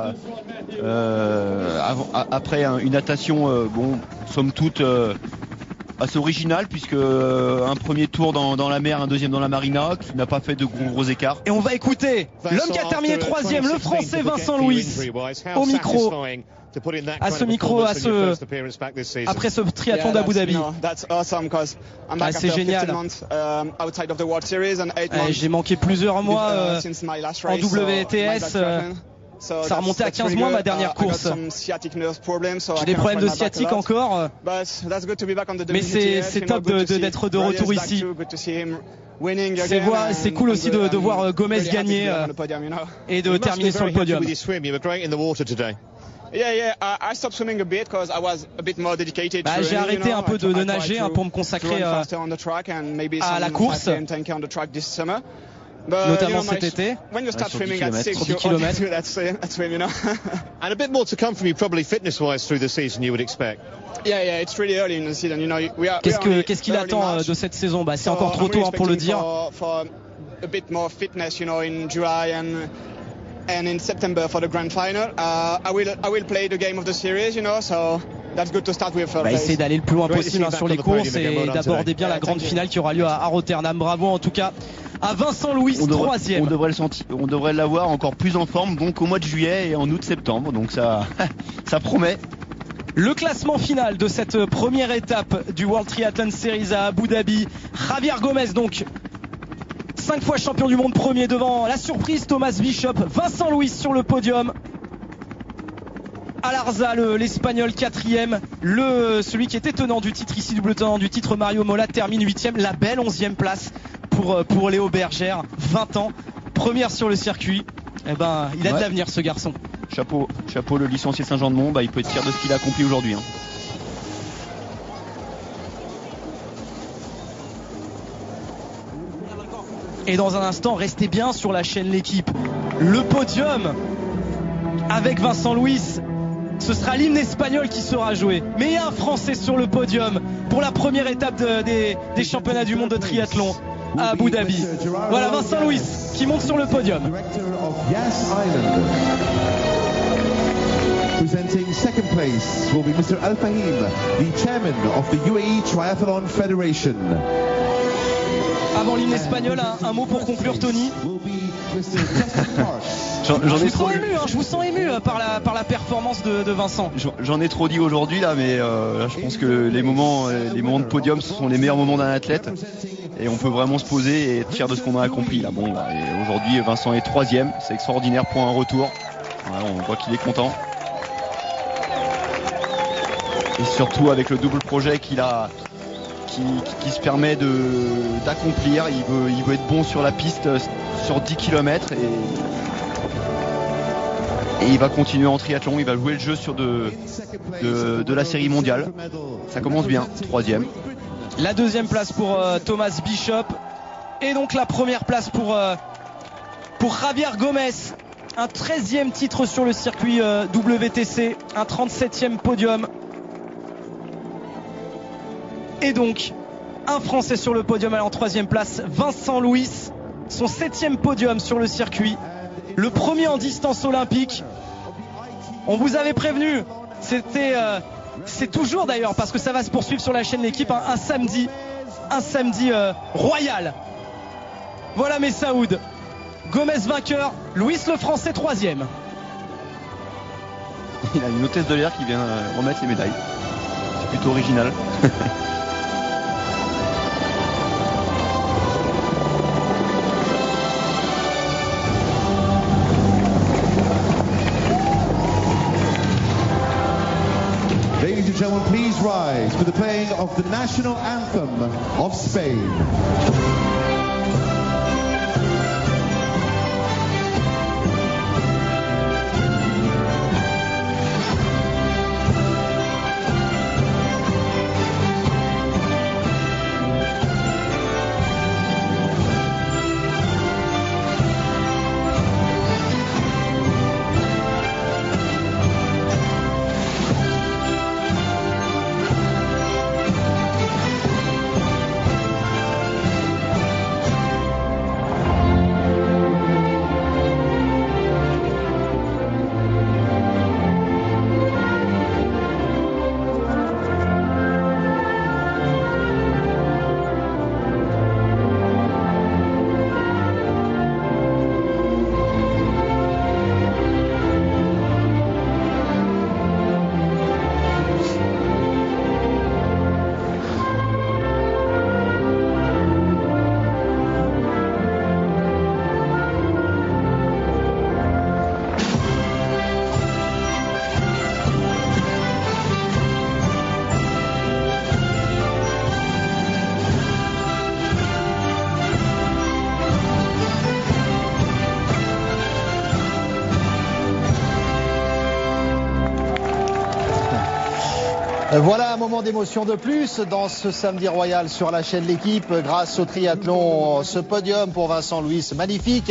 après une natation somme toute assez originale, puisque un premier tour dans la mer, un deuxième dans la marina, qui n'a pas fait de gros écarts. Et on va écouter l'homme qui a terminé 3e, le Français Vincent Louis, au micro. Après ce triathlon d'Abu Dhabi. C'est génial. J'ai manqué plusieurs mois en WTS. Ça remontait à 15 mois ma dernière course. J'ai des problèmes de sciatique encore. Mais c'est top d'être de retour ici. C'est cool aussi de voir Gomez gagner et de terminer sur le podium. J'ai arrêté un peu de nager pour me consacrer à la course, notamment cet été. 10 km. And a bit more to come from you, probably fitness-wise, through the season, you would expect. Qu'est-ce qu'il attend de cette saison? C'est encore trop tôt pour le dire. And in September for the grand final, I will play the game of the series, so that's good to start with. Essayer d'aller le plus loin possible sur les courses et d'aborder bien la grande finale qui aura lieu à Rotterdam. Bravo en tout cas à Vincent Louis, 3e. On devrait l'avoir encore plus en forme, donc au mois de juillet et en août-septembre, donc ça promet. Le classement final de cette première étape du World Triathlon Series à Abu Dhabi. Javier Gomez, donc 5 fois champion du monde, premier devant la surprise Thomas Bishop. Vincent Louis sur le podium. Alarza, l'Espagnol, 4e. Celui qui était tenant du titre ici, double tenant du titre, Mario Mola, termine 8e. La belle 11e place pour Léo Bergère, 20 ans, première sur le circuit. Il a de l'avenir, ce garçon. Chapeau le licencié Saint-Jean-de-Mont, il peut être fier de ce qu'il a accompli aujourd'hui. Et dans un instant, restez bien sur la chaîne L'équipe. Le podium avec Vincent Louis. Ce sera l'hymne espagnol qui sera joué. Mais il y a un Français sur le podium pour la première étape des championnats du monde de triathlon à Abu Dhabi. Voilà Vincent Louis qui monte sur le podium. Presenting second place will be Mr. Al Fahim, the chairman of the UAE Triathlon Federation. Avant l'hymne espagnol, un mot pour conclure, Tony. Je vous sens ému par la performance de Vincent. J'en ai trop dit aujourd'hui là, mais là, je pense que les moments de podium, ce sont les meilleurs moments d'un athlète, et on peut vraiment se poser et être fier de ce qu'on a accompli là. Bon, là, et aujourd'hui Vincent est 3e, c'est extraordinaire pour un retour. Voilà, on voit qu'il est content. Et surtout avec le double projet qu'il a, qui se permet d'accomplir. Il veut être bon sur la piste sur 10 km et il va continuer en triathlon. Il va jouer le jeu sur de la série mondiale. Ça commence bien, 3e. La 2e place pour Thomas Bishop, et donc la première place pour Javier Gomez. Un 13e titre sur le circuit WTC, un 37e podium. Et donc un Français sur le podium en 3e place, Vincent Louis, son 7e podium sur le circuit, le premier en distance olympique. On vous avait prévenu, c'est toujours d'ailleurs, parce que ça va se poursuivre sur la chaîne L'Équipe, un samedi royal. Voilà Messaoud, Gomez vainqueur, Louis le Français 3e. Il a une hôtesse de l'air qui vient remettre les médailles. C'est plutôt original. Ladies and gentlemen, please rise for the playing of the national anthem of Spain. Voilà un moment d'émotion de plus dans ce samedi royal sur la chaîne L'Équipe grâce au triathlon. Ce podium pour Vincent Louis, magnifique.